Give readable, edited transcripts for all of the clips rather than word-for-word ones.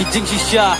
kijing shisha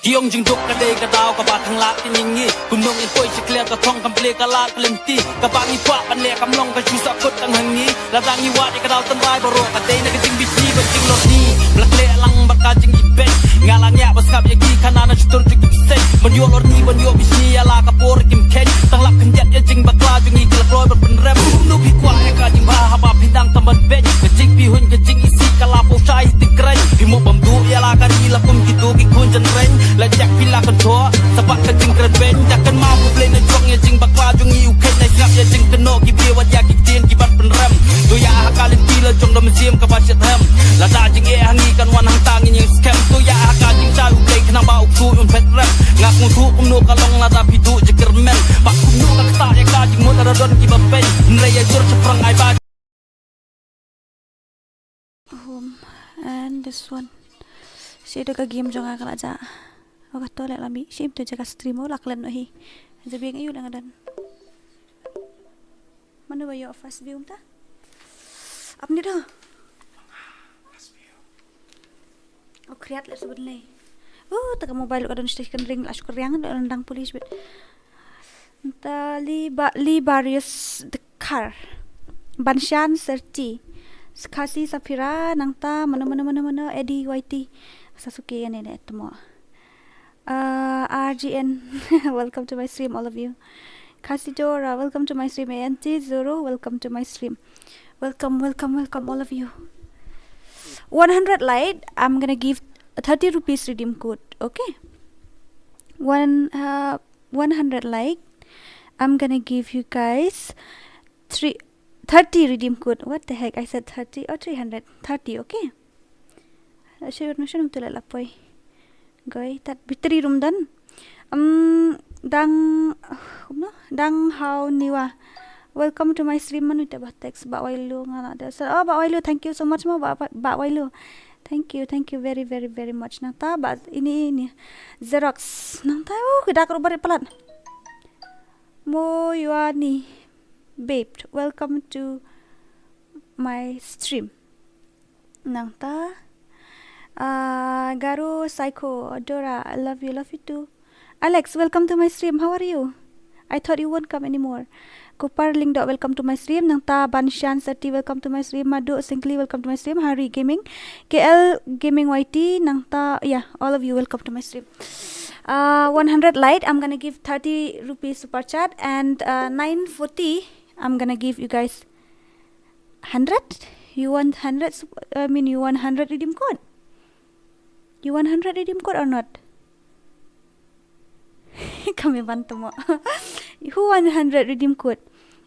Kiong jing duk ka day ka daw ka batang lak kiningi Kumnong ipoy si clear ka thong kample ka lat kalinti Ka bangi pa pan le kamlong ka chusa kot ang hangi Ladang iwat ka daw tanray baro ka day na kijing bitni ba jing lot ni Blak le lang baka jing ibek Ngalang ya bas ngap yagi kanana chutur jing ibsek Banyo lor ni banyo bisni ala ka por kim ken Tanglap kenjat ya jing bakla jing ikilak loy berpenrem Kumnong hikwa ya ka jing baha haba pindang tamad bej Kajing pihun kajing isi kalapo syai tikren Himo bamdu ya la ka nila kum gitu kikun jen ren Lajak pila contoh sebab kejing keren takkan mampu play na jong ya jing bakla jong iu ken na ngap ya jing keno ki biwat ya ki tin ki bat penrem tu ya hakalin pila jong dom sim ka bacet hem la da jing e hangi kan wan hang tangin yang scam tu ya hakal jing chau play kena ba uksu un pet rem ngak mutu kumno kalong la da pidu jekermen bak kumno ka ta ya ka jing mot radon ki bapen nraya jur ceprang ai ba and this one si ada ka game jong akal aja Oke tolak lami, sim tu jaga stream oh laklan ohi. Jadi ayu dengan dan. Mana bayo fast view ta? Apa ni dah? Oh kreat le sebenarnya. Tak mobile kadang station ring lah syukur yang rendang polis bet. Li Barrios the car. Banshan Serti. KHASI Safira nangta mana Eddie YT. Sasuke yang ini semua. RGN welcome to my stream all of you KHASI DORA welcome to my stream ANT Zoro welcome to my stream welcome all of you 100 light I'm gonna give 30 rupees redeem code okay 100 like I'm gonna give you guys 30 redeem code what the heck I said 30 or 300 30 okay sure no tu la lapoi Goy, tat bitri room dan. Dang how niwa. Welcome to my stream manu te text ba wailu ngana da. Oh ba wailu thank you so much mo ba wailu. Thank you very much. Nang ta ba ini Xerox. Nang ta kedak ro bare pelat. Mo yuani babe, welcome to my stream. Nang ta Garu Psycho Dora I love you too Alex welcome to my stream how are you I thought you won't come anymore Kupar Lingdo welcome to my stream Nangta Banshan Sati welcome to my stream Madu Singli welcome to my stream Hari Gaming KL Gaming YT Nangta yeah all of you welcome to my stream 100 light I'm gonna give 30 rupees super chat and 940 I'm gonna give you guys 100 you want 100 you want 100 redeem code You want 100 redeem code or not? Kami bantu mo. Who want 100 redeem code?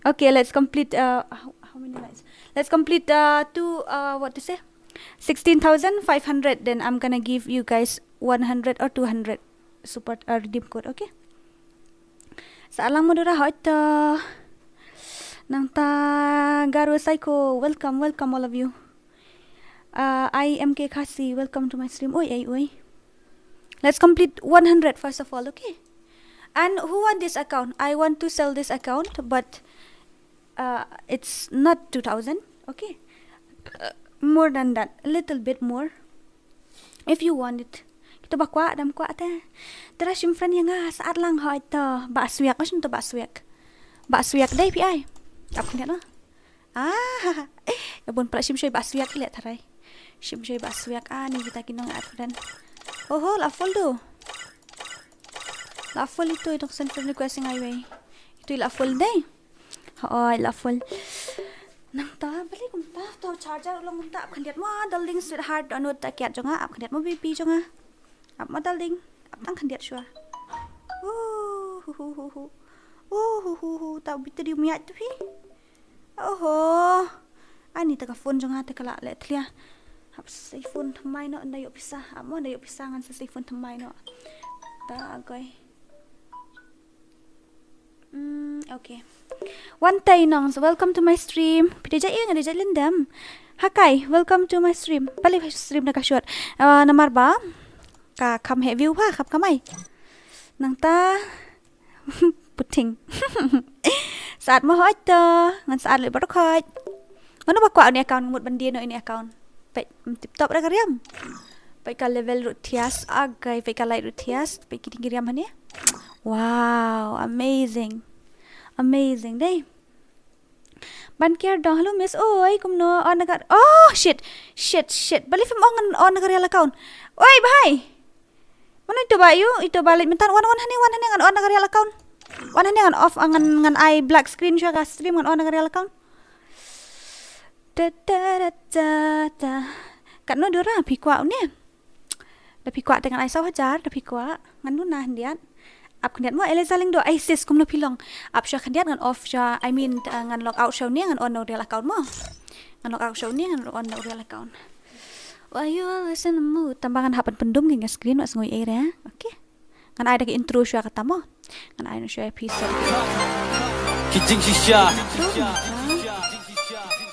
Okay, let's complete how many lights? Let's complete what to say? 16,500 then I'm gonna give you guys 100 or 200 super redeem code, okay? Saalang mo dura hoit nang ta Garo Psycho welcome all of you. I am KHASI welcome to my stream oi let's complete 100 first of all okay and who want this account I want to sell this account but it's not 2,000 okay more than that a little bit more if you want it kita bakwa dam kwa ta tara simfran yang saat lang hoy to baswiak asun to baswiak dai pi ai ap khnyak na yabon pala simshoy baswiak le tharai simshoy baswiak ni kita kinong atran oh la foldo la fol itu dok send friend request ng highway itu la fol dai la fol nang ta balik kum ta to charger long ta ap khandiat mo daling sweetheart anot ta kyat jonga ap khandiat mo bp jonga ap ma daling ap tang khandiat shwa ta bitri umya tu hi ani ta ka phone jonga ta kala le thlia ap sai phone thamai no ndayo pisah ap mo ndayo pisah ngan sa sai phone thamai no ta agoy okay one tay nong so welcome to my stream pide jai ngade jai Lyndem hakai welcome to my stream balik stream na ka short namar ba ka kham he view ba khap kamai nang ta puting saat mo hoit ngan saat le ba khoi mano ba kwa ni account mut ban dia no ini account Baik, tip-top dah kariam. Baik ka level rut thias agai, baik ka light rut thias, baik kiriam hani. Wow, amazing. Amazing deh. Banker dong, hello miss. Oi, kumno on nagar. Oh, shit. Balik film on nagar yala kaun. Oi, bhai. Mana itu bayu? Itu balik mentan wan hani ngan on nagar yala kaun. Wan hani ngan off ngan I black screen sya ka stream ngan on nagar yala kaun. Kat no DORA pikwa ni. Da pikwa dengan I saw hajar, da pikwa ngan nu nah ndiat. Ap kandiat mo elezaling do ISIS kum no pilong. Ap sya kandiat ngan off sya I mean ngan log out show ni ngan on no real account mo. Ngan log out show ni ngan on no real account. Why you always in the mood? Tambangan hapan pendum ngi screen mas ngoi area. Okay. Ngan ai da intro sya kata mo. Ngan ai no sya episode. Kijing shisha.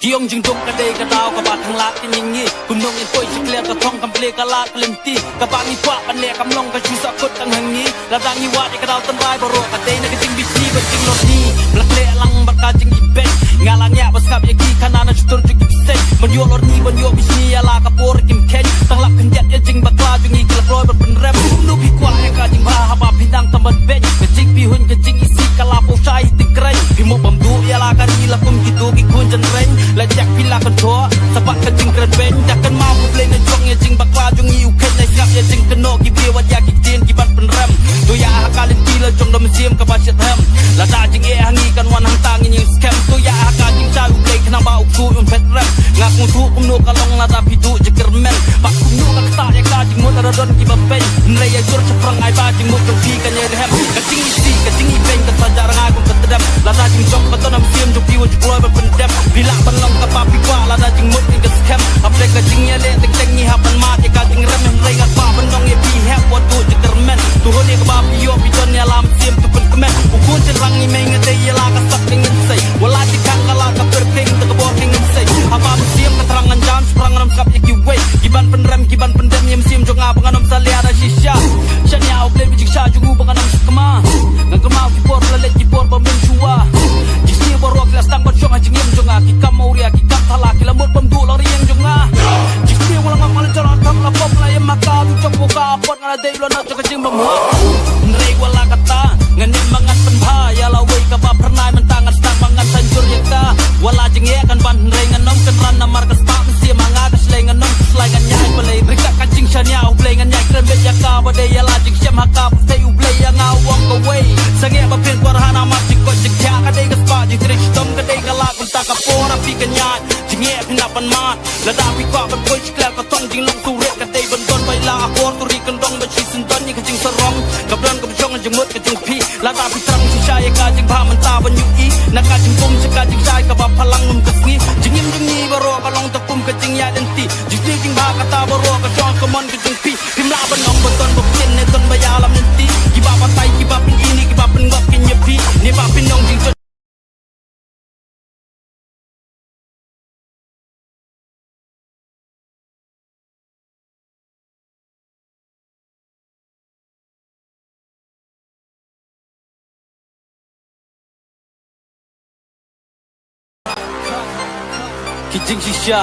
Kiong jing dong kadai kadau ka bat hang lak tin ngi kunong in poi chikle ka thong kample ka lak lenti ka ba ni kwa pan le kam long ka chu sa kot tang hang ni la dang ni wa de kadau tan bai baro ka dei na ka jing bisi ba jing lo ni blak le lang ba ka jing ibet ngalang ya bas kap ye ki kana na chutur jing se mon yo lor ni bon yo bisi ya la ka por kim ken tang lak kan jet ye jing ba kla jing ni kla kloi ba pen rem no bi kwa ye ka jing ba ha ba pindang tam ban bet ka jing bi hun ka jing isi ka la po chai ti krai bi mo bam du ya la ka ni la kum ki tu ki kun jan ren la jak pila kan thua sabat ka jing kran ben takkan mau play na jong ye jing bakwa jong iu ken na ngap ye jing keno ki bi wa ya ki tin ki ban pen rem tu ya ha kalin ti la jong dom sim ka ba chet hem la da jing e hangi kan wan hang tang ni scam tu ya ha ka jing cha u play kana ba u ku un pet rem ngak mu thu kum no ka long la da pi du je kermen ba kum no ka ta ya ka jing mo la don ki ba pen nre ya jor che prang ai ba jing mo jong pi kan ye hem ka jing si ka jing i ben ka ta jar ngai kum ka tedam la da jing jong ka to nam sim jong pi wa ju kloi ba pen dem bila ban long ka papi kwa la da jing mut ngi scam apre ka jing ya le tek tek ni hapan ma te ka jing rem rei ga pa ban dong ye pi have what do je kermen tu ho ne ka ba pi yo pi ton ya lam sim tu pen kemen u kun chen rang ni meng te ya la ka sak ning sei wala ti kang ka la ka per ping te ka bo king sei apa sim ka terang ngan jan sprang ram kap ye ki wei ki ban pen rem ki ban pen dem yem sim jong a banganom sa le ada shisha shan ya o ple bi jing sha jung u banganom skama ngan ka ma ki por la le ki por ba men chua ji si bo ro klas tang ba jong a jing yem jong a ki kam mau ria ki kam thala ki la mut bam du la rieng jong a ji si wala ngam mal jalan tam la pop la yem maka du chok bo ka pot ngala dei lo na chok jing bam ho rei wala kata ngan nim mangat pen bha ya la wei ka ba pernai men tangan stang mangat tanjur ya ka wala jing ye kan ban rei ngan nom kan ran na mar ka spa si manga ka sleng ngan nom slai ngan nyai balai rika ka jing shan ya u play ngan nyai krem bet ya ka ba dei ya la jing syam ha ka te u play ya nga walk away sange ba pen kwa hana ma jing ko jing kya ka dei ka spa jing trich tom ka dei ka la kun ta ka pora pi ka nyai jing ye pin ban ma la da pi kwa ban poi chikla ka tong jing long tu re ka dei ban don bai la por tu ri kan dong ba chi sin don ni ka jing sarong ka bran ka jong jing mut ka jing pi la da pi trang chi sha ye ka jing ba man ta ban yu i na ka jing kum chi ka jing sai ka ba phalang ngum ka sngi jing yim jing ni ba ro ka long ta kum ka jing ya den ti jing jing ba ka ta ba ro ka jong ka mon ka jing pi pim la ban nong ba ton ba pin ne ton ba ya lam nen ti ki ba pa tai ki ba pin ini ki ba pin ngap kin ye pi ni ba pin nong jing kijing shisha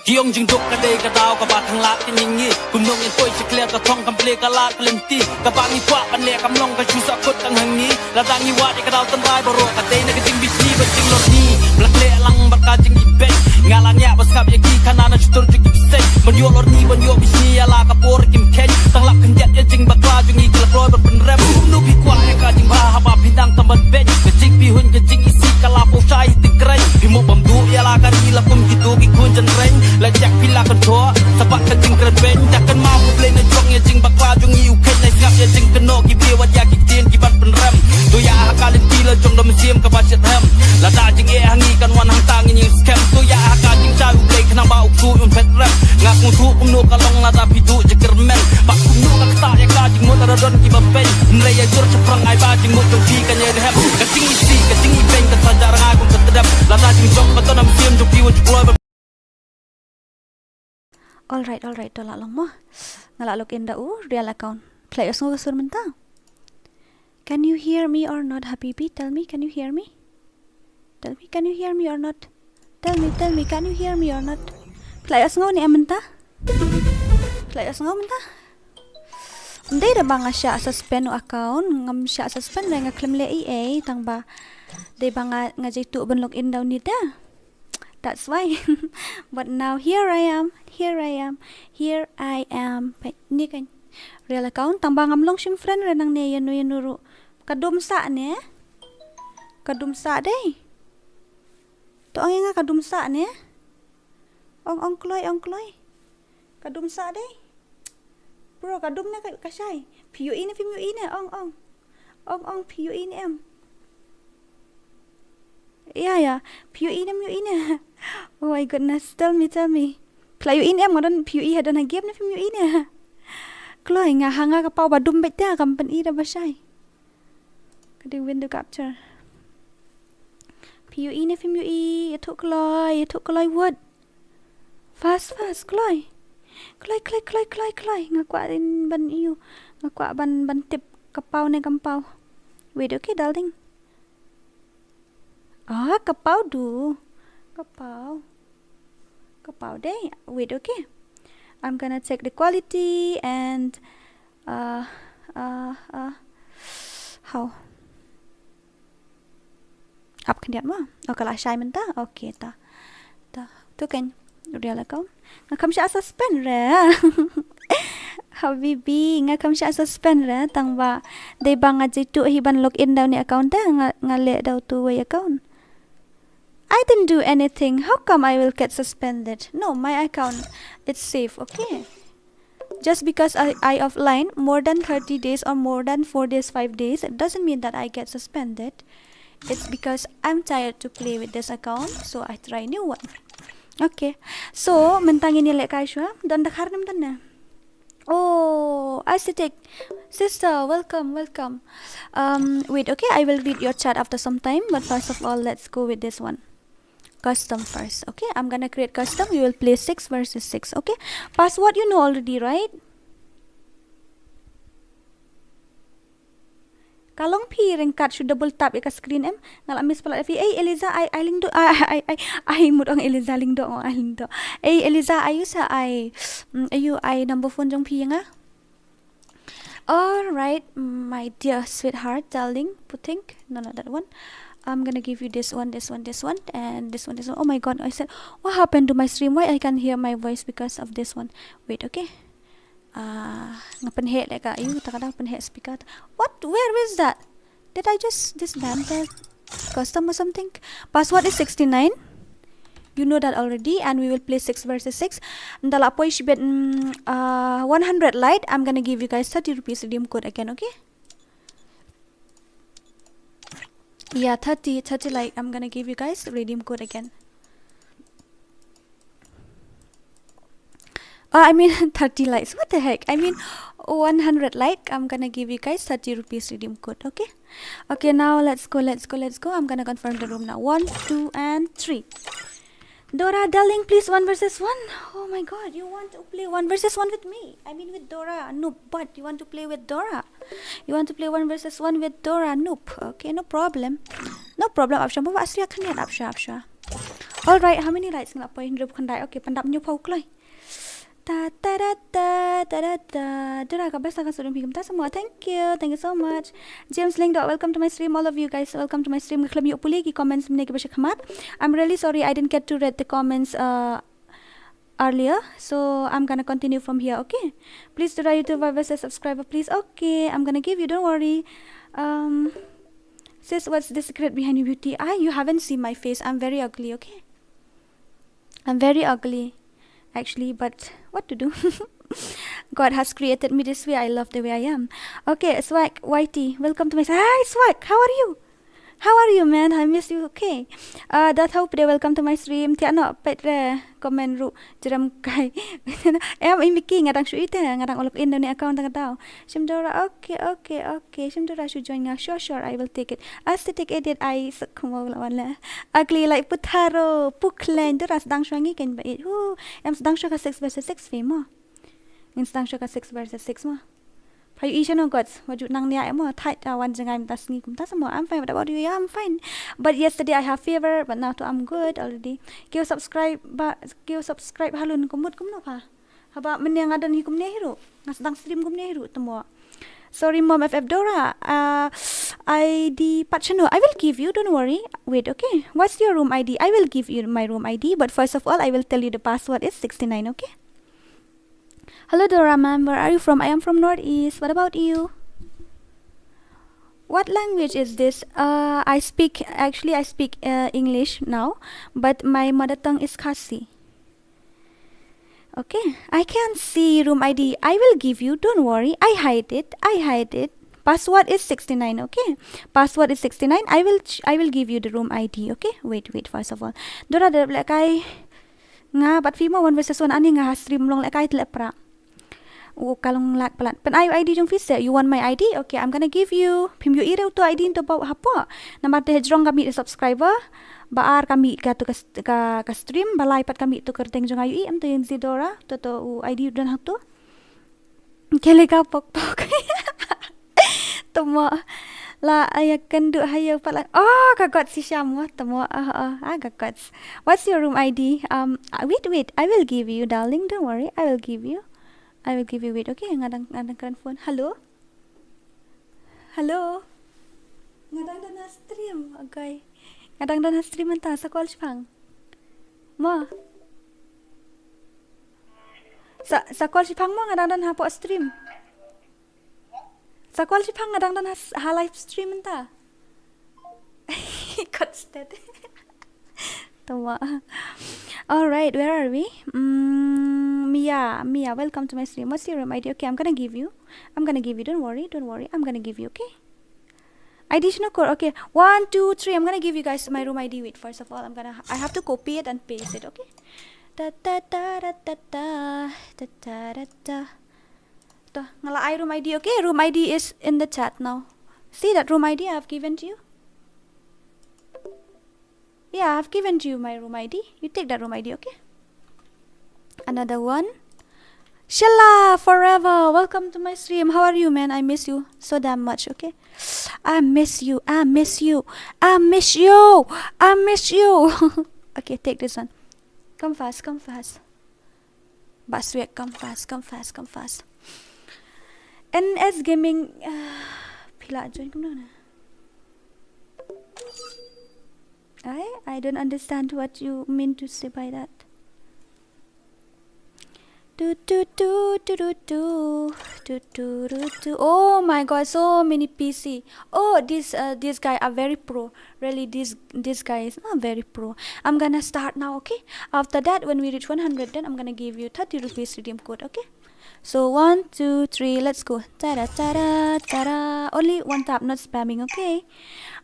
kiong jing dok ka dei ka dau ka ba thang lak tin ngi kunong in poi chikle ka thong kample ka lak lenti ka ba ni kwa pan le kam long ka chu sa kot tang hang ni la dang ni wa de ka dau tan bai baro ka dei na ka jing bisi ba jing lo ni blak le lang ba ka jing ibet ngalang ya bas kap ye ki kana na chutur jing se mon yo lor ni bon yo bisi ya la ka por kim ken tang lak kan jet ye jing ba kla jing ni kla kloi ba pen rem no bi kwa ye ka jing ba ha ba pindang tam ban bet ka jing bi hun ka jing isi ka la po chai ti krai bi mo bam du ya la ka ni la kum ki tu ki kun jan reng la jak pila kan thua sabat ka jing kran ben takkan mau play na jong ye jing bakwa jong iu ken na ngap ye jing keno ki bi wa ya ki tin ki ban pen rem tu ya ha kalin ti la jong dom sim ka ba chet hem la da jing e hangi kan wan hang tang ni scam tu ya ha ka jing cha u play kana ba u ku un pet rem ngak mu thu kum no ka long la da pi du je kermen ba kum no ka ta ya ka jing mo ta don ki ba pen nre ya jor che prang ai ba jing mo jong pi kan ye hem ka jing si ka jing i ben ka ta jar ngai kum ka tedam la da jing jong ka to nam sim jong pi wa ju kloi. Alright, tolak long mo. Ngalak log in da real account. Play os ngo sur menta. Can you hear me or not, Habibi? Tell me, can you hear me? Tell me, can you hear me or not? Tell me, can you hear me or not? Play as ngau ni amenta? Play as ngau menta? Hindi na ba nga siya suspend o account? Ngam siya suspend na nga claim le EA tang ba? Di ba nga jitu ban login daw ni da? That's why. But now here I am. Ni kan real account tang ba ngam long sim friend renang ne yanu kadumsa ne? Kadumsa day. To ang nga kadumsa ne? Ong kloy. Kadumsa day. Bro, kadum na kasay. PUE na ong PUE na em. Yeah. PUE na. Oh my goodness, tell me. Playo in em ngodon PUE hadan game na PUE na. Kloy nga hanga kapau badum bet da company da basay. Kadi window capture. PUE na PUE, ito kloy wood. Fast kloy. Klay. Nga kwa din ban iyo. Nga kwa ban tip kapaw na kampaw. Wait, okay, darling. Kapaw do. Kapaw day. Wait, okay. I'm gonna check the quality and how. Up kan diat mo. Kalau shy menta. Okay, ta. Tu kan real account. Ngakam siya suspend re. Habibi, ngakam siya suspend re tang ba day ba nga jitu hiban login daw ni account da nga le daw two-way account. I didn't do anything. How come I will get suspended? No, my account it's safe, okay? Just because I offline more than 30 days or more than 4 days, 5 days, it doesn't mean that I get suspended. It's because I'm tired to play with this account, so I try new one. Okay, so mentangin nila kayo dan dakar naman na. Oh, aesthetic sister, welcome. Wait, okay, I will read your chat after some time, but first of all, let's go with this one. Custom first, okay? I'm gonna create custom. We will play 6 versus 6, okay? Password you know already, right? Kalong piring cut should double tap ika screen em ngalamis pala fi Eliza I lingdo I mudong Eliza lingdo lingdo Eliza ayu sa ayu number phone jong pi nga. All right, my dear sweetheart, darling, puting no that one. I'm gonna give you this one, and this one. Oh my god, I said what happened to my stream? Why I can't hear my voice because of this one? Wait, okay. Ngapenhe like ayu takada penhe speaker. What? Where is that? Did I just dismantle custom or something? Password is 69. You know that already, and we will play 6 versus 6. Ndala po ishibet 100 light. I'm gonna give you guys 30 rupees redeem code again, okay? Yeah, 30 light. I'm gonna give you guys redeem code again. I mean 30 likes. What the heck? I mean 100 like. I'm gonna give you guys 30 rupees redeem code. Okay. Okay. Now let's go. I'm gonna confirm the room now. 1, 2, and 3. Dora, darling, please 1 versus 1. Oh my God, you want to play 1 versus 1 with me? I mean with Dora. Nope. But you want to play with Dora. You want to play 1 versus 1 with Dora. Nope. Okay. No problem. Afsha. Bawa asli akan lihat Afsha. All right. How many likes ngap point hidup kandai? Okay. Pandap nyo pau kloi. Dora ka best akan sudah bigam ta semua. Thank you so much. James Ling, welcome to my stream. All of you guys, welcome to my stream. Ngaklam yu puli ki comments mne ke basya khamat. I'm really sorry I didn't get to read the comments earlier, so I'm gonna continue from here. Okay, please Dora YouTube versus subscriber, please. Okay, I'm gonna give you. Don't worry. Sis, what's the secret behind your beauty? You haven't seen my face. I'm very ugly. Okay, I'm very ugly. Actually, but what to do? God has created me this way. I love the way I am. Okay, Swag, Whitey, welcome to my... Hi, Swag, how are you? How are you, man? I miss you. Okay. That hope they welcome to my stream. Tiano, petre, comment ru, jeram kai. Em imiki ngadang shu ite, ngadang olok in ni account ang tao. Shimdora, okay. Shimdora should join nga. Sure, I will take it. Aesthetic edit, I kumaw lawan la. Ugly like putaro, puklen, dora sedang shuangi ken ba it. Em sedang shu ka 6 versus 6 fe mo. Em sedang shu ka 6 versus 6 mo. How you channel gods? What you nang niya mo tight one jang I'm tasking kum tasamo. I'm fine. What about you? Yeah, I'm fine. But yesterday I have fever, but now I'm good already. Give subscribe halun kumut kum no pa. Haba men yang adan hikum ne hiro. Ngas dang stream kum ne hiro temo. Sorry mom FF Dora. ID Pachano. I will give you. Don't worry. Wait, okay. What's your room ID? I will give you my room ID. But first of all, I will tell you the password is 69. Okay. Hello Dora ma'am, where are you from? I am from Northeast. What about you? What language is this? I speak English now, but my mother tongue is KHASI. Okay, I can't see room ID. I will give you. Don't worry. I hide it. Password is 69. Okay, password is 69. I will give you the room ID. Okay, wait. First of all, Dora the black guy. Nga, but fimo one versus one ani nga stream long like I telepra. Kalong lak pelan. Pen ID jong fise. You want my ID? Okay, I'm gonna give you. Pim you ire to ID into bawa hapa. Nama te hejrong kami subscriber. Baar kami ka stream. Balai pat kami tu kerteng jong ayu am tu yang Dora. To ID dan hatu. Kele ka pok. Temo la ayak kendu hayo pala. Oh, kagot si Syamu temo. Kagot. What's your room ID? Wait. I will give you, darling. Don't worry. I will give you. Wait, okay? Ngadang keren phone. Hello? Ngadang dan stream, okay? Ngadang dan stream entah sa call sipang. Mo? Sa call sipang mo ngadang dan hapo stream. Sa call sipang ngadang dan ha live stream entah. Cut dead. Tama. All right, where are we? Mia, welcome to my stream. What's your room ID? Okay, I'm gonna give you. Don't worry. I'm gonna give you. Okay. Additional code. Okay, 1, 2, 3. I'm gonna give you guys my room ID. Wait, first of all, I have to copy it and paste it. Okay. Ngala room ID. Okay, room ID is in the chat now. See that room ID I have given to you. Yeah, I've given you my room ID. You take that room ID, okay? Another one. Shella, forever. Welcome to my stream. How are you, man? I miss you so damn much, okay? I miss you. Okay, take this one. Come fast. Baswek, come fast. NS Gaming. Pila join kum na. I don't understand what you mean to say by that. Oh my god, so many PC. Oh, this guy are very pro. Really, this guy is not very pro. I'm gonna start now, okay? After that, when we reach 100, then I'm gonna give you 30 rupees redeem code, okay? So 1, 2, 3, let's go. Ta-da. Only one tap, not spamming, okay?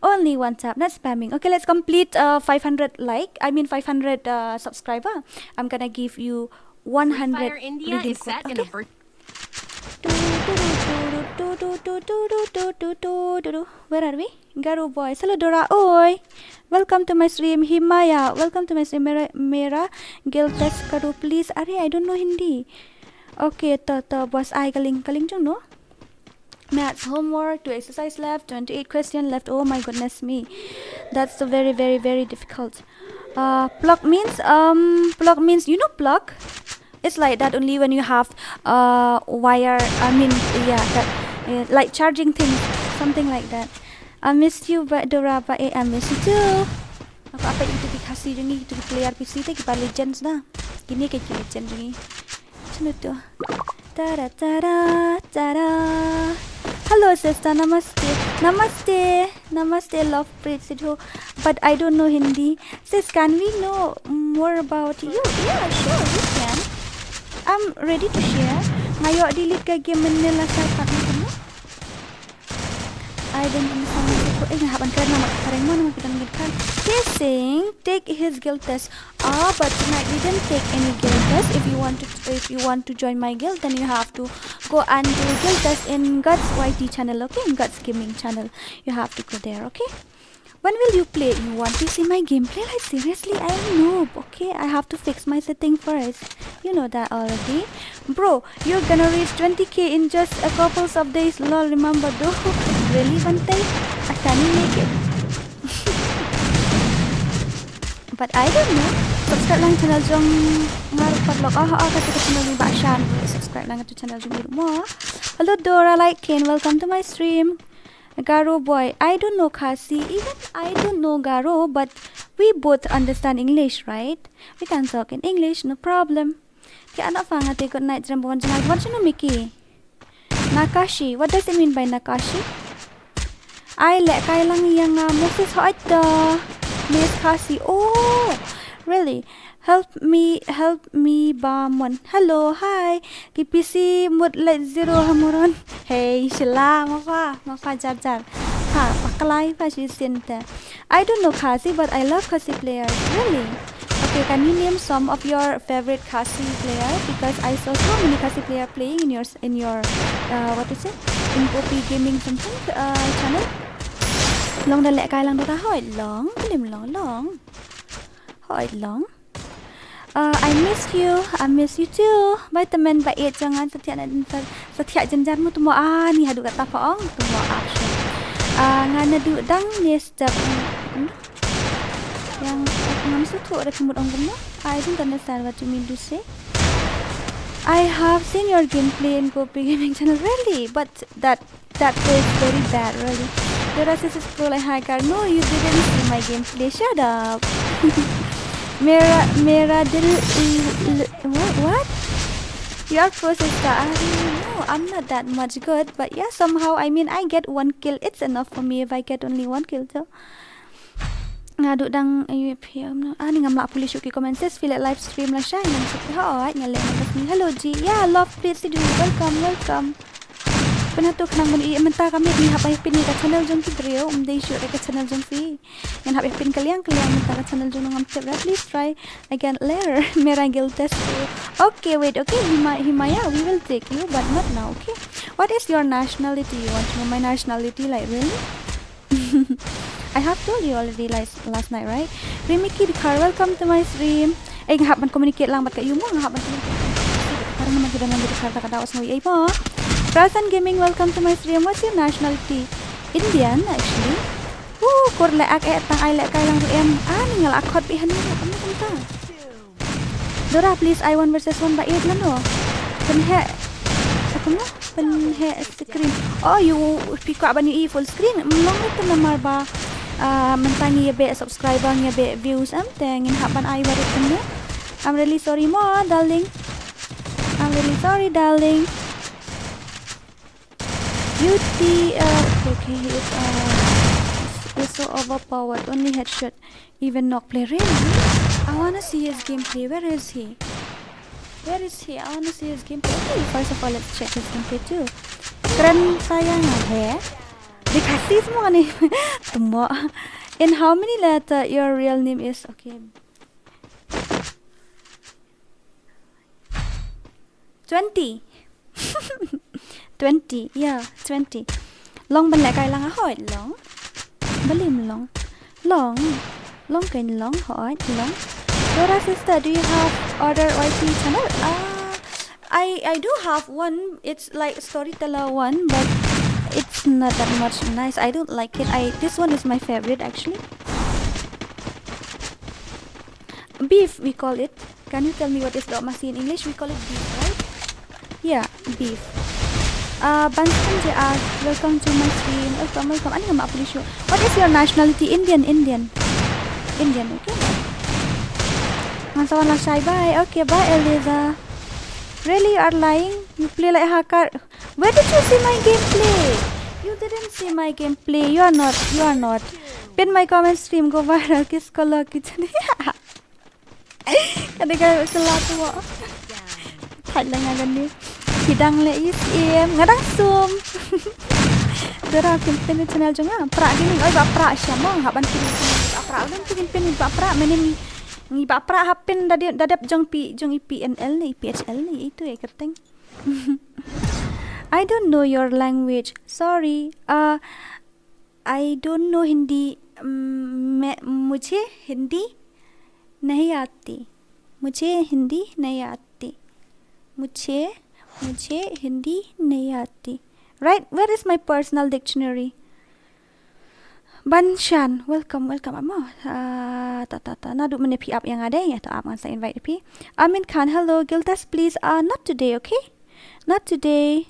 Only one tap, not spamming. Okay, let's complete 500 subscriber. I'm gonna give you 100 redeem code, okay? Where are we? Garu boys. Hello Dora. Oi. Welcome to my stream. Himaya. Welcome to my stream. Mera. Giltes Karu. Please. I don't know Hindi. Okay, boss I kaling jung no. Maths homework, 2 exercise left, 28 question left. Oh my goodness me. That's so very, very, very difficult. Plug means you know plug? It's like that only when you have wire, like charging things, something like that. I miss you, but Dora, but I miss you too. Apa itu dikasih jungi itu player PC te kita legends na. Gini kayak legend jungi. Cuma tu. Tada. Hello sister, namaste, love praise it. But I don't know Hindi. Sis, can we know more about you? Yeah, sure, we can. I'm ready to share. Ngayon delete ka game nila sa partner mo. I don't understand. Ngahaban ka na magkareng mo naman kitang gitkan. He's saying take his guild test. But tonight we didn't take any guild test. If you want to join my guild, then you have to go and do guild test in Guts YT channel, okay? In Guts Gaming channel. You have to go there, okay? When will you play? You want to see my gameplay? Like seriously, I am noob, okay? I have to fix my setting first. You know that already. Bro, you're gonna reach 20k in just a couple of days. Lol, remember though? Really, Bante? I can't make it. But I don't know. Subscribe lang channel jong ngaruh padlock. Kata channel ni Bakshan. Subscribe lang to channel jong mo. Hello Dora, like Ken. Welcome to my stream. Garo boy, I don't know KHASI. Even I don't know Garo, but we both understand English, right? We can talk in English, no problem. Kaya anak fanga te good night jam bon jang. What you know, Mickey? Nakashi. What does it mean by Nakashi? I let kay lang yang Moses hoit Miss KHASI. Oh, really? Help me Bamon. Hello, hi. KPC mood light 0 hamuron. Hey, sila mafa jar. Ha, pakalay pa si Sinta. I don't know KHASI, but I love KHASI players. Really? Okay, can you name some of your favorite KHASI player? Because I saw so many KHASI player playing in your what is it? In Poppy Gaming something channel. Long dalek kay lang dora hoy long, lim long. Hoy long. I miss you too. Vitamin bait jangan setiap jenjar mo tumo ni hadu kata paong tumo action. Ngana du dang ni step yang ngam sutu ada pemut onggomo. I don't understand what you mean to say. I have seen your gameplay in Poppy Gaming channel really, but that was very bad really. Dora is pro like hacker. No, you didn't see my gameplay. Shut up. Mera dil what? Your process no, I'm not that much good, but yeah, somehow I mean I get 1 kill. It's enough for me if I get only 1 kill though. Ngaduk dang UPM ni ngamlak pulis yuki comment says feel like live stream lah shy nang sepi alright ngalek ni. Hello G. Yeah, love please do welcome. Penatuk nang mentah kami ni hapai pin ni ka channel jong ki brio day shoot ka channel jong fi. Ngan hapai pin kaliang mentah ka channel jong ngam tip please try again later. Mera guild test. Okay, wait. Okay, Himaya, we will take you but not now, okay? What is your nationality? You want to know my nationality like really? I have told you already last night, right? Remiki Dikar, welcome to my stream. Ngahap man communicate lang bat kayo mo, ngahap man communicate. Parang naman kita nang Dikar ta kadaos mo ay po. Prasan Gaming, welcome to my stream. What's your nationality? Indian actually. Kur leak tang ay leak kay lang em. Ni ngal akot pihan mo kami kanta. Dora, please I1 versus 1 ba it lano. Penhe. Apa mo? Penhe screen. Oh, you pick up ba ni full screen? Mlong ito na marba. Mentangi ya be subscriber ya be views am tengin hapan ay warit kene. I'm really sorry mo, darling. I'm really sorry, darling. Beauty, okay, he is so overpowered. Only headshot, even knock play. Really? I wanna see his gameplay. Where is he? I wanna see his gameplay. Okay, first of all, let's check his gameplay too. Keren sayang he. Dikasih semua nih. Tumo. In how many letter your real name is? Okay. 20. 20, yeah, 20. Long ban lại cài lang hỏi long. Balim long. Long kain long hỏi long. Dora sister, do you have other YT channel? I do have one. It's like storyteller one, but it's not that much nice. I don't like it. This one is my favorite actually. Beef we call it. Can you tell me what is domasi in English? We call it beef, right? Yeah, beef. Bankerlin JR, welcome to my stream. Welcome. Ano nga ma-appreciate? What is your nationality? Indian, okay? Masawan lang shy. Bye. Okay, bye, Eliza. Really, you are lying? You play like hacker. Where did you see my gameplay? You didn't see my gameplay. You are not. Pin my comment stream, go viral. Kiss color kitchen. Kadang-kadang selatu mo. Thad lang nga gani. Hidang le is ngadang zoom. Dora pin channel jo nga pra gini oi ba pra siya mo haban pin pra ulan pin ba pra menin ngi ba pra hapin dadap jong IPNL ni PHL ni itu kerteng. I don't know your language. Sorry. I don't know Hindi. मुझे हिंदी नहीं आती. मुझे हिंदी नहीं आती. Right? Where is my personal dictionary? Banshan, welcome amo. Na duk mene pi up yang ada ya to up ngan saya invite pi. Amin Khan, hello. Gildas, please. Not today, okay? Not today.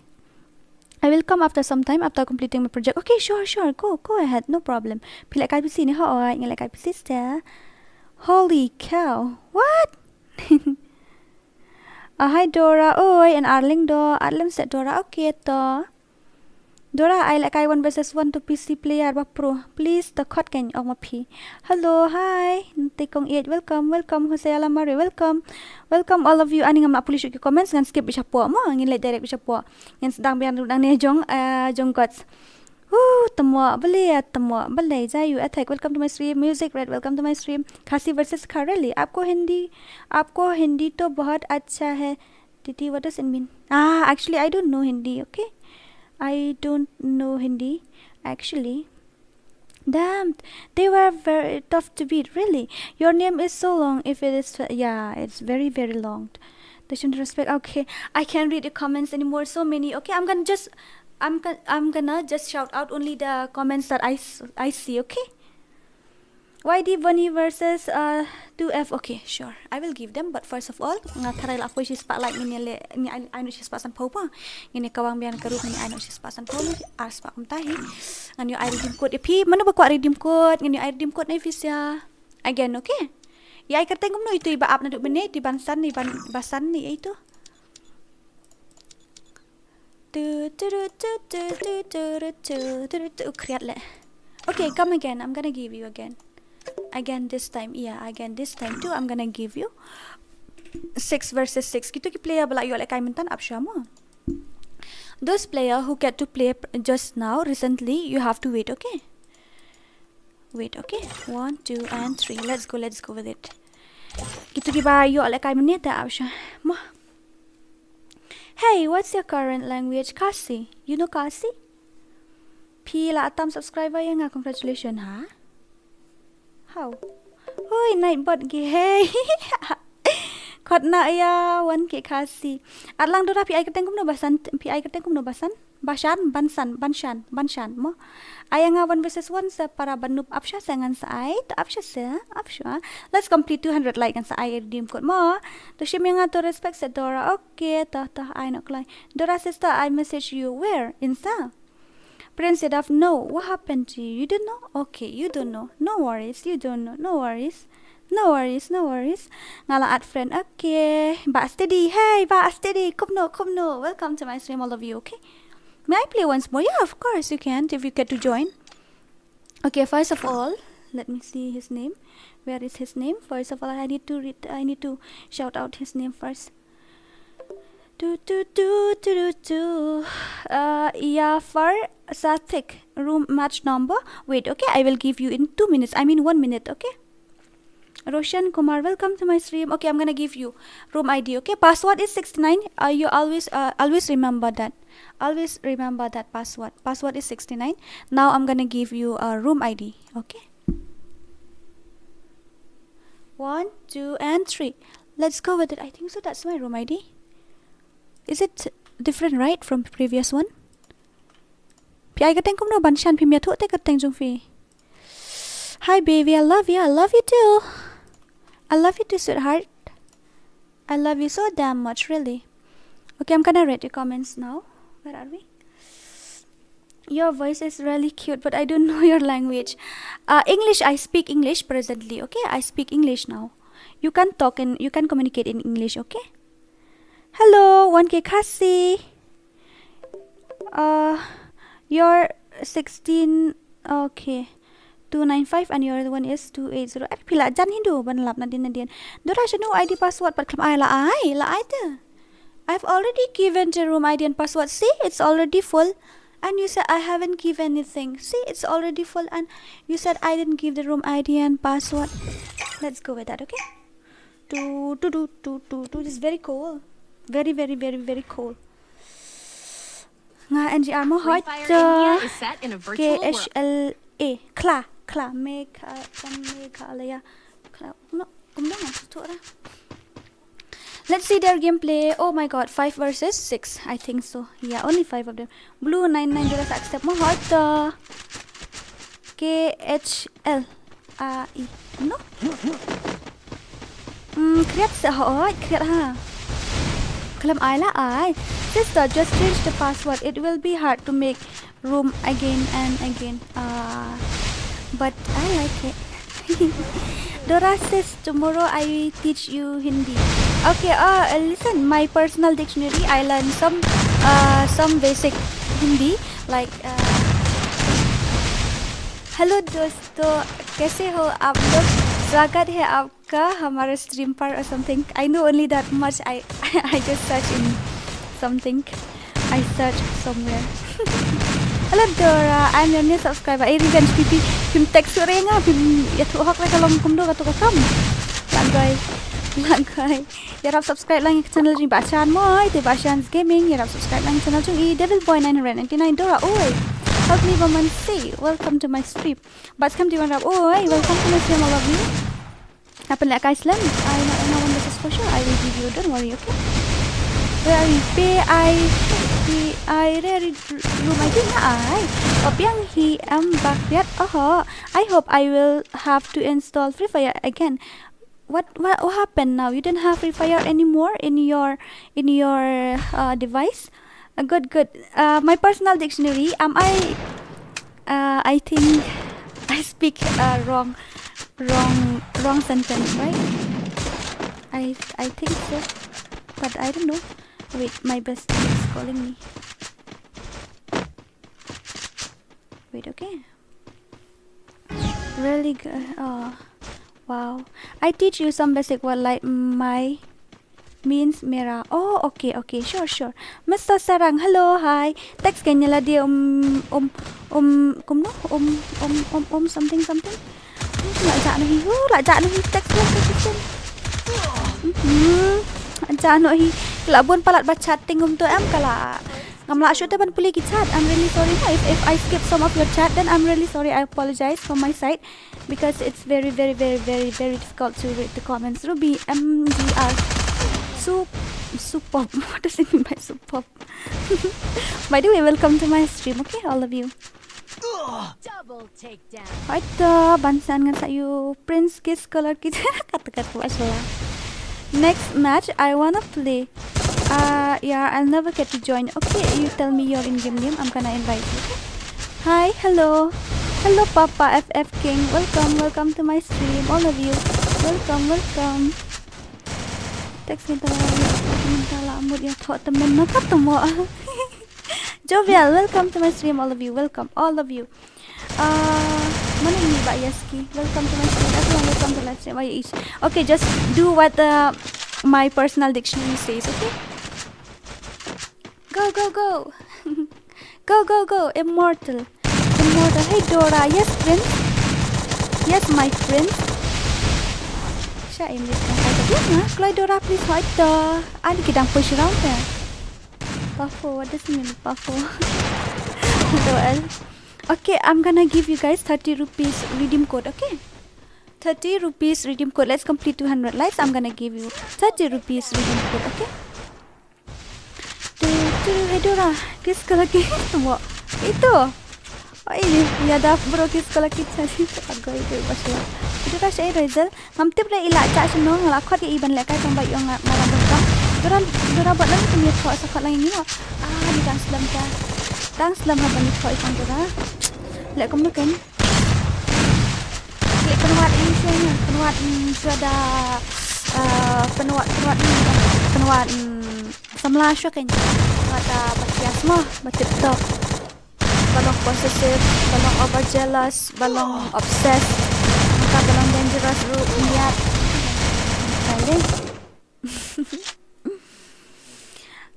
I will come after some time after completing my project. Okay, sure. Go ahead, no problem. Pi like I PC ni ho, ngan like I PC sister. Holy cow. What? Hi Dora. Oi, and Arling do. Arling said Dora. Okay to. Dora, I like I 1 versus 1 to PC player ba pro. Please the cut can of my P. Hello, hi. Tekong 8. Welcome. Jose Alamari. Welcome all of you. Ani ngam pulis ki comments ngan skip bisa po mo. Ngin like direct bisa po. Ngan sedang bian dang ne jong gots. Tamo bale Zayu attack. Welcome to my stream. Music Red. Welcome to my stream. KHASI versus Kareli. आपको हिंदी तो बहुत अच्छा है. Titi, what does it mean? Actually I don't know Hindi, okay? I don't know Hindi, actually. Damn, they were very tough to beat, really. Your name is so long, if it is, yeah, it's very, very long. They shouldn't respect, okay. I can't read the comments anymore, so many, okay. I'm gonna just shout out only the comments that I see, okay. YD Bunny versus 2F. Okay, sure. I will give them, but first of all, ngarai la aku isi spotlight ni I know isi spotlight popa. Ini kawang bian keruk ni I know isi spotlight popa. Ars pak kumtahi. Ngan yo redeem code. Pi mana ba ko redeem code? Ngan yo redeem code na ifisya. Again, okay? Ya I kerteng no itu iba up na duk bene di bansan ni basan ni itu. Kreat le. Okay, come again. I'm gonna give you again. Again this time too I'm gonna give you 6 versus 6. Gitu ki player bala yo like I mentan up siya mo. Those player who get to play just now recently, you have to wait, okay? 1, 2 and 3. Let's go with it. Gitu ki ba yo like I menita up siya mo. Hey, what's your current language? KHASI. You know KHASI? Pila atam subscriber yang congratulations ha. How? Oi, Nightbot gi. Hey. Kot na ya 1K KHASI. Atlang Dora pi ai keteng kum no basan. Banshan mo. Aya nga 1 versus 1 sa para banup apsya sa ngan sa ai. Ta apsya. Let's complete 200 like ngan sa ai redeem code mo. To shim nga to respect sa Dora. Okay, ta ai no klay. Dora sister, I message you where? Insta. Prince said, no, what happened to you? You don't know? Okay, you don't know. No worries, you don't know. No worries. Ngala at friend, okay. Ba steady, hey, ba steady. Come no. Welcome to my stream, all of you, okay? May I play once more? Yeah, of course you can, if you get to join. Okay, first of all, let me see his name. Where is his name? First of all, I need to shout out his name first. Yafar Sathik, room match number. Wait, okay, I will give you in 2 minutes. I mean 1 minute, okay? Roshan Kumar, welcome to my stream. Okay, I'm gonna give you room ID, okay? Password is 69. You always remember that. Always remember that password. Password is 69. Now I'm gonna give you a room ID, okay? 1, 2, and 3. Let's go with it. I think so. That's my room ID. Is it different, right, from previous one? Pi ai kateng kum no banshan pi mia thu te kateng jung fi. Hi baby, I love you too. I love you too, sweetheart. I love you so damn much, really. Okay, I'm gonna read your comments now. Where are we? Your voice is really cute, but I don't know your language. English, I speak English presently, okay? I speak English now. You can talk and you can communicate in English, okay? Hello, 1K KHASI. You're 16, okay. 295 and your one is 280. Ay pila jan hindu ban lap na din. Dora siya no ID password pat klam ay la te. I've already given the room ID and password. See, it's already full. And you said I haven't given anything. See, it's already full. And you said I didn't give the room ID and password. Let's go with that, okay? This is very cool. Very, very, very, very cool. Nga NGR mo hot. KHLA. Kla. Let's see their gameplay. Oh my god, 5 versus 6. I think so. Yeah, only 5 of them. Blue 99 dollars accept mo heart. KHL. No? Create sa hỏi. Create ha. Kalam ai la ai. Sister, just change the password. It will be hard to make room again and again. But I like it. Dora says tomorrow I teach you Hindi. Okay, listen, my personal dictionary, I learned some basic Hindi, like hello दोस्तों, कैसे हो आप लोग? स्वागत है आपका हमारे stream पर or something. I know only that much. I just search in something. I search somewhere. Hello Dora, I'm your new subscriber. I revenge pipi. Pim text sore nga, pim ya tu hak la kalom kumdo ka tu ka kam. Langkai. Ya rap subscribe lang ke channel ni Bashan moi, te Bashan's Gaming. Ya rap subscribe lang channel ni Devil Boy 999 Dora. Oi. Help me woman say welcome to my stream. But come to one rap. Oi, welcome to my stream all of you. Apa nak guys lan? I know one this is for sure. I will give you. Don't worry, okay? Where are you? I really room I think I. Opiang he am back yet. I hope I will have to install FreeFire again. What happened now? You don't have FreeFire anymore in your device? Good. My personal dictionary. I think I speak wrong sentence, right? I think so, but I don't know. Wait, my bestie is calling me. Wait, okay. Really good. Oh, wow. I teach you some basic word like my means mera. Oh, okay. Sure. Mr. Sarang, hello, hi. Text kanya la dia something. Lại dạ nó hi text message. Jano hi kelabon palat ba chatting to am kala ngamla shote ban puli ki chat. I'm really sorry if I skip some of your chat, then I'm really sorry. I apologize from my side because it's very difficult to read the comments. Ruby MGR Supop. What does it mean by Supop? By the way, welcome to my stream, okay, all of you. Double takedown. Aita bansan ngan sayo Prince Kiss color kit kata-kata ko asla. Next match I wanna play. Yeah, I'll never get to join. Okay, you tell me your in-game name. I'm gonna invite you. Okay? Hi, hello, Papa FF King. Welcome to my stream, all of you. Welcome. Text me tala amud ya thought the men not mo. Jovial, welcome to my stream, all of you. Welcome, all of you. Mana ini Mbak Yaski? Welcome to my stream. Everyone, welcome to live stream. Okay, just do what my personal dictionary says. Okay. Go. Immortal. Hey Dora. Yes, Prince. Yes, my Prince. Siya English kan kata dia na. Kalau Dora please what the? Ada kita push around there. Puffo. What does it mean? Puffo. Okay, I'm gonna give you guys 30 rupees redeem code, okay? 30 rupees redeem code. Let's complete 200 likes. I'm gonna give you 30 rupees redeem code, okay? Hey Dora, kiss ko lagi itu. Oh ini, ya dah bro kiss ko lagi sih agak itu pasal. Itu kan saya Rizal. Mamtip le ila cak senong ngelakot ya iban lekai tambah yang malam berkam. Dora buat lagi punya thok sakot lagi ni. Di dang selam ka. Dang selam ha bani thok ikan Dora. Lek kamu kan. Lek penuat ini saya penuat sudah penuat samla syo kan. Mata bakias mo, batiptok. Balong possessive, balong overjealous, balong obsessed, balong dangerous, niat. Kali.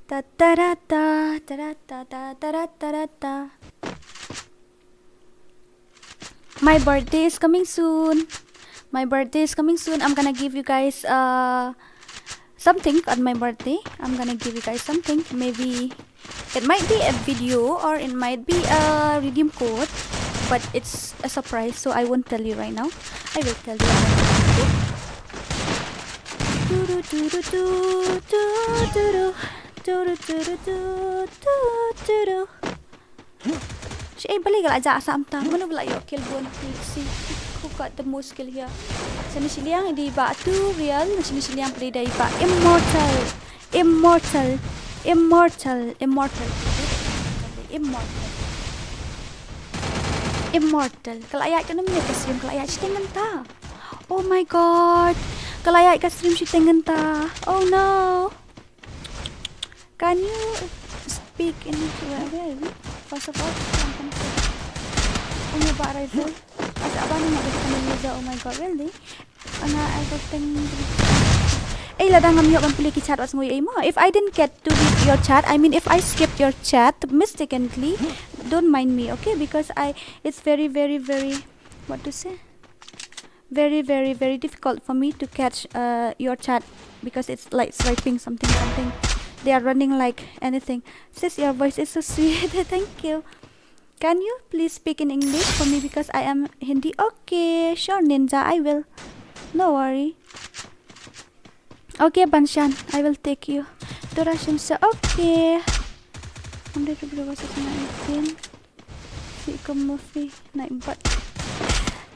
Ta. My birthday is coming soon. I'm gonna give you guys something on my birthday. I'm gonna give you guys something. Maybe it might be a video or it might be a redeem code, but it's a surprise, so I won't tell you right now. I will tell you later. balik lah ajak samtang. Mana pula yuk kill bone. See who got the most kill here. Sini siliang di batu real. Sini siliang beli dari bak immortal. Kalau ayat kena minyak ke stream. Kalau ayat citengan ta. Oh my god. Kalau ayat ke stream citengan ta. Oh no. Can you speak in where are we? First of all, punya bak rifle. Asal abang ni nak berikan laser. Oh my god, really? Anak aku ladang kami yuk pilih chat was ngoy mo. If I didn't get to read your chat, I mean if I skipped your chat mistakenly, don't mind me, okay? Because it's very what to say? Very difficult for me to catch your chat because it's like swiping something. They are running like anything. Sis, your voice is so sweet. Thank you. Can you please speak in English for me because I am Hindi? Okay, sure Ninja, I will. No worry. Okay, Banshan, I will take you. Dora Shimsa, okay. 100 versus 19. Fika movie, naik bat.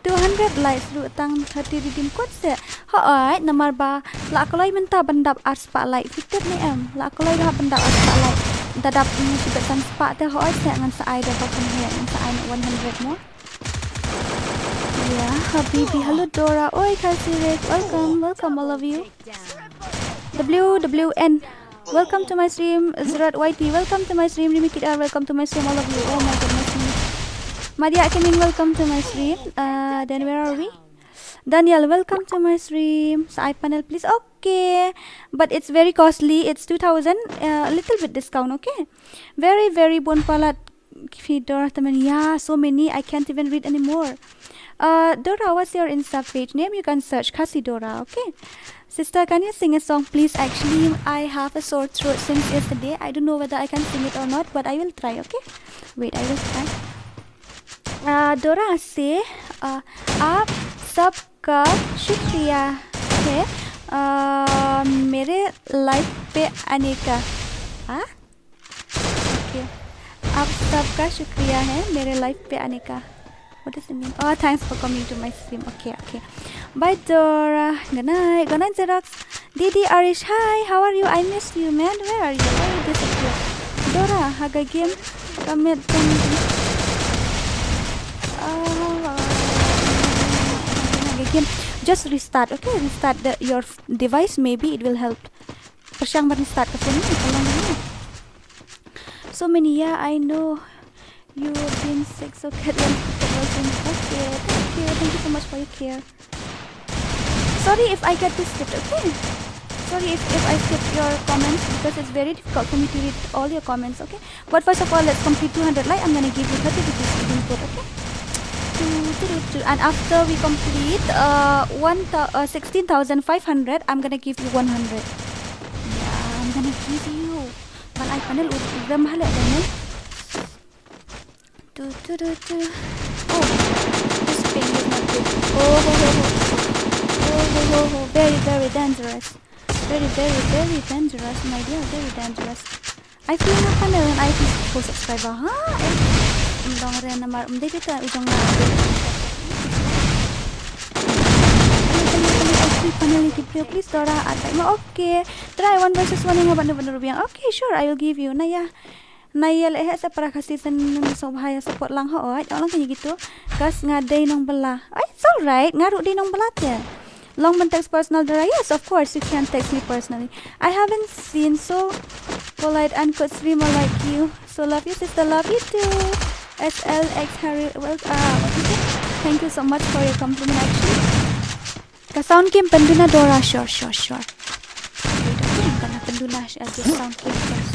200 likes dulu tang 30 redeem code se. Alright, nomor ba. La aku lagi minta bandap art spotlight. Fitur ni La aku lagi dah bandap art spotlight. Dadap ni sudah san spot te alright se ngan sa I dah bottom here ngan sa I 100 more. Yeah, Habibi. Hello Dora. Oi, KHASI Rick. Welcome all of you. WWN. Welcome to my stream. Zerat YT. Welcome to my stream. Rimikid R. Welcome to my stream all of you. Oh my goodness me. Madia Akemin, welcome to my stream. Then where are we? Daniel, welcome to my stream. Side panel, please. Okay, but it's very costly. It's 2,000. A little bit discount. Okay. Very bon palat. Dora, yeah, so many. I can't even read anymore. Dora, what's your Insta page name? You can search KHASI Dora. Okay. Sister, can you sing a song, please? Actually, I have a sore throat since yesterday. I don't know whether I can sing it or not, but I will try. Okay. Wait, I will try. Dora से आप सबका शुक्रिया है मेरे life पे आने का okay. आप सबका शुक्रिया है मेरे लाइफ पे आने का. What does it mean? Oh, thanks for coming to my stream. Okay. Bye Dora. Good night Xerox. Didi Arish, hi, how are you? I missed you, man. Where are you? Why you disappear? Dora, haga game kamit just restart, okay? Restart your device, maybe it will help. Persyang restart ke sini, so many, yeah, I know you've been sick, so get well. Okay, thank you so much for your care. Sorry if I get this skipped, okay? Sorry if I skip your comments because it's very difficult for me to read all your comments, okay? But first of all, let's complete 200 like. I'm gonna give you 30 rupees input, okay? And after we complete 16,500, I'm gonna give you 100. Yeah, I'm gonna give you. But I panel udah mahal ya kan? Oh, this ping is not good. Oh, very dangerous. Very dangerous, my dear. Very dangerous. I feel na panel and I feel subscriber. Dong ren namar umde kita ujung na peneliti please Dora atai ma okay try 1 versus 1 yang benar-benar biang okay sure I will give you naya leh sa para kasi san so bahaya support lang ho oi lang kanya gitu kas ngaday nang bala it's alright ngaru din nang bala te long man text personal Dora. Yes, of course you can text me personally. I haven't seen so polite and good streamer like you, so love you sister, love you too. SLX Harry, well, thank you so much for your compliment actually. Ka-sound game penduna Dora, sure. Wait, okay, I'm gonna penduna just sound game first.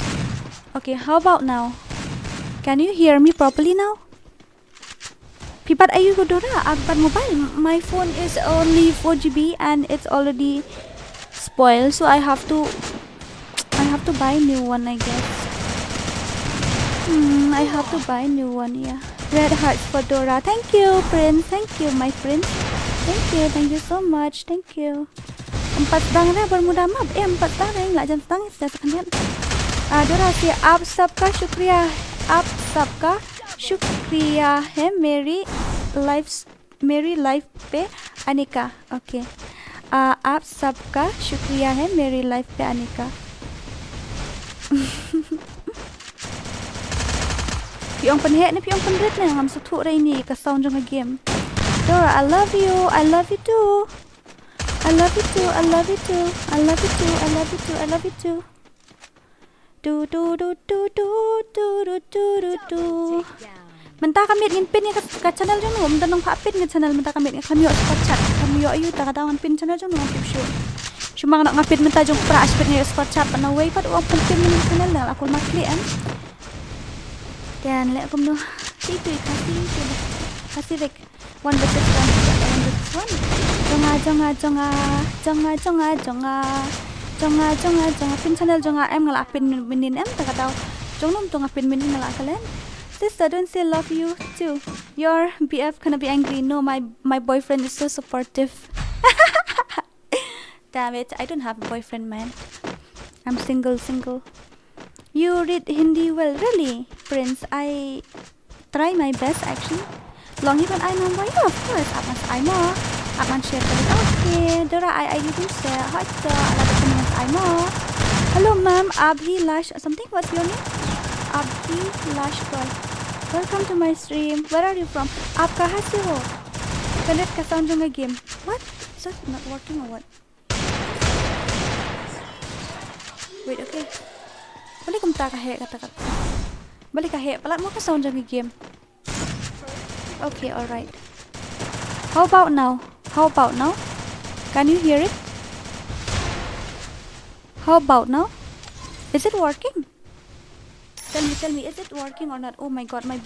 Okay, how about now? Can you hear me properly now? Pipat ayu ko Dora, agpat mobile. My phone is only 4GB and it's already spoiled, so I have to buy a new one, I guess. I have to buy a new one, yeah. Red hearts for Dora. Thank you, Prince. Thank you, my prince. Thank you so much. Thank you. 4 sedang dah bermuda mab. 4 sedang dah enggak jam setengah sudah sekian. Dora si आप सबका शुक्रिया है मेरी life पे आने का. Okay. आप सबका शुक्रिया है मेरी लाइफ पे आने का. Piong penhet ni piong penret ni ngam satu rai ni ka sound jong game. Dora, I love you too. I love you too. Do. Mentah kami ngin pin ni ka channel jong no, mentah nong pa pin ni channel mentah kami kami yo spot chat, kami yo ayu ta ka pin channel jong no keep show. Cuma nak ngapit mentah jong pra aspek ni spot chat pa na way pat o pin ni channel la aku makli an. Dan let aku know. Itu kasih rek 1 versus 1. Jonga pin channel jonga em ngala pin minin em ta kataw. Jongnom tonga pin minin ngala kalen. Sister, don't say love you too. Your BF gonna be angry. No, my boyfriend is so supportive. Damn it, I don't have a boyfriend, man. I'm single. You read Hindi well, really, Prince? I try my best actually. Long even I number, yeah, of course. Akan share kali. Okay, Dora, I didn't share. Hi, ada teman I know. Hello, ma'am. Abhi Lash something. What's your name? Abhi Lash boy. Welcome to my stream. Where are you from? आप कहाँ से हो? Connect का sound Janga game. What? Is that not working or what? Wait, okay. Balik kung ta kahe kata. Balik kahe. Palat mo ka sound jang game. Okay, all right. How about now? Can you hear it? How about now? Is it working? Tell me, is it working or not? Oh my god, my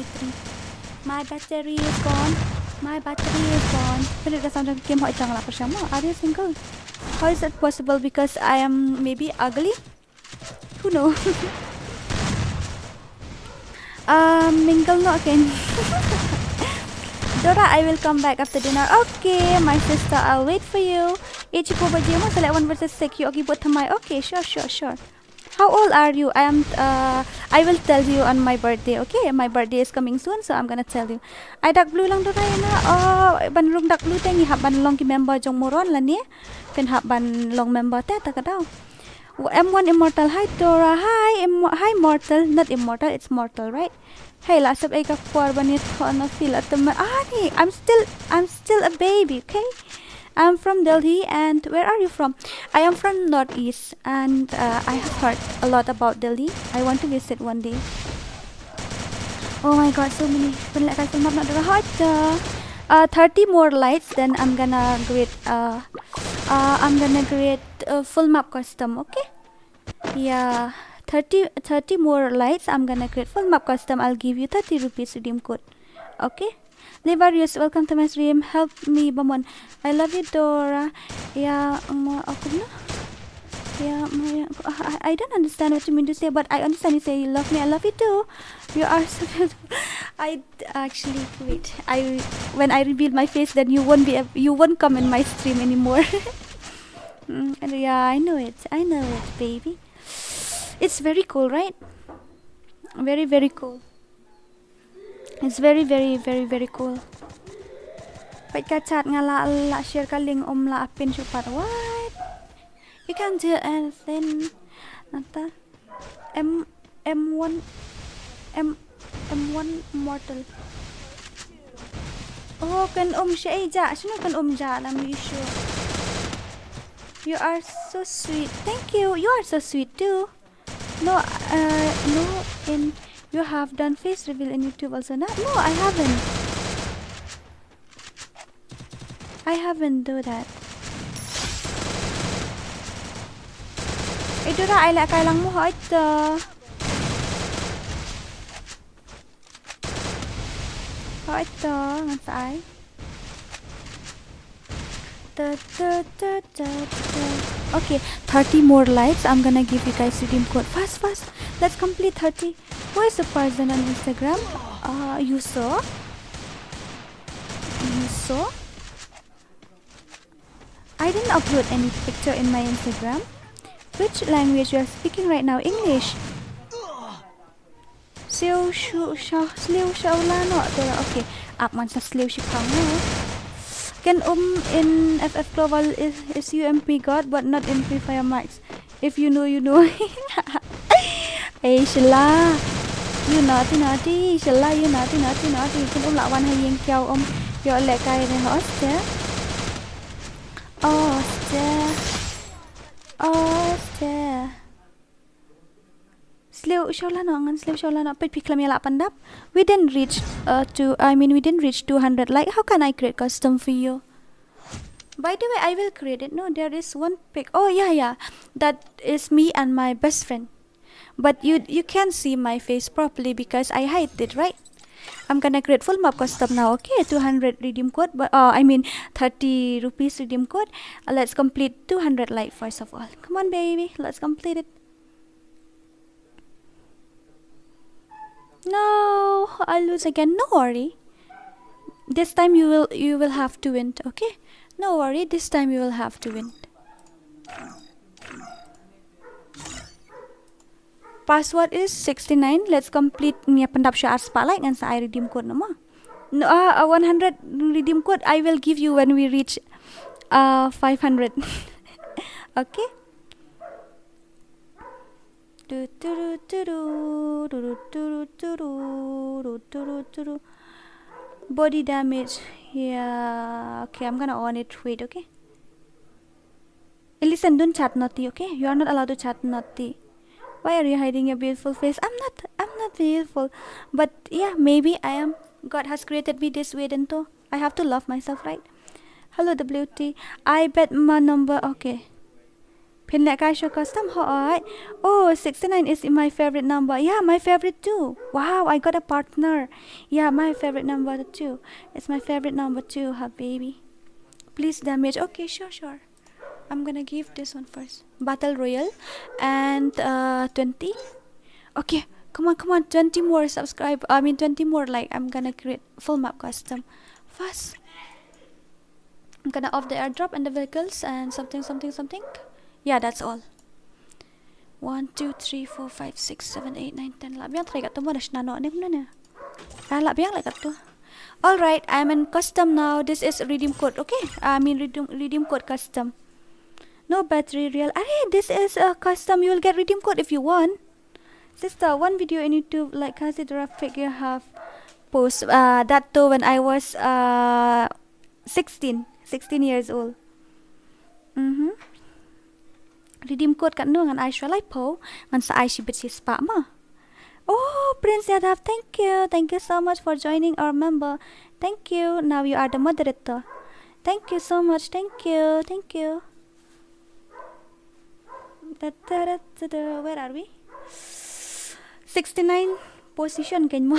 battery is gone. Balik ka sound jang game. Hỏi chang la pa siya mo. Are you single? How is that possible? Because I am maybe ugly? Who knows? Mingle no again. Dora, I will come back after dinner. Okay, my sister, I'll wait for you. Ichipo baje mo select 1 versus 6. You okay buat thamai? Okay, sure. How old are you? I will tell you on my birthday. Okay, my birthday is coming soon, so I'm gonna tell you. I dark blue lang Dora na. Oh, ban rung dark blue tengi hab ban long ki member jong moron la ni. Pen hab ban long member ta ka daw. M1 Immortal. Hi Dora. Hi Mortal. Not Immortal, it's Mortal, right? Hey, last of eka for banit on a feel at the I'm still a baby, okay? I'm from Delhi, and where are you from? I am from Northeast, and I have heard a lot about Delhi. I want to visit one day. Oh my god, so many. 30 more lights, then I'm gonna create full map custom, okay? Yeah, 30 more lights, I'm gonna create full map custom. I'll give you 30 rupees redeem code, okay? Libarius, welcome to my stream. Help me, Bamon. I love you, Dora. Yeah, I don't understand what you mean to say, but I understand you say you love me. I love you too. You are so beautiful. I actually wait. When I reveal my face, then you won't come in my stream anymore. Yeah, I know it, baby. It's very cool, right? Very, very cool. It's very, very, very, very cool. Pait ka chat nga la share ka link la apin chupat. What? You can't do anything. Nata M1 Mortal. Oh, kan siya ja. Sino kan ja? Alam mo sure. You are so sweet. Thank you. You are so sweet too. No, you have done face reveal in YouTube also, no? No, I haven't. Do that. Ito na, ay kailang mo ha ito. Ngasay. Okay, 30 more lights. I'm gonna give you guys redeem code. Fast. Let's complete 30. Who is the person on Instagram? You saw? I didn't upload any picture in my Instagram. Which language you are speaking right now? English. Siêu shu la no Dora. Okay. Up man sa sliu shi pang no. Can in FF Global is UMP God but not in FreeFire Max. If you know, you know. Hey Shilla. You naughty. Shilla, you naughty. Can la wan hay yeng kiao yo le kai ne hoste. Oste. Slew Shaulana pet piklamia pandap. We didn't reach we didn't reach 200. Like, how can I create custom for you? By the way, I will create it. No, there is one pic. Oh yeah. That is me and my best friend. But you can't see my face properly because I hide it, right? I'm gonna create full map custom now. Okay, 200 redeem code, but 30 rupees redeem code. Let's complete 200 like first of all. Come on, baby, let's complete it. No, I lose again. No worry. This time you will have to win. Okay, no worry. This time you will have to win. Password is 69. Let's complete niya pandap siya spotlight and sa I redeem code nama. No, 100 redeem code I will give you when we reach 500. Okay. Body damage. Yeah. Okay, I'm gonna on it. Wait. Okay. Listen, don't chat naughty. Okay, you are not allowed to chat naughty. Why are you hiding your beautiful face? I'm not beautiful. But yeah, maybe I am. God has created me this way, then too. I have to love myself, right? Hello, WT. I bet my number. Okay. Pin like I show custom. Alright. Oh, 69 is my favorite number. Yeah, my favorite too. Wow, I got a partner. Yeah, my favorite number too. It's my favorite number too, baby. Please damage. Okay, sure. I'm gonna give this one first. Battle Royale and 20. Okay, come on, 20 more subscribe. 20 more like. I'm gonna create full map custom fast. I'm gonna off the airdrop and the vehicles and something. Yeah, that's all. 1 2 3 4 5 6 7 8 9 10. Labiang try kat tu mo dash nano ni kuno na. Labiang like kat tu. All right, I'm in custom now. This is redeem code. Okay, redeem code custom. No battery real. This is a custom. You will get redeem code if you want. Sister, one video in YouTube like KHASI DORA figure have post that too when I was 16 years old. Redeem code kat no ngan I shall I po ngan sa I shibit si spa ma. Oh, Prince Yadav, thank you so much for joining our member. Thank you. Now you are the moderator. Thank you so much. Thank you. Where are we? 69 position can mo.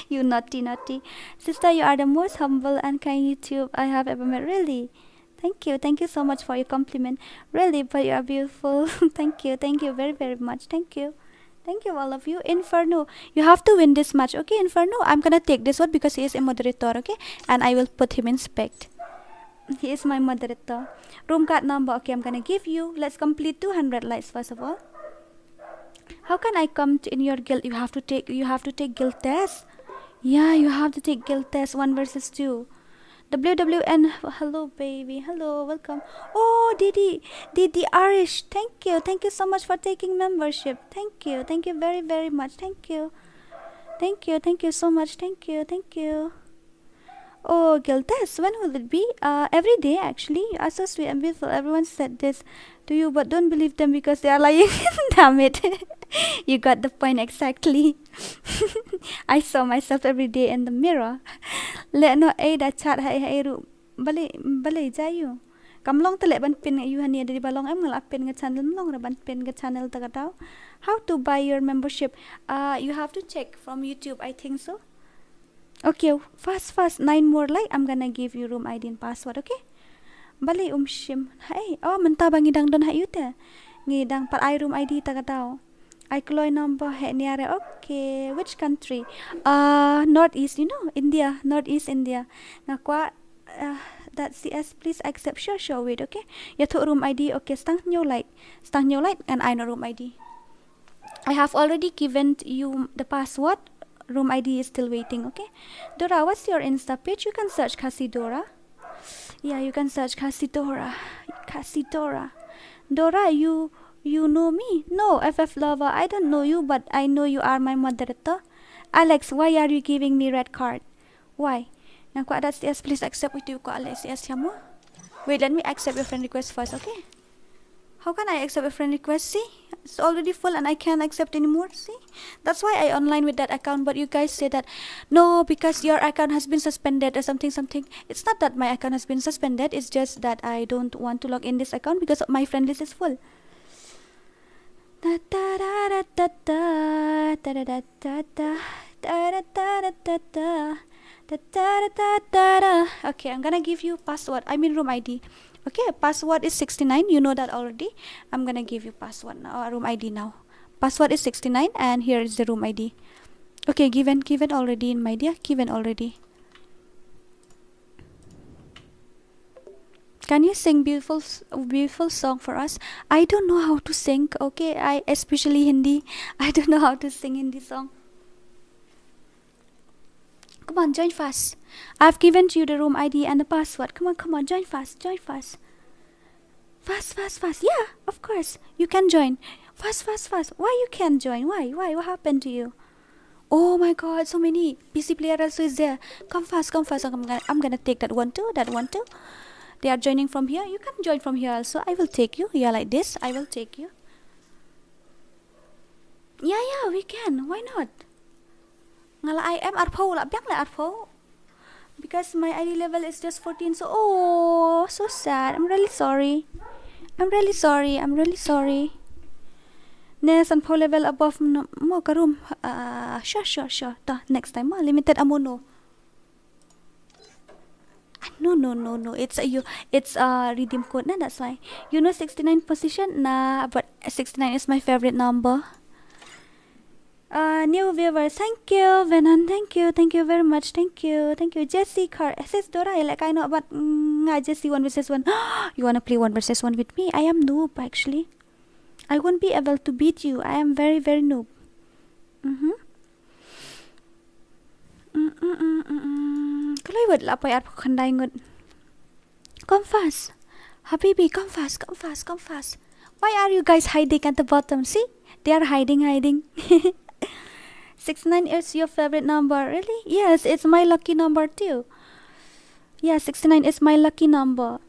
You naughty. Sister, you are the most humble and kind YouTube I have ever met. Really? Thank you so much for your compliment. Really, but you are beautiful. Thank you very, very much. Thank you all of you. Inferno, you have to win this match. Okay, Inferno, I'm gonna take this one because he is a moderator. Okay, and I will put him in spect. He is my moderator. Room card number. Okay, I'm gonna give you. Let's complete 200 likes first of all. How can I come in your guild? You have to take guild test. Yeah, you have to take guild test 1 versus 2. WWN. Hello, baby. Hello, welcome. Oh, Didi Arish. Thank you so much for taking membership. Thank you very, very much. Thank you so much. Thank you. Oh, guild test. When will it be? Every day actually. You are so sweet and beautiful. Everyone said this to you, but don't believe them because they are lying. Damn it. You got the point exactly. I saw myself every day in the mirror. Let no da chat hai ru. Bale jayu. Kamlong tele ban pin you hani dari balong em ngalap pin nge channel long ra ban pin nge channel ta katao. How to buy your membership? You have to check from YouTube, I think so. Okay, fast 9 more like I'm gonna give you room ID and password. Okay, bali shim. Hey, oh menta bang ngidang don hayu te ngidang par I room ID ta katao. I kloy number he niare. Okay, which country? Northeast, India. Northeast India. Na kwa That's CS. Please accept. Sure. Wait, okay. You took room ID. Okay, stang new light, and I know room ID. I have already given you the password. Room ID is still waiting. Okay. Dora, what's your Insta page? You can search KHASI Dora. Yeah, you can search KHASI Dora. KHASI Dora. Dora, you know me? No, FF lover. I don't know you, but I know you are my moderator. Alex, why are you giving me red card? Why? Now, that's yes, please accept with you, Alex. Yes, Yamu. Wait, let me accept your friend request first, okay? How can I accept a friend request? See, it's already full and I can't accept anymore. See, that's why I online with that account. But you guys say that no, because your account has been suspended or something. It's not that my account has been suspended. It's just that I don't want to log in this account because my friend list is full. Okay, I'm gonna give you password. I mean room ID. Okay, password is 69. You know that already. I'm gonna give you password now, room ID now. Password is 69 and here is the room ID. Okay, given already in my dear. Given already. Can you sing beautiful song for us? I don't know how to sing. Okay, I especially Hindi. I don't know how to sing Hindi song. Come on, join fast. I've given you the room ID and the password. Come on, join fast. Fast. Yeah, of course. You can join. Fast. Why you can't join? Why? What happened to you? Oh my god, so many PC player also is there. Come fast. I'm gonna take that one too. They are joining from here. You can join from here also. I will take you. Yeah, like this. I will take you. Yeah, we can. Why not? Ngala I am arpo la biang la arpo. Because my ID level is just 14. So so sad. I'm really sorry. Nes and po level above mo karum. Sure. Next time limited amono. No. It's a redeem code na, that's why. 69 position na, but 69 is my favorite number. New viewers, thank you. Venom, thank you very much. Thank you. Jesse Car says Dora, like I know about Jesse 1 versus 1. You wanna play 1 versus 1 with me? I am noob actually. I won't be able to beat you. I am very noob. Kalau iwad la pay arpo kanday ngod. Come fast. Habibi, come fast. Why are you guys hiding at the bottom? See? They are hiding. 69 is your favorite number. Really? Yes, it's my lucky number too. Yeah, 69 is my lucky number.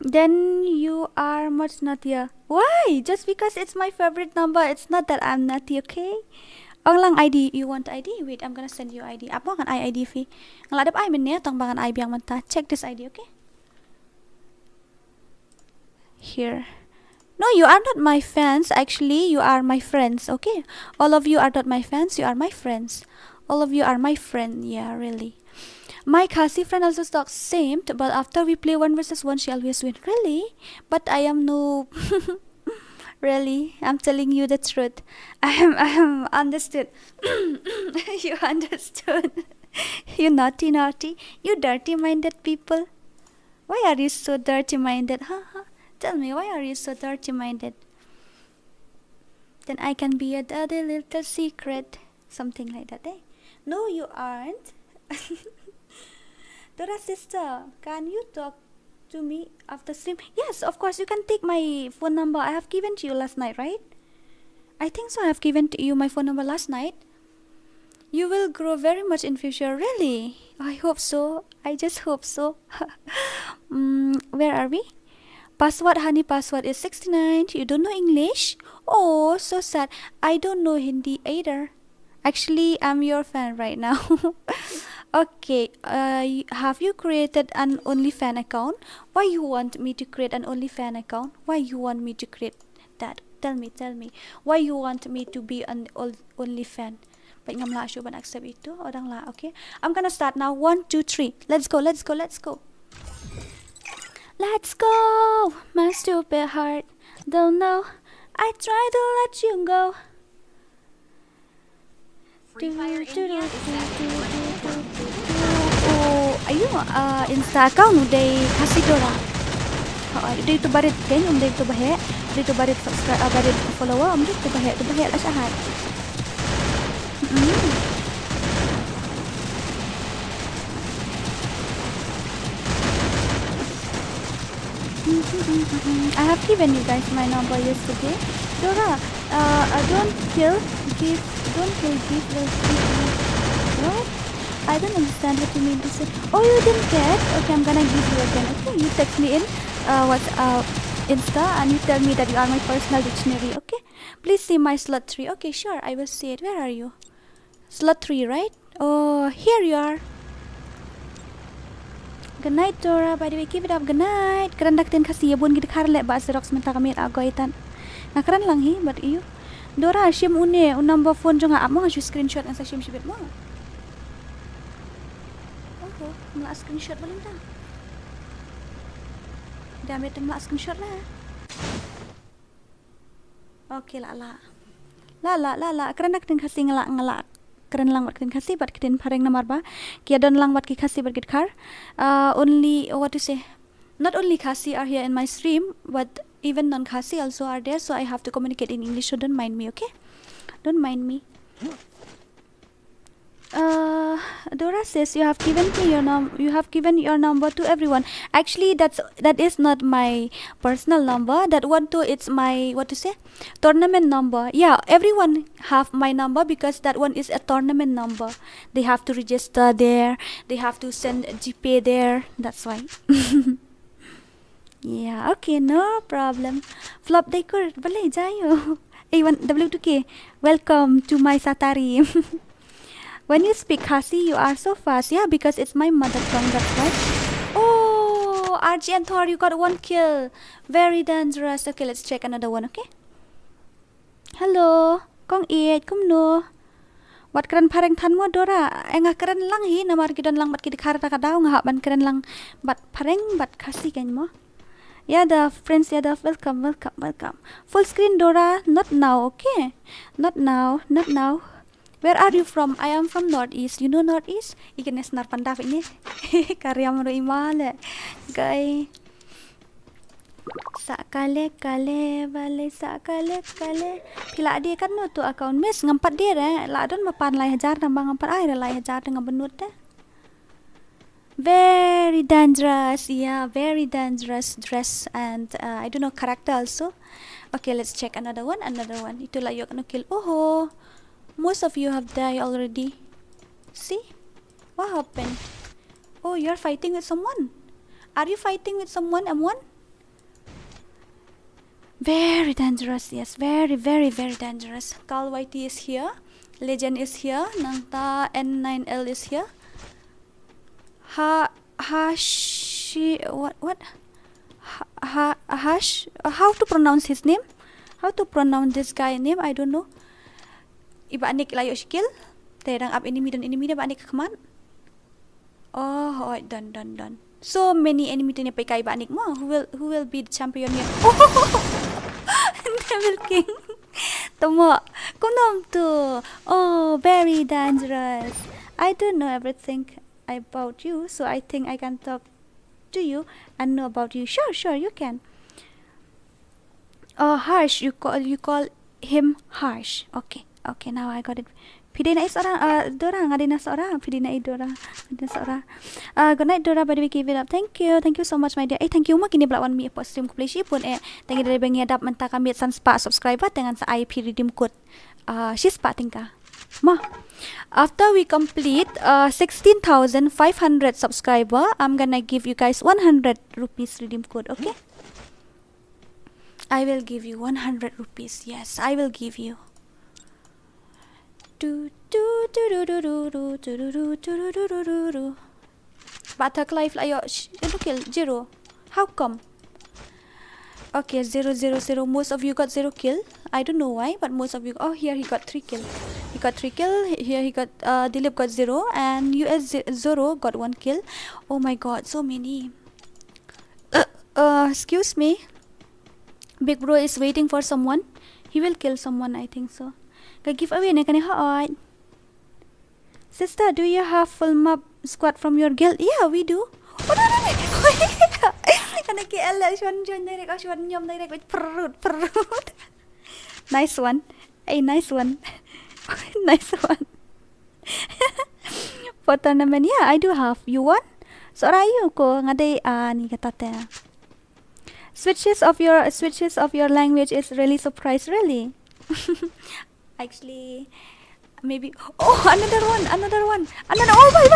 Then you are much naughtier. Why? Just because it's my favorite number. It's not that I'm naughty, okay? Ang lang ID. You want ID? Wait, I'm gonna send you ID. Apa kan ID fee? Ang ladap ay min tang bangan I biang manta. Check this ID, okay? Here. No, you are not my fans. Actually, you are my friends, okay? All of you are not my fans. You are my friends. All of you are my friend. Yeah, really. My KHASI friend also talks same, but after we play 1 versus 1, she always win. Really? But I am no. Really? I'm telling you the truth. I am understood. You understood. You naughty. You dirty-minded people. Why are you so dirty-minded? Tell me, why are you so dirty-minded? Then I can be a dirty little secret. Something like that, eh? No, you aren't. Dora sister, can you talk to me after stream? Yes, of course. You can take my phone number. I have given to you last night, right? I think so. I have given to you my phone number last night. You will grow very much in future. Really? I hope so. I just hope so. Where are we? Password, honey, password is 69. You don't know English? Oh, so sad. I don't know Hindi either. Actually, I'm your fan right now. Okay, have you created an OnlyFans account? Why you want me to create an OnlyFans account? Why you want me to create that? Tell me. Why you want me to be an OnlyFans? Baik ngam la ban accept itu orang la, okay? I'm gonna start now. 1, 2, 3. Let's go. Let's go, my stupid heart. Don't know. I try to let you go. FreeFire India is that Ayo Insta account udah kasih Dora. Udah itu barit kan, udah itu bahaya, udah itu barit subscribe, barit follower, udah itu bahaya lah syahat. I have given you guys my number yesterday. Dora, don't kill, give. What? I don't understand what you mean to say. Oh, you didn't get? Okay, I'm gonna give you again. Okay, you text me in Insta and you tell me that you are my personal dictionary. Okay, please see my slot 3. Okay, sure, I will see it. Where are you? Slot 3, right? Oh, here you are. Good night, Dora. By the way, keep it up. Good night. Keren dak tin kasih ya bun kita karle ba Xerox menta kami agoitan. Nah keren lang hi, but iyo. Dora, shim une, un number phone jo nga amo nga screenshot ang sa shim shibit mo. Oh, mula screenshot boleh dah. Dah ambil mula screenshot lah. Okay lah. Keren dak tin kasih ngelak. Keren lang wat kin kasih bat kidin pareng namar ba kia don lang wat ki kasih bat kid kar only what to say, not only KHASI are here in my stream but even non KHASI also are there, so I have to communicate in English, so don't mind me, okay? Don't mind me. Dora says you have given your number to everyone. Actually that is not my personal number. That one too, it's my what to say, tournament number. Yeah, everyone have my number because that one is a tournament number. They have to register there, they have to send GPay there, that's why. Yeah, okay, no problem. Flop decor boleh jayo. W2K, welcome to my Satari. When you speak KHASI, you are so fast. Yeah, because it's my mother tongue, that's why. Oh, RG and Thor, you got 1 kill. Very dangerous. Okay, let's check another one, okay? Hello, kong iet, kum no. Wat keren pareng tan mo, Dora. Nga keren lang hi, namar gidon lang bat kidi karta kadaw nga ban keren lang bat pareng bat KHASI kan mo. Yeah, the friends, yeah, the welcome. Full screen, Dora. Not now, okay? Not now. Where are you from? I am from Northeast. You know Northeast? Ikan senar pandaf ini. Karya mero imale. Gay. Sakale bale sakale. Pila dia kan no tu account miss ngampat dia la don mapan lai hajar nambang ngampat ai lai hajar dengan benut deh. Very dangerous. Yeah, very dangerous dress and I don't know character also. Okay, let's check another one. Itulah you kena kill. Oh. Most of you have died already. See? What happened? Oh, you're fighting with someone. Are you fighting with someone, M1? Very dangerous, yes. Very, very, very dangerous. Carl YT is here. Legend is here. Nangta N9L is here. What? How to pronounce his name? How to pronounce this guy name? I don't know. Iba anik layo skill. Terang up enemy dan ba anik kaman? Oh, done. So many enemy dan pay iba anik mo. Who will be the champion here? Oh, Devil King. Tomo, kunom tu. Oh, very dangerous. I don't know everything about you, so I think I can talk to you and know about you. Sure, you can. Oh, Harsh, you call him Harsh. Okay, now I got it. Pidina is orang Dora ngadina seorang. Pidina Dora ngadina seorang. Good night Dora, by the way, give it up. Thank you so much my dear. Thank you kini belawan mi post stream ko play pun thank you dari bengi adap menta kami san spa subscriber dengan sa IP redeem code she's spa tingka. Ma, after we complete 16,500 subscriber, I'm gonna give you guys 100 rupees redeem code, okay? I will give you 100 rupees. Yes, I will give you. Batak life ayo kill 0. How come? Okay, 0. Most of you got 0 kill. I don't know why, but most of you. Oh, here he got 3 kill. Here he got Dilip got 0 and US Zoro got 1 kill. Oh my god, so many. Excuse me. Big bro is waiting for someone. He will kill someone, I think so. Giveaway na kani haot. Sister, do you have full mob squad from your guild? Yeah, we do. Oh, no. Kana KL shwan direct shwan nyom direct with perut. Nice one. Hey, nice one. Nice one. For tournament, yeah, I do have. You want? So rayu ko ngaday ni katate. Switches of your language is really surprised, really. Actually, maybe. Oh, another one. Oh, bye.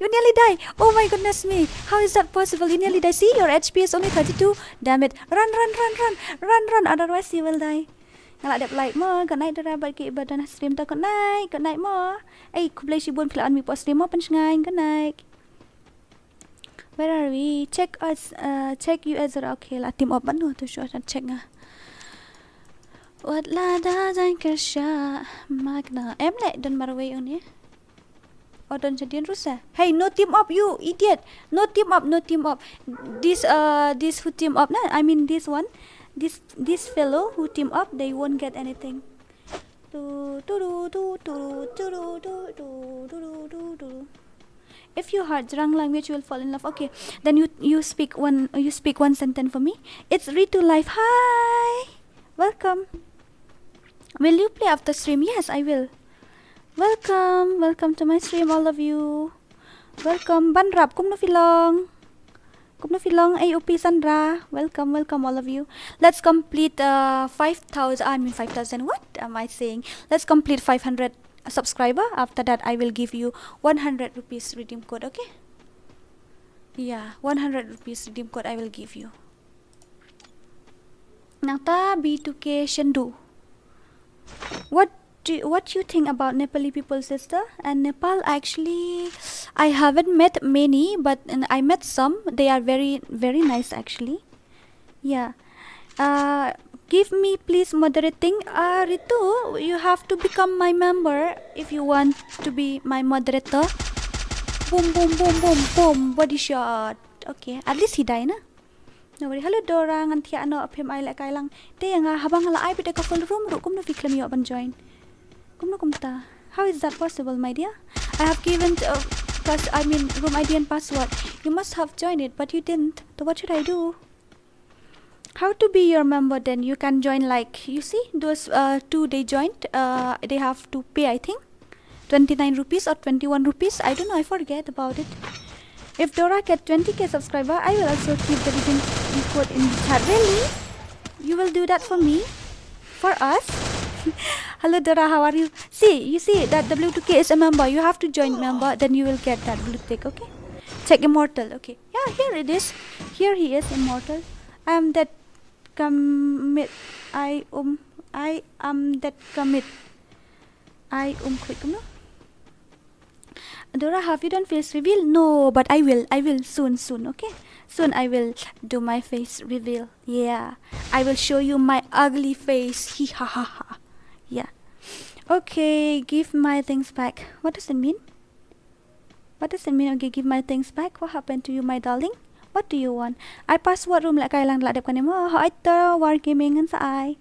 You nearly die. Oh my goodness me. How is that possible? You nearly die. See, your HP is only 32. Damn it. Run. Otherwise you will die. Ngalak dep like mo, good night Dora, bagi ibadah stream ta good night mo. Ay, ku boleh sibun pelaan mi post stream mo pensengai, good night. Where are we? Check you as okay lah team up banu tu show check nga. Wat la da jang kersha magna. Em le don marway on ye. Oh, don jadian rusa. Hey, no team up you idiot. No team up. This who team up na? I mean this one. This fellow who team up, they won't get anything. If you heard Jarang language, you will fall in love. Okay, then you speak one sentence for me. It's Ritu Life. Hi, welcome. Will you play after stream? Yes, I will. Welcome to my stream, all of you. Welcome, Banrap, kum no filong. AOP Sandra, welcome all of you. Let's complete 5,000. What am I saying? Let's complete 500 subscriber. After that, I will give you 100 rupees redeem code. Okay? Yeah, 100 rupees redeem code I will give you. Nata B2K Shendu. What you think about Nepali people, sister? And Nepal, actually, I haven't met many, but I met some. They are very, very nice, actually. Yeah. Give me, please, moderating. Ritu, you have to become my member if you want to be my moderator. Boom. Body shot. Okay. At least he died, na? No worry. Hello, Dora. Ngantia ano apim ay like lang. Te nga habang hala ay bida ka full room. Kum no fiklam yo ban join. Kumta. How is that possible, my dear? I have given room ID and password. You must have joined it, but you didn't. So what should I do? How to be your member? Then you can join, like, you see those two they joined. They have to pay, I think, 29 rupees or 21 rupees. I don't know. I forget about it. If Dora get 20k subscriber, I will also keep the redeem code in the chat. Really? You will do that for me? For us? Hello Dora, how are you? You see that W2K is a member. You have to join member, then you will get that blue tick, okay? Check immortal, okay. Yeah, here it is. Here he is, immortal. I am that commit. I am that commit. Quick, no? Dora, have you done face reveal? No, but I will soon, okay? Soon I will do my face reveal. Yeah, I will show you my ugly face. Hee ha ha ha. Yeah. Okay, give my things back. What does it mean? Okay, give my things back. What happened to you, my darling? What do you want? I password room like kailang la dep kan mo. Ha ito war gaming sa ai.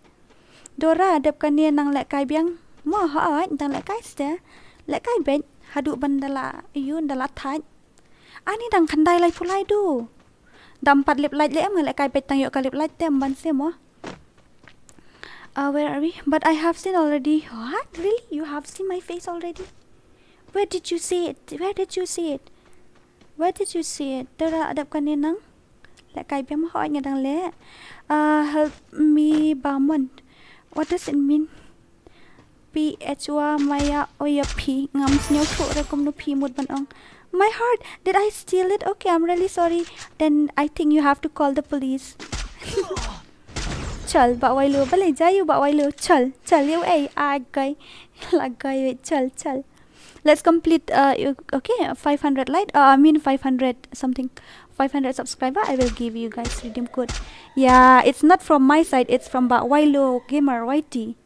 Dora dep kan nang lek kai biang mo ha tang lek kai ste. Lek kai ben hadu bandala yun dala thai. Ani dang khandai lai pulai du. Dampat lip light le am lek kai bet tang yo ka lip light tem ban se mo. Where are we? But I have seen already. What? Really? You have seen my face already? Where did you see it? Dora adap kaninang. Lek kai biang mo hoy nga dang le. Help me bamon. What does it mean? PHwa maya oya P ngam snyo ko rekom no P mud ban ong. My heart, did I steal it? Okay, I'm really sorry. Then I think you have to call the police. Chal ba wai lo balai jayu ba wai lo chal yo ai agay lagay chal. Let's complete okay 500 light 500 something 500 subscriber. I will give you guys redeem code. Yeah, it's not from my side, it's from ba wai lo gamer YT.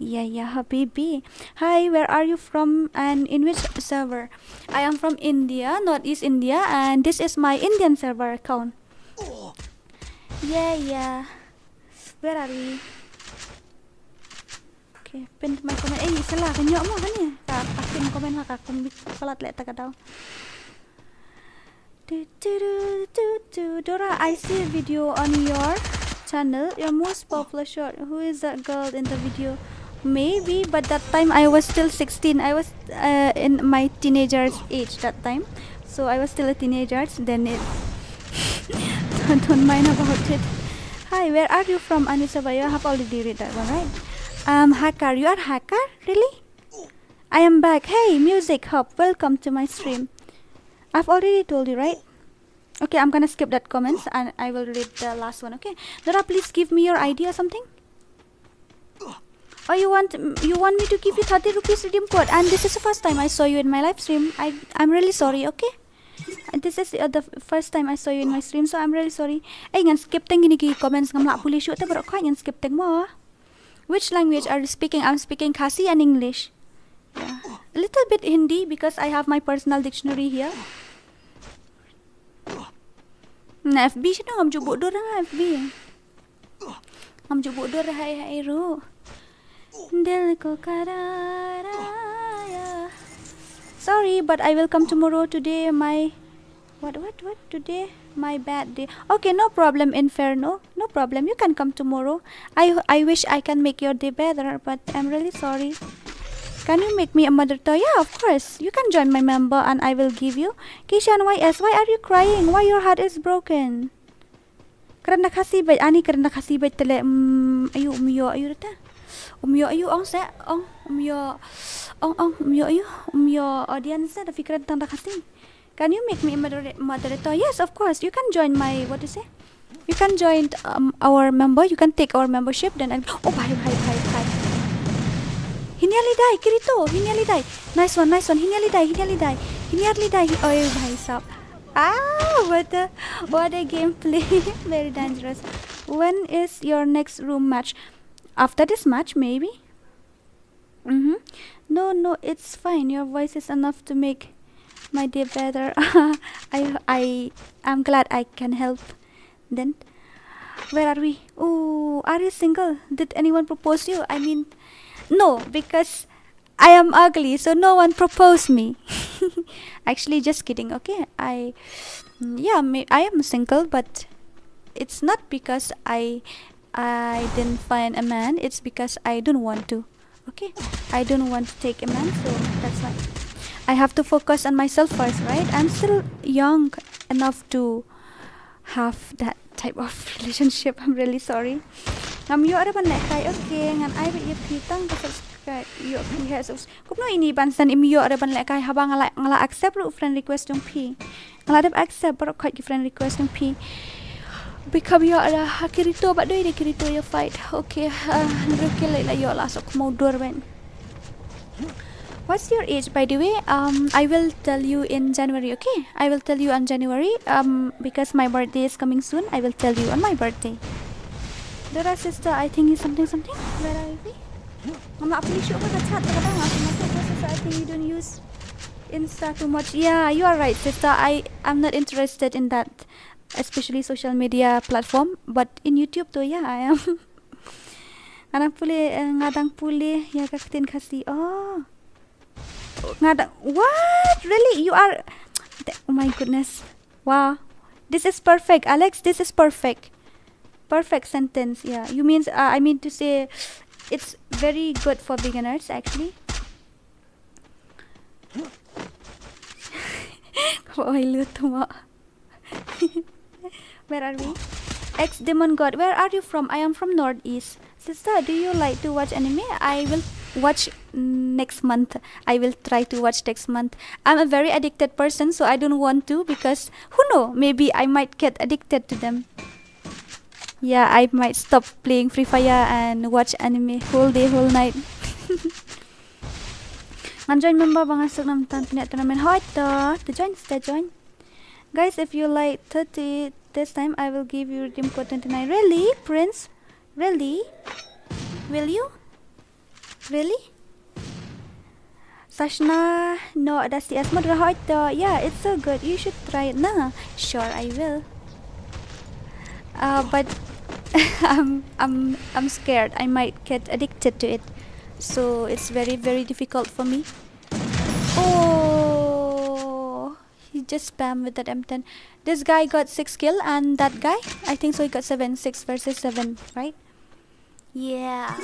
Yeah, habibi. Hi, where are you from and in which server? I am from India, Northeast India, and this is my Indian server account. Yeah. Where are we? Okay, pin my comment. Salah kenyok mo kan ni. Pin komen ha kakon pelat lek tak tahu. Dora, I see a video on your channel. Your most popular short. Who is that girl in the video? Maybe, but that time I was still 16. I was in my teenager's age that time, so I was still a teenager. Then it don't mind about it. Hi, where are you from, Anisabaya? I have already read that one, right? Hacker, you are hacker? Really? I am back. Hey, music hub, welcome to my stream. I've already told you, right? Okay, I'm gonna skip that comments and I will read the last one. Okay, Dora, please give me your ID or something. Oh, you want me to give you 30 rupees redeem code? And this is the first time I saw you in my live stream. I'm really sorry. Okay, and this is the first time I saw you in my stream, so I'm really sorry. Ngan skip teng gini ki comments ngam lak boleh shoot te berok kau ngan skip teng mo. Which language are you speaking? I'm speaking KHASI and English. Yeah, a little bit Hindi because I have my personal dictionary here. Nah, FB sino ngam jubuk dor na FB. Ngam jubuk dor hai ru. Dil ko karaya. Sorry, but I will come tomorrow. Today my what today my bad day. Okay, no problem, Inferno. No problem. You can come tomorrow. I wish I can make your day better, but I'm really sorry. Can you make me a mother toy? Yeah, of course. You can join my member and I will give you. Kishan YS, why are you crying? Why your heart is broken? Karena kasih baik ani karena kasih baik tele ayu umyo ayu ta. Umyo ayu ong sa ong umyo ong umyo ayu umyo audience da fikiran tentang kasih. Can you make me a moderator? Yes, of course. You can join my what to say? You can join our member. You can take our membership then oh bye. He nearly died, Kirito. He nearly died. Nice one. He nearly died. Oh, bhai sab. What a gameplay. Very dangerous. When is your next room match? After this match, maybe. No, it's fine. Your voice is enough to make my day better. I'm glad I can help. Then, where are we? Oh, are you single? Did anyone propose you? I mean, no, because I am ugly, so no one proposed me. Actually, just kidding. Okay, I am single, but it's not because I didn't find a man. It's because I don't want to. Okay, I don't want to take a man, so that's why I have to focus on myself first, right? I'm still young enough to have that type of relationship. I'm really sorry. You are ban kai okay ngan I bet you pitang ka subscribe you has kupno ini bansan im you are ban kai habang ngala accept lu friend request yung p ngala dap accept but kai friend request yung p become you are kirito ba doi de kirito you fight okay okay la yo lasok mo dor ben. What's your age, by the way? I will tell you in January, okay? I will tell you on January. Because my birthday is coming soon, I will tell you on my birthday. Dora sister, I think is something. Where are we? I'm not pretty sure about the chat. I think you don't use Insta too much. Yeah, you are right, sister. I'm not interested in that, especially social media platform. But in YouTube, though, yeah, I am. Anak puli ngadang puli ya kaktin kasi. Oh. What? Really? You are... Oh my goodness. Wow. This is perfect, Alex. This is perfect. Perfect sentence. Yeah. You means... I mean to say... It's very good for beginners, actually. Where are we? Ex-Demon God. Where are you from? I am from Northeast. Sister, do you like to watch anime? I will watch next month. I will try to watch next month. I'm a very addicted person, so I don't want to because who knows? Maybe I might get addicted to them. Yeah, I might stop playing FreeFire and watch anime whole day, whole night. Join member bangasok nam tan pinak tournament. How to join? Stay join. Guys, if you like 30 this time, I will give you redeem code 29. Really, Prince? Really? Will you? Really? Sashna, no, that's the asthma. Yeah, it's so good. You should try it. Nah, sure, I will. But I'm scared. I might get addicted to it. so it's very difficult for me. Oh, he just spammed with that M10. This guy got 6 kill and that guy, I think so he got 7. 6 versus 7, right? Yeah,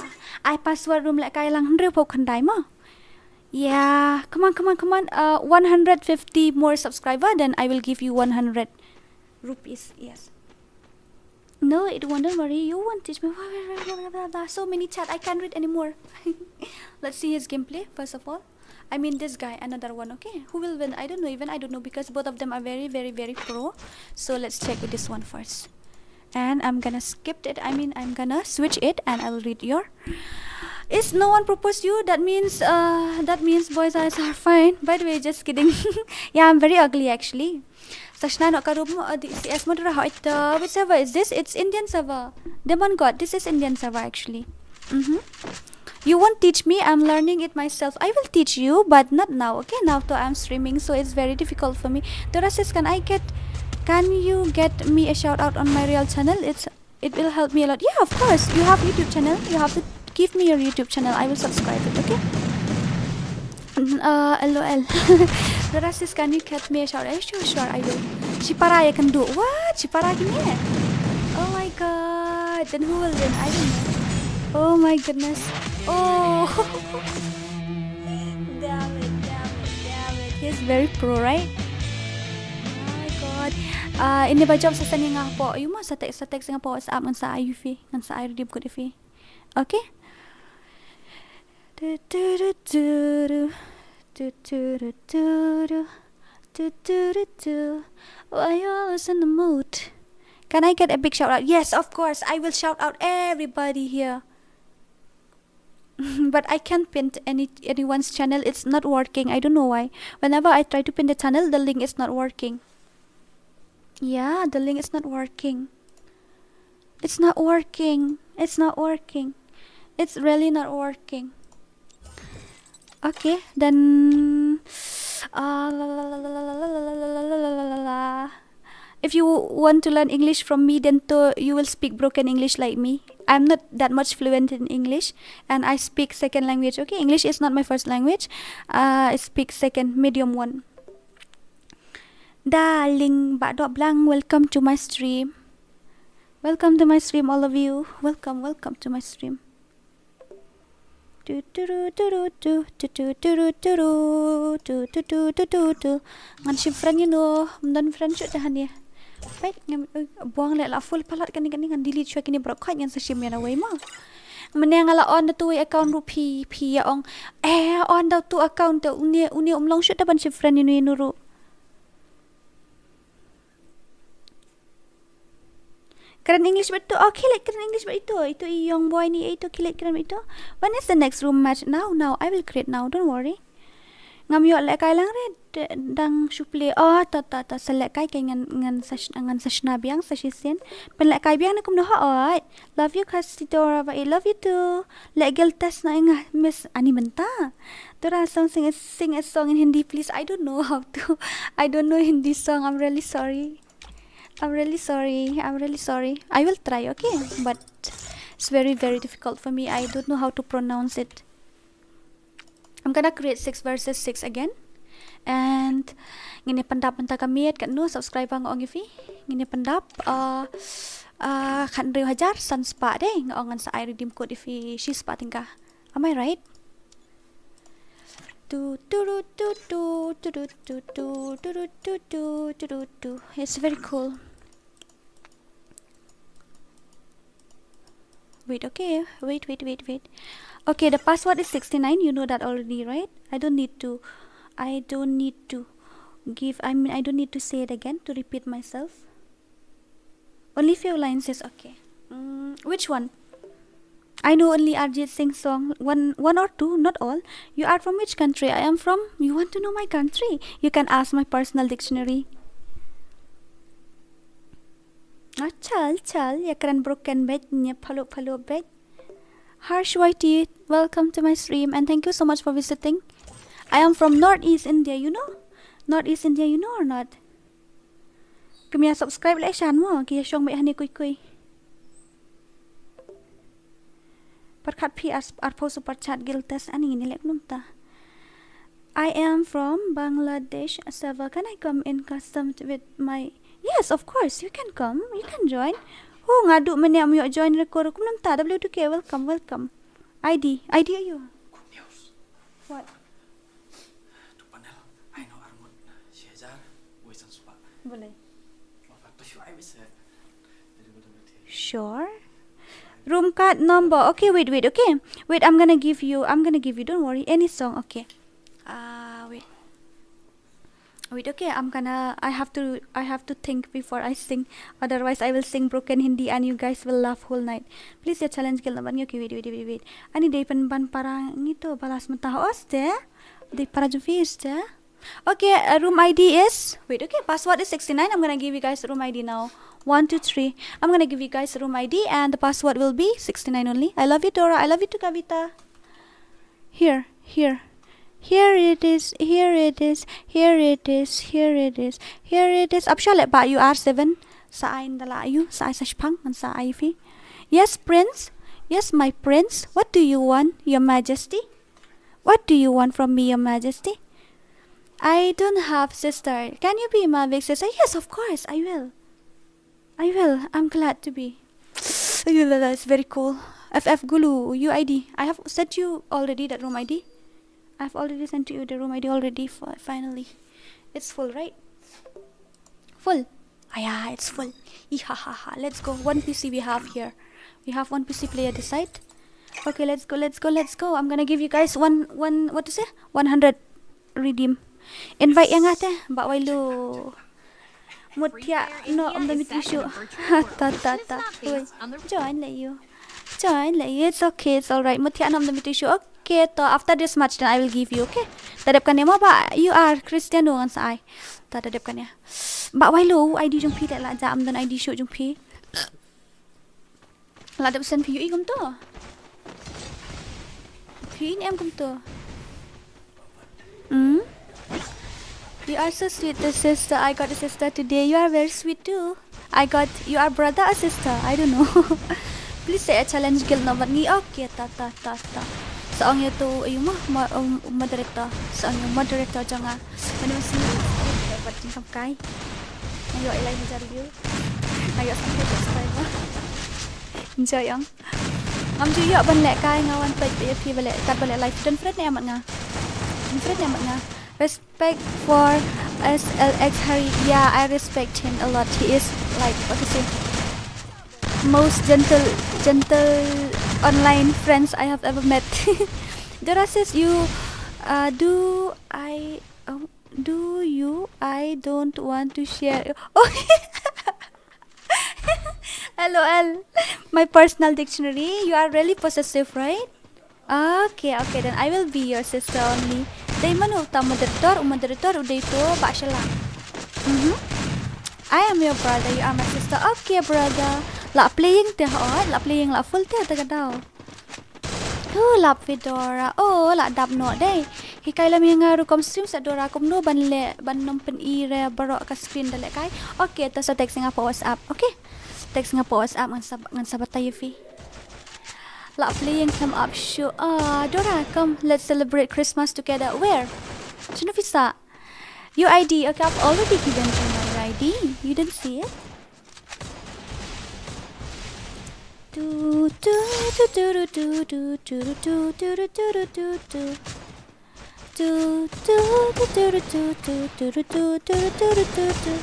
I password room like I lang 100 kan dai ma. Yeah, come on 150 more subscriber, then I will give you 100 rupees. Yes. No, it won't. Don't worry. You won't teach me. So many chat. I can't read anymore. Let's see his gameplay first of all. I mean this guy, another one. Okay, who will win? I don't know. Even I don't know because both of them are very pro. So let's check with this one first. And I'm gonna skip it. I mean I'm gonna switch it, and I will read your. Is no one proposed you? That means boys eyes are fine. By the way, just kidding. Yeah, I'm very ugly actually. Sashna nak karum di CS mo dira which server is this? It's Indian server. Demon God, this is Indian server actually. You won't teach me. I'm learning it myself. I will teach you, but not now. Okay, now though I'm streaming, so it's very difficult for me. Dora says, can you get me a shout out on my real channel? It will help me a lot. Yeah, of course. You have YouTube channel. You have to give me your YouTube channel. I will subscribe it. Okay. LOL. Dora says, can you get me a shout out? Sure, I will. Chipara I can do. What? Chipara gini? Oh my god. Then who will win? I don't know. Oh my goodness. Oh. Damn it. He's very pro, right? Oh my god. Ini ba job sa sani nga po. Yung mo sa text nga po sa app sa IUV. Ngan sa redeem ko difi. Okay? Why you always in the mood? Can I get a big shout out? Yes, of course. I will shout out everybody here. But I can't pin anyone's channel. It's not working. I don't know why. Whenever I try to pin the channel, the link is not working. Yeah, the link is not working. It's not working. It's really not working. Okay, then if you want to learn English from me, then you will speak broken English like me. I'm not that much fluent in English, and I speak second language. Okay, English is not my first language. I speak second, medium one. Darling, Badok Blang, welcome to my stream. Welcome to my stream, all of you. Welcome to my stream. Ngan si friend you know, dan friend shoot dah ni. Baik, buang le la full palat kan ngan delete shoot kini brok khat ngan sa sim yana way ma. Menang ala on the two account rupi ya ong on the two account uni long shoot dah ban si friend you nuru. Keren English betul. Oh, kilik keren English betul. Itu young boy ni itu kilik keren betul. When is the next room match? Now. I will create now. Don't worry. Ngam yo lek kai lang re dang suple. Oh, ta select kai ngan sashna biang sashisin. Pen lek kai biang na kum no ha. Love you KHASI Dora. I love you too. Lek girl test na nga miss ani menta. Dora sing a song in Hindi please. I don't know how to. I don't know Hindi song. I'm really sorry. I will try, okay? But it's very difficult for me. I don't know how to pronounce it. I'm gonna create 6 versus 6 again. And ngini pendap kami kat no subscriber ngong ifi. Ngini pendap kan riu hajar san spa deh ngongan sa I redeem code ifi she spa tingkah. Am I right? It's very cool. Wait, okay. Wait. Okay, the password is 69. You know that already, right? I don't need to say it again to repeat myself. Only few lines is okay. Which one? I know only Arjit Singh song. One or two, not all. You are from which country? I am from. You want to know my country? You can ask my personal dictionary. Chal. Ya keren broken bed. Nya palo bed. Harsh Whitey, welcome to my stream and thank you so much for visiting. I am from Northeast India. You know? Northeast India. You know or not? Kami subscribe like shan mo. Kaya syong may hani kuy. Perkat pi arpo super chat giltes ani ni lek numta. I am from Bangladesh. Seva, can I come in custom with my? Yes, of course. You can come. You can join. Oh, ngadu menya mo join record ko numta. W2K, welcome. ID you. Good news. What? Tu panel. I know armut. Syajar. Wisan supa. Boleh. Waktu syu I bisa. Sure. Room card number. Okay, wait. Okay, wait. I'm gonna give you. Don't worry. Any song. Okay. Wait. Okay. I have to think before I sing. Otherwise, I will sing broken Hindi and you guys will laugh whole night. Please, ya challenge kill number. Okay, wait. Ani day ban parang itu balas mentahos deh. Day para juvis deh. Okay, room ID is. Wait. Okay, password is 69. I'm gonna give you guys room ID now. 1, 2, 3. I'm gonna give you guys room ID and the password will be 69 only. I love you, Dora. I love you too, Kavita. Here it is. Absha let ba you R7. Sa ay ndala ayu. Sa ay sashpang. Man sa ay fi. Yes, Prince. Yes, my prince. What do you want, Your Majesty? What do you want from me, Your Majesty? I don't have sister. Can you be my big sister? Yes, of course. I will. I'm glad to be. That's very cool. FF Gulu, UID. I have sent you already that room ID. I've already sent you the room ID already. Finally, it's full, right? Full. Yeah, it's full. Let's go. One PC we have here. We have one PC player this side. Okay, let's go. I'm gonna give you guys one. What to say? 100 redeem. Invite yang ate. Mbak Wailu. Mutia no the tissue. Ta. Join let you. It's okay. It's alright. Mutia no the tissue. Okay, to after this match then I will give you. Okay. Tadap kan ba? You are Christian dong sa I. Tadap kan ya. Mbak Wailu ID jung pi la jam dan ID show jung pi. La dap send pi gum to. Pi ni em gum to. You are so sweet, the sister. I got a sister today. You are very sweet too. You are brother or sister? I don't know. Please say a challenge guild number ni. Okay, ta. Saong itu yung moderator. Saong yung moderator jangan. Mana mesti dapat tingkap kai. Ayo ilai hajar view. Ayo sampai subscriber. Enjoy yang. Ngam juga ban lek kai ngawan page pi balik kat balik live dan friend ni amat nga. Friend ni amat nga. Respect for SLX Harry. Yeah, I respect him a lot. He is like what to say, most gentle online friends I have ever met. Dora says you I don't want to share. Oh, LOL. My personal dictionary. You are really possessive, right? Okay, then I will be your sister only. Day manu ta moderator udah itu Pak Sheila. I am your brother, you are my sister. Okay, brother. La playing teh la full teh ta kadau. La Fedora. La dap no day. Hikai lam yang ngaru kom stream sa Dora kom no ban nom pen ire barok ka screen dale kai. Okay, ta sa text nga po WhatsApp. Okay. Text nga po WhatsApp ngan sabat tayo fi. La playing some up show. Dora, come, let's celebrate Christmas together. Where? Shouldn't we start? Your ID. Okay, I've already given you my ID. You didn't see it?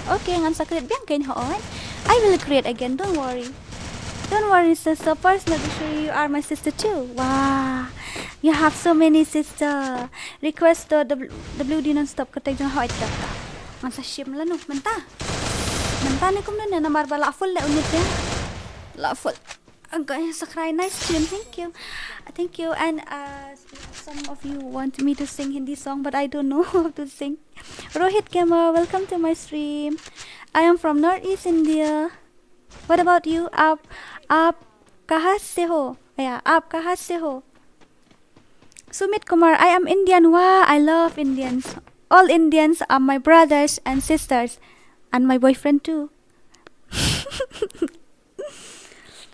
Okay, ngan sa create biang kain hoon. I will create again. Don't worry. Don't worry, sister. First, let me show you are my sister too. Wow, you have so many sister. Request the WD non-stop katay jang hawait ka. Masa shim la no, menta ni kum na namar ba la full la unit ya. La full. Agay sakray nice tune. Thank you. And some of you want me to sing Hindi song, but I don't know how to sing. Rohit Kema, welcome to my stream. I am from Northeast India. What about you? आप कहाँ से हो? Yeah, आप कहाँ से हो? Sumit Kumar, I am Indian. Wow, I love Indians. All Indians are my brothers and sisters, and my boyfriend too.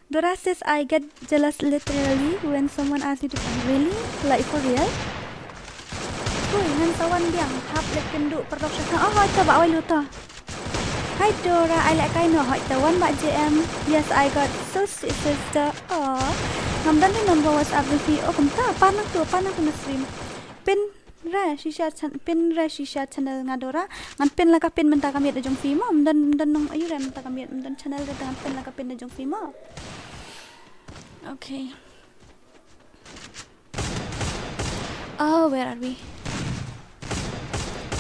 Dora says I get jealous literally when someone asks me to really? Like for real? Hui, ngan sawan biang hap lek kenduk production. Oh, hoi ta ba oi lu ta. Hi Dora, I like I know hoi ta one ba JM. Yes, I got so sweet sister. Oh. Ngam dan ni number WhatsApp ni oh kum ta panang tu na stream. Pin ra shisha channel nga Dora. Ngan pin la ka pin menta kami da jong fi mo. Dan nong ayu ra menta kami dan channel da dengan pin la ka pin da jong fi mo. Okay. Oh, where are we?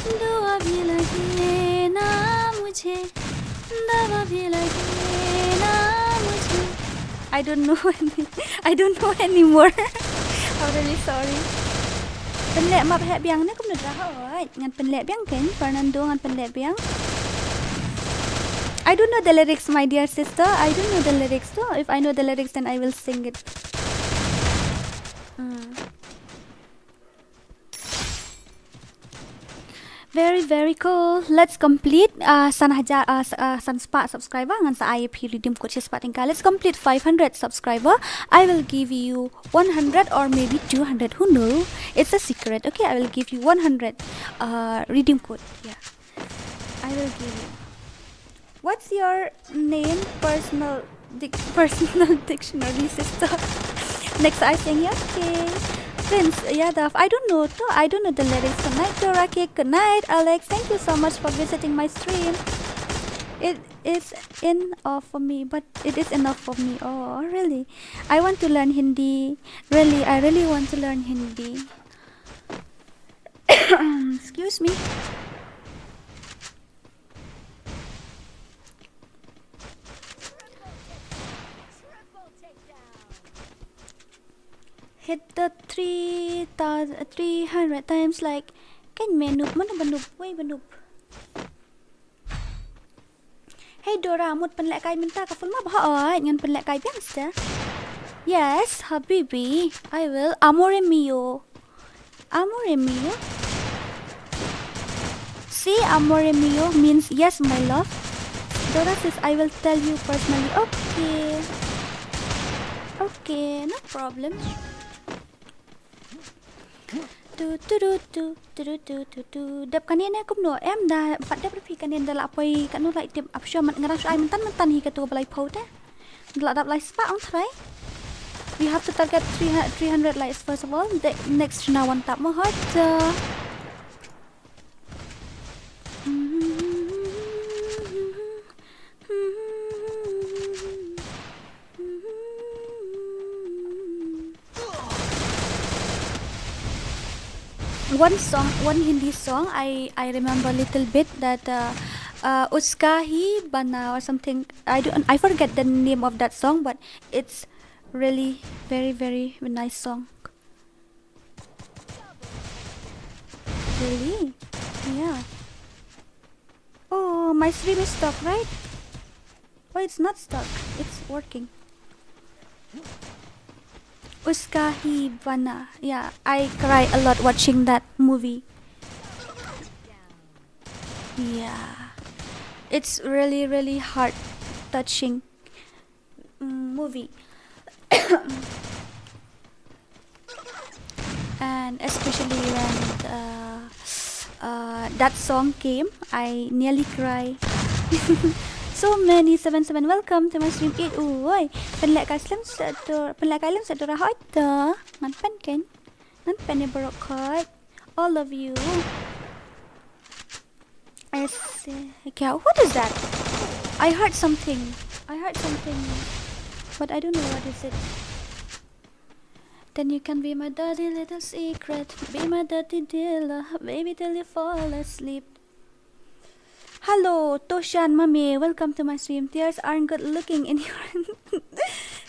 दुआ भी लगे ना मुझे दवा भी लगे ना मुझे I don't know anymore. I'm really sorry. Penlek map hek biang ni kum dah hoi ngan penlek biang kan Fernando ngan penlek biang. I don't know the lyrics, my dear sister. I don't know the lyrics too. If I know the lyrics then I will sing it. Very cool. Let's complete san spa subscriber ngan sa IAP redeem code spa tinggal. Let's complete 500 subscriber. I will give you 100 or maybe 200. Who know? It's a secret. Okay, I will give you 100 redeem code. Yeah, I will give you. What's your name? Personal dictionary sister. Next I sing here. Okay. Prince Yadav, I don't know the lyrics. Good night, Dora. Good night, Alex. Thank you so much for visiting my stream. It is enough for me, but it is enough for me. Oh, really? I want to learn Hindi. Really, I really want to learn Hindi. Excuse me. Hit the 300 times like kan menup mana benup wei benup. Hey Dora, mut penlek kai minta ka full ma ba oi ngan penlek kai biang sta. Yes, habibi, I will. Amore mio. See, amore mio means yes my love. Dora says I will tell you personally. Okay, no problem. Đập cái này cũng nổi em đã bắt đập phi cái này đã là quay cái nó lại tiệm áp cho mặt ngang ai mình tan hi cái tua balai phâu thế là đập lại spa ông thấy we have to target 300 likes first of all. The next now one tap more hot. One Hindi song I remember a little bit that Uska hi bana or something. I forget the name of that song, but it's really very nice song. Really? Yeah. Oh, my stream is stuck, right? Oh, it's not stuck. It's working. Uska hi bana. Yeah, I cry a lot watching that movie. Yeah, it's really heart touching movie. And especially when that song came, I nearly cry. So many 77. Welcome to my stream. Oi, penlek kai slam sedora hoi ta. Ngan pen ken. Ngan pen ne borok khoi. All of you. Okay, what is that? I heard something. But I don't know what is it. Then you can be my dirty little secret. Be my dirty dealer. Baby till you fall asleep. Hello, Toshan Mami. Welcome to my stream. Tears aren't good looking in your...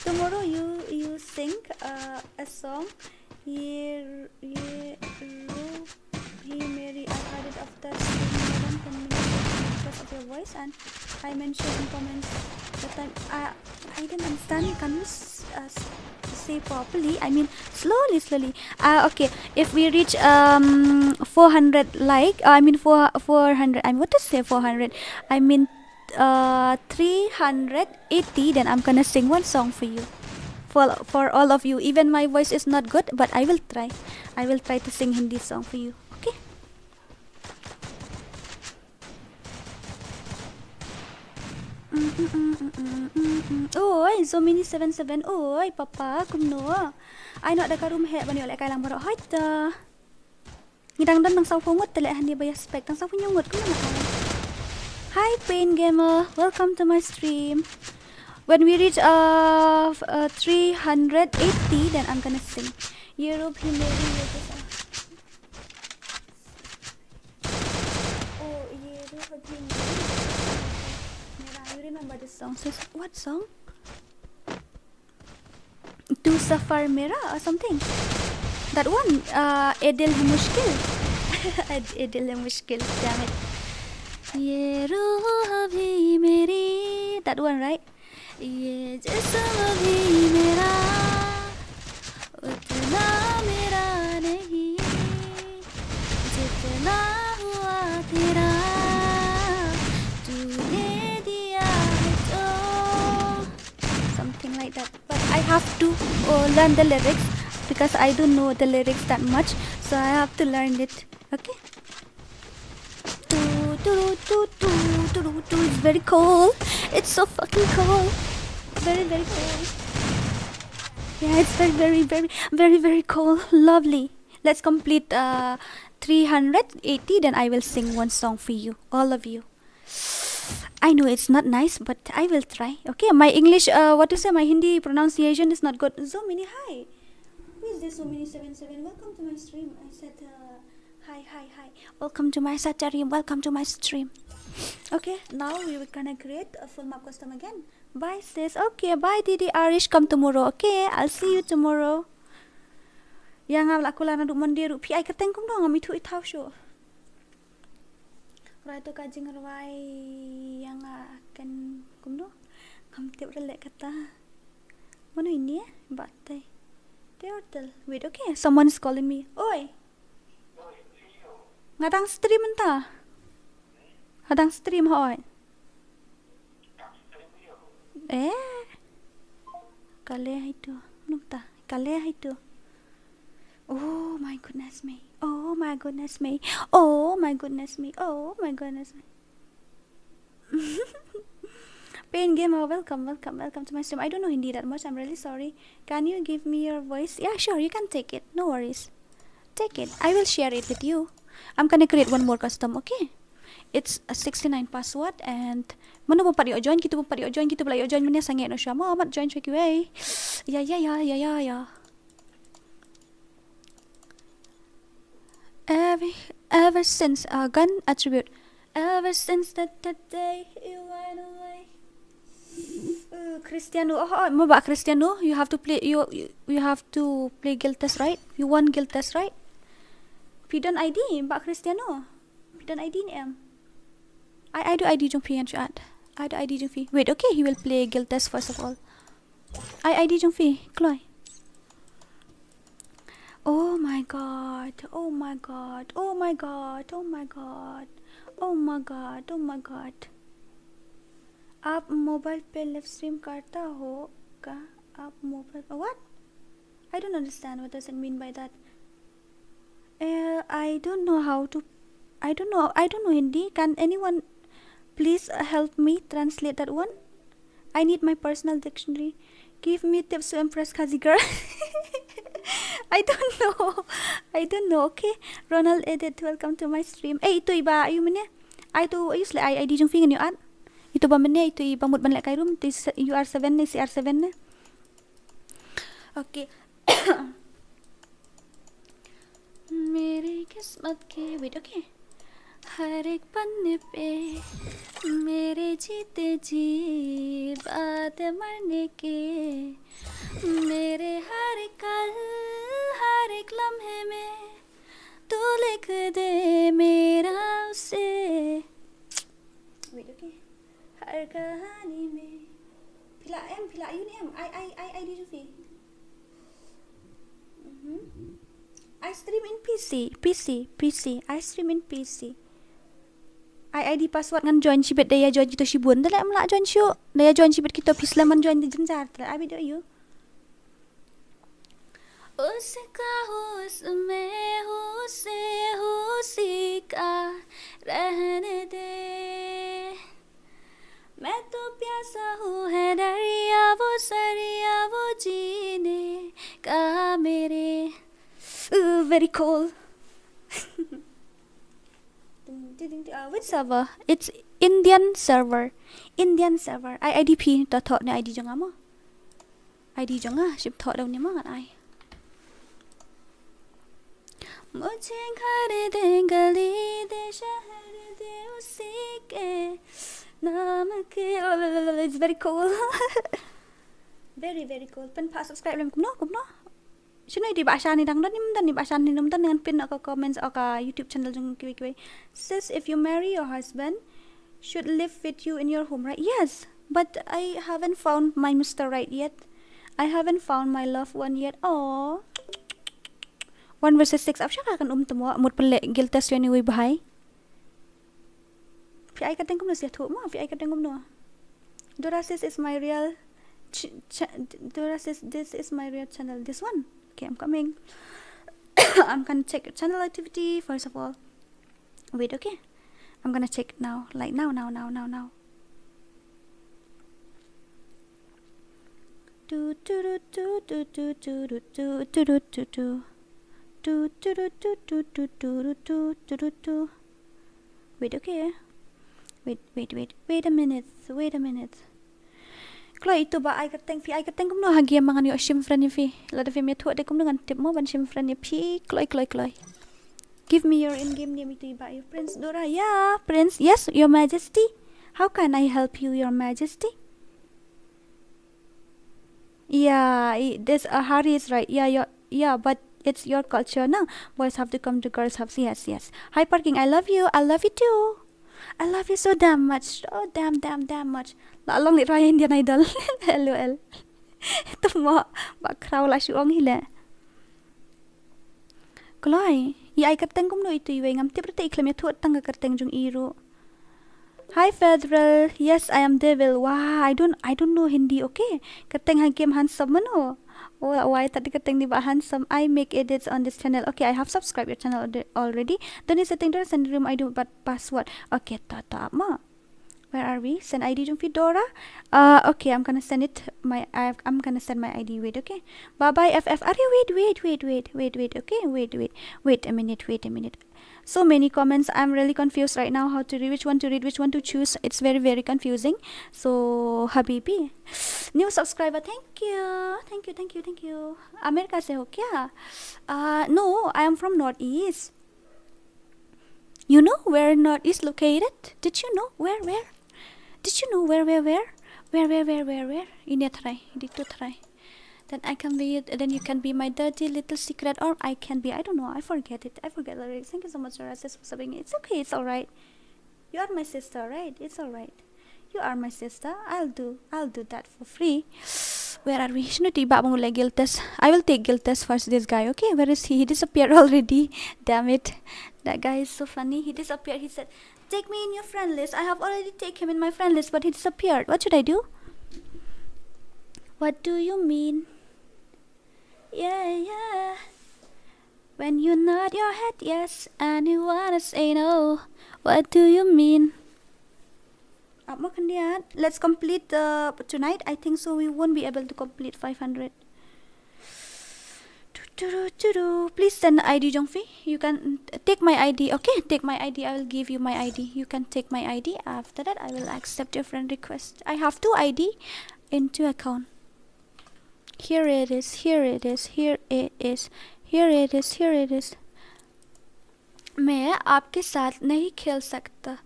Tomorrow you sing a song. He Mary. I heard it after stream 10 minutes because of your voice, and I mentioned in comments that I didn't understand. Can you say properly? I mean slowly. Okay, if we reach 400 like I mean 400. I mean what to say 400? I mean 380, then I'm gonna sing one song for you. For all of you. Even my voice is not good, but I will try. I will try to sing Hindi song for you. Okay? Oi, Zomini 77. Oi, papa, kumno. Ai nak da karum he bani oleh kai lang barok hai ta. Ngidang dan nang sau pungut tele han dia bayar spek tang sau punya ngut kumno. Hi Pain Gamer, welcome to my stream. When we reach 380, then I'm gonna sing. Europe Himeri. Oh, Europe Himeri. You remember this song? So, what song? Tu Safar Mera or something. That one. Edil Hai Mushkil. Edil Hai Mushkil. Damn it. Ye ruh bhi meri. That one, right? ये जिस्म भी मेरा उतना मेरा नहीं जितना हुआ तेरा तूने दिया है तो something like that. But I have to learn the lyrics because I don't know the lyrics that much, so I have to learn it. Okay. It's very cold. It's so fucking cold. Very, very cold. Yeah, it's very cold. Lovely. Let's complete 380, then I will sing one song for you, all of you. I know it's not nice, but I will try. Okay, my English, my Hindi pronunciation is not good. Zomini, hi. Who is this Zomini 77? Welcome to my stream. I said, hi. Welcome to my Saturday. Welcome to my stream. Okay, now we will gonna create a full map custom again. Bye sis. Okay, bye Didi Arish. Come tomorrow. Okay, I'll see you tomorrow. Yang aku lana duk mandi rupi ai keteng kum dong ami thu ithau sho. Rai to kajing rai yang akan kum dong. Kam tiap relek kata. Mana ini ya? Batai. Turtle. Wait, okay. Someone is calling me. Oi. Ngadang stream entah. Ngadang stream hoi. Kaleh itu. Nukta. Kaleh itu. Oh my goodness me. Oh my goodness me. Oh my goodness me. Oh my goodness me. Pain Gamer, welcome to my stream. I don't know Hindi that much. I'm really sorry. Can you give me your voice? Yeah, sure. You can take it. No worries. Take it. I will share it with you. I'm gonna create one more custom, okay? It's a 69 password and mana pun pari join kita bela join mana sangat no syama amat join check way. Ya. Ever since gun attribute. Ever since that day you went away. Cristiano. Oh, mabak Cristiano. You have to play you have to play guild test, right? You won guild test, right? Pidon ID Mbak Cristiano. Pidon ID ni em. I do ID jong fi and chat. I do ID jong fi. Wait, okay, he will play guild test first of all. I ID jong fi. Kloy. Oh my god. आप mobile पे live stream करता हो क्या? आप mobile what? I don't understand what does it mean by that. I don't know Hindi. Can anyone please help me translate that one? I need my personal dictionary. Give me tips to impress KHASI girl. I don't know. Okay, Ronald Edit, welcome to my stream. Itu iba ayu mana? I usually I di jung fingan you at. Itu ba mana itu iba mut ban lek kai room this UR7 ni CR7 ne. Okay. मेरी किस्मत के wait, okay. हर एक पन्ने पे मेरे जीते जी बात मरने के मेरे हर कल हर एक लम्हे में तू लिख दे मेरा उसे wait, okay. हर कहानी में फिला you ni em I di Jufi. I stream in PC. I stream in PC. ID password ngan join chibet daya join kita shibun dah lah join syu daya join chibet kita pislaman join di jenjar dah I video you उसका उसमें उसे उसी का रहने दे मैं तो प्यासा हूँ है दरिया वो जीने का मेरे very cool which server? It's Indian server. I IDP ta thọ ne ID jong amo. ID jong ah ship thọ đâu ni ma ngan ai. मुझे घर दे गली दे शहर दे उसी के नाम के it's very cool. very cool. Pen pa subscribe lem kumno. Sino di bahasa ni dang dan di bahasa ni num dan dengan pin ka comments ka YouTube channel jung kiwi. Sis, if you marry your husband, should live with you in your home, right? Yes, but I haven't found my Mr. Right yet. I haven't found my loved one yet. Oh, 1 verses 6. Apa siya kan temo mut pele giltas yun ni bahay. Fi ay kateng kum na siya tu mo. Fi ay kateng kum no. Dora says is my real. Dora says this is my real channel. This one. Okay, I'm coming. I'm gonna check your channel activity first of all. Wait, okay. I'm gonna check now. Like now. Wait, okay. Wait a minute. Kalau itu ba I kateng kum no hagi mangan yo sim friend fi. Lada fi me thu de kum dengan tip mo ban sim friend fi kloi. Give me your in-game name itu ba your Prince Dora. Yeah, Prince. Yes, your majesty. How can I help you, your majesty? Yeah, this Hari is right. Yeah, but it's your culture now. Boys have to come to girls' house. Yes. Hi parking. I love you too. I love you so damn much. Oh, damn much. Long live Indian Idol. LOL. Itu mo bakraw la syuong hila. Kloy. Ya ay kateng kum no itu iwe ngam tibrate iklam ya tuot tangga kateng jung iru. Hi Federal. Yes, I am Devil. Wow, I don't know Hindi. Okay. Kateng ha game handsome mano. Oh, why tadi kateng di ba handsome? I make edits on this channel. Okay, I have subscribed your channel already. Don't you setting there send room ID but password. Okay, tata ma. Where are we? Send ID jung Dora. Okay, I'm gonna send it. I'm gonna send my ID. Wait, okay. Bye bye FF. Are you wait. Okay, wait a minute. So many comments. I'm really confused right now. How to read? Which one to read? Which one to choose? It's very confusing. So Habibi, new subscriber. Thank you. America se ho kya? No, I am from Northeast. You know where Northeast located? Did you know where? Did you know where? Where? Ini try. Then I can be. Then you can be my dirty little secret, or I can be. I don't know. I forget it. I forget the lyrics. Thank you so much, Dora, for subbing. It's okay. It's alright. You are my sister, right? It's alright. You are my sister. I'll do that for free. Where are we? Shouldn't tiba mula guild test. I will take guild test first. This guy. Okay, where is he? He disappeared already. Damn it. That guy is so funny. He disappeared. He said, "Take me in your friend list." I have already taken him in my friend list, but he disappeared. What should I do? What do you mean? Yeah. When you nod your head yes and you wanna say no, what do you mean? Let's complete tonight. I think so. We won't be able to complete 500. Please send ID Jongfi. You can take my ID. Okay, take my ID. I will give you my ID. You can take my ID. After that, I will accept your friend request. I have 2 ID in 2 account. Here it is. मैं आपके साथ नहीं खेल सकता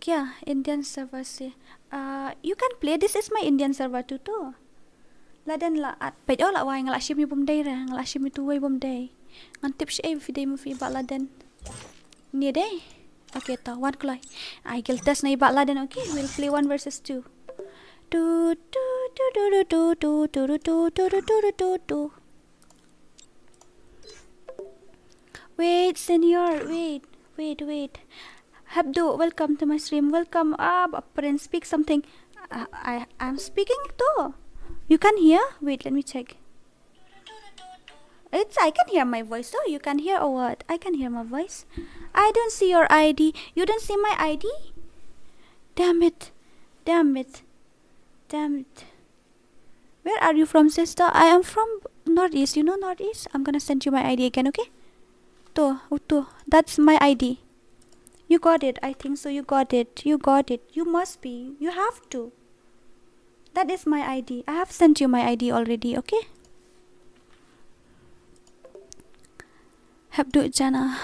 क्या Indian server से you can play. This is my Indian server too to laden la at pay la wai ngala shimi bum day ra ngala shimi tu wai bum day ngan tips e video mo fi ba laden ni day. Okay ta one kloi I gil test na ba laden. Okay, we'll play 1 versus 2. Wait, senor, wait. Habdo, welcome to my stream. Welcome. Prince, speak something. I'm speaking too. You can hear? Wait, let me check. I can hear my voice. So you can hear or what? I can hear my voice. I don't see your ID. You don't see my ID? Damn it. Where are you from, sister? I am from Northeast. You know Northeast? I'm gonna send you my ID again, okay? That's my ID. You got it. I think so. You got it. You must be. You have to. That is my ID. I have sent you my ID already, okay? Habdu Jana.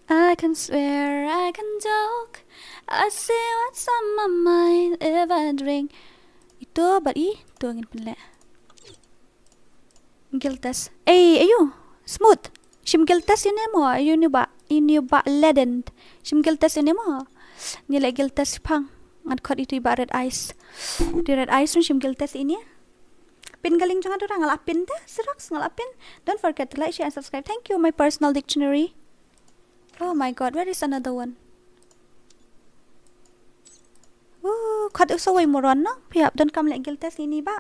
I can swear, I can joke. I say what's on my mind if I drink. Ito ba ito ngin pala. Giltas. Ayo. Smooth. Shim giltas yun mo. Yun ba leaden. Shim giltas yun mo. Nila giltas pang. At kot ito iba red ice. Di red ice rin shim giltas ini. Pin galing juga dorang ngalapin deh. Siraks ngalapin. Don't forget to like, share and subscribe. Thank you my personal dictionary. Oh my god, where is another one? Kot usaway moron no? Pihap don kam lek giltas ini ba?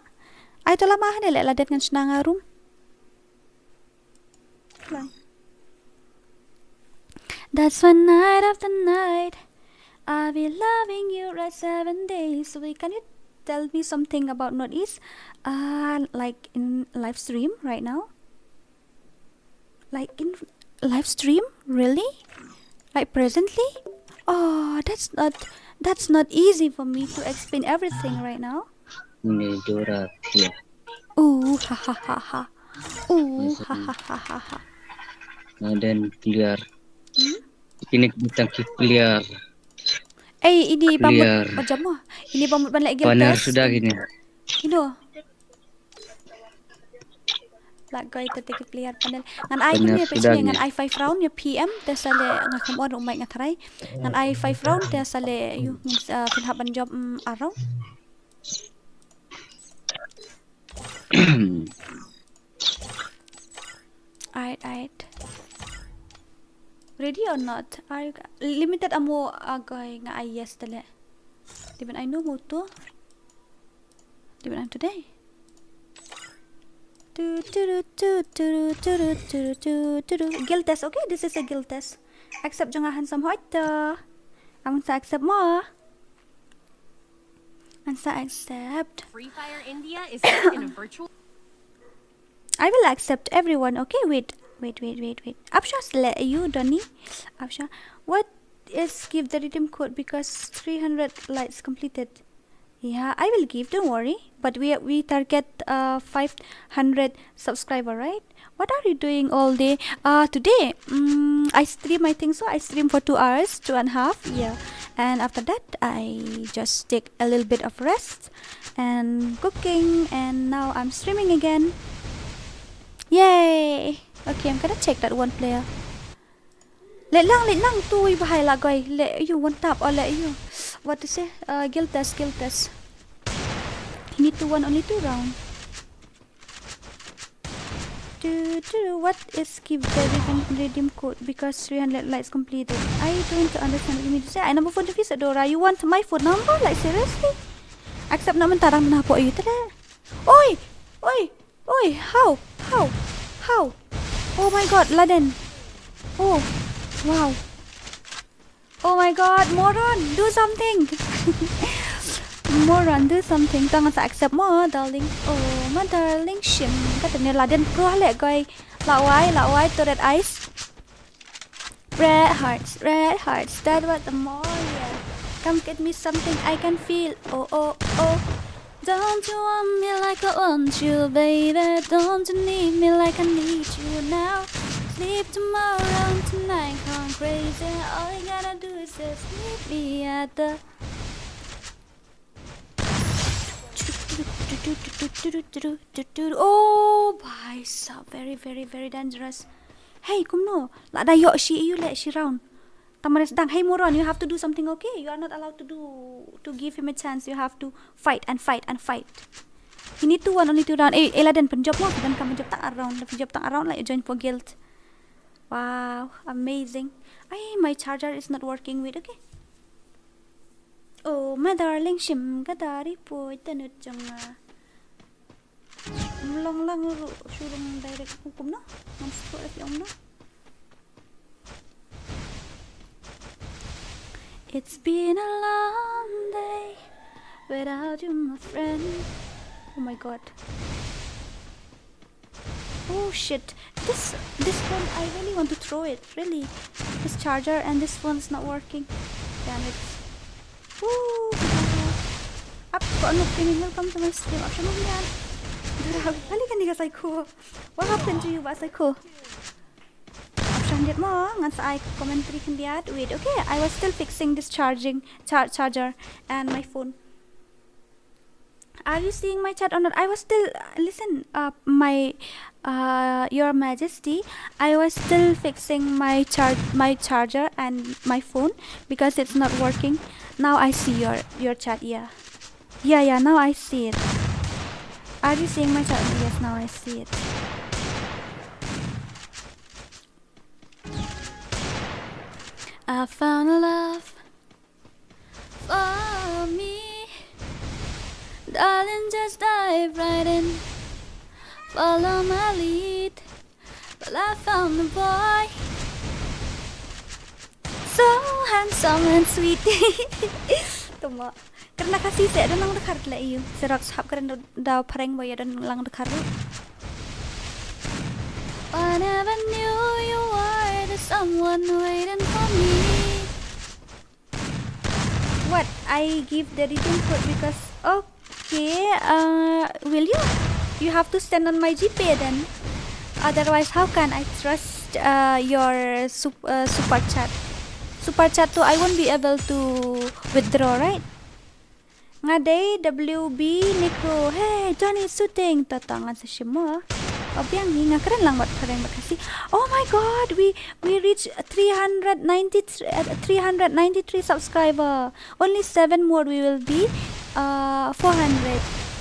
Ay to lamahan nila ladet ngan sinanga room. That's one night after night I'll be loving you right 7 days. So can you tell me something about Northeast? Like in live stream right now? Like in live stream? Really? Like presently? Oh, that's not easy for me to explain everything right now. DORA yeah. Ooh ha ha ha ha. Ooh ha ha ha ha ha. Dan clear. Ini bintang clear. Ini pamut macam mo. Ini pamut ban lagi Panar sudah gini. Ino. Lagay ito tiki clear panel. Ngan ay kami pecnya ngan i5 round ya PM te sale ngakam on umay ngataray. Ngan i5 round te sale yu pinhaban job araw. Alright. Ready or not? Are you limited amo agay nga ay yes tale. Di ba I know mo to? Di ba today? Guild test, okay? This is a guild test. Accept jung handsome heart. Amon sa accept mo. Ansa accept. FreeFire India is set in a virtual. I will accept everyone. Okay, wait. Absha let you, Donny. Absha, what is give the redeem code because 300 likes completed? Yeah, I will give. Don't worry. But we target 500 subscriber, right? What are you doing all day? Today, I stream. I think so. I stream for 2 hours, 2.5. Yeah, and after that, I just take a little bit of rest and cooking. And now I'm streaming again. Yay! Okay, I'm gonna check that one player. Let lang tuy bahay lagay. Let you one tap or let you. What to say? Guild test. You need to win only 2 round. What is give the redeem code because 300 likes completed? I don't understand what you mean to say. I number phone device DORA. You want my phone number? Like seriously? Accept naman tarang na po ayo tala. Oi! How? Oh my god, Lyndem. Oh, wow. Oh my god, Moron, do something. Moron, do something. Tangan sa accept mo, darling. Oh, my darling, shim. Kata ni Lyndem pro halek guy. Laway to red eyes. Red hearts. That what the more, yeah. Come get me something I can feel. Oh. Don't you want me like I want you, baby? Don't you need me like I need you now? Sleep tomorrow, tonight, gone crazy. All you gotta do is just meet me at the. Oh, bhai sab, very dangerous. Hey, kumno, la dayo she you let she round. Tamaris dang, hey Moron, you have to do something, okay? You are not allowed to give him a chance. You have to fight. You need to win only 2 round. Lyndem penjob mo, dan kamu job tang around. Penjob tang around like you join for guild. Wow, amazing. My charger is not working with, okay. Oh, my darling, shim gadari po itanut janga. Lang surung direct hukum no. Masuk lagi om no. It's been a long day without you, my friend. Oh my god. Oh shit. This phone, I really want to throw it. Really. This charger and this phone's not working. Damn it. Woo. Up. Welcome to my stream. Option mo yan. Balikan ni ka psycho. What happened to you, ba psycho? Option dit mo ngan sa I commentary kan dia. Wait, okay. I was still fixing this charger and my phone. Are you seeing my chat or not? I was still listen. Your Majesty, I was still fixing my charger and my phone because it's not working. Now I see your chat. Yeah. Now I see it. Are you seeing my chat? Yes, now I see it. I found a love for me. Darling, just dive right in. Follow my lead. Well, I found a boy so handsome and sweet. Tuma. Karena kasih saya dan lang dekat lah iyo. Serak sahab karena dah pareng boy dan lang dekat. I never knew you were the someone waiting for me. What? I give the redeem code because okay. Will you? You have to send on my GPay then. Otherwise, how can I trust your super chat? Super chat too, I won't be able to withdraw, right? Ngaday WB Nico. Hey, Johnny shooting. Tatangan sa Shimo. Obyang hinga keren lang buat keren makasih. Oh my god, we reached 393 subscriber. Only 7 more we will be 400.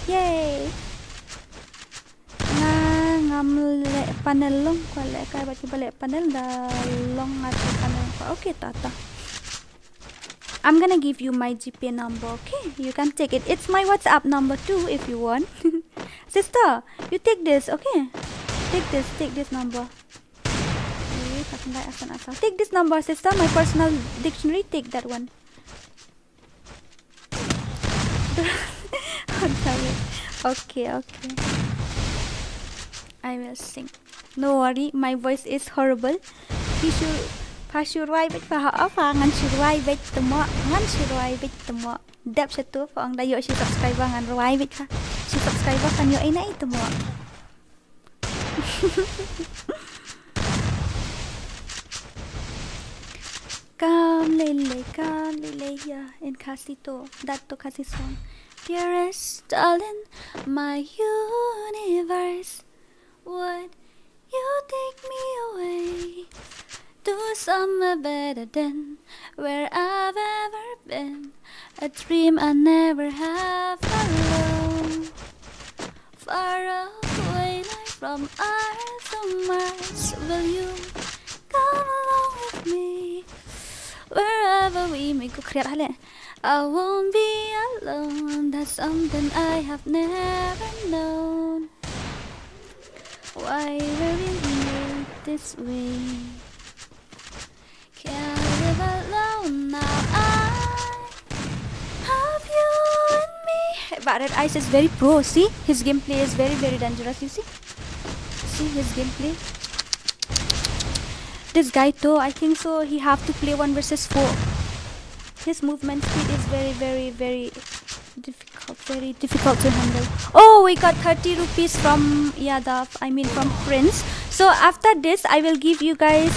Yay. Ngamle panel long kwale kay ba't balik panel long atau panel ko. Okay, tata. I'm gonna give you my GP number, okay? You can take it. It's my WhatsApp number too if you want. Sister, you take this, okay? Take this number. Take this number, sister. My personal dictionary, take that one. Okay. I will sing. No worry, my voice is horrible. Pasuruai bet pa apa ngan suruai bet temo ngan suruai bet temo dap satu pa ang dayo si subscriber ngan ruai bet ka si subscriber kan yo ina itu mo. Kam lele ya in KHASI to that to KHASI song. Dearest darling, my universe, would you take me away to somewhere better than where I've ever been? A dream I never have alone. Far away like from Earth to Mars, will you come along with me? Wherever we may go, I won't be alone. That's something I have never known. Why were we made this way? Can't live alone now. I have you and me. Barret Ice is very pro. See, his gameplay is very dangerous. You see his gameplay. This guy too, I think so. He have to play 1 versus 4. His movement speed is very difficult to handle. Oh, we got 30 rupees from Yadav. I mean from Prince. So after this, I will give you guys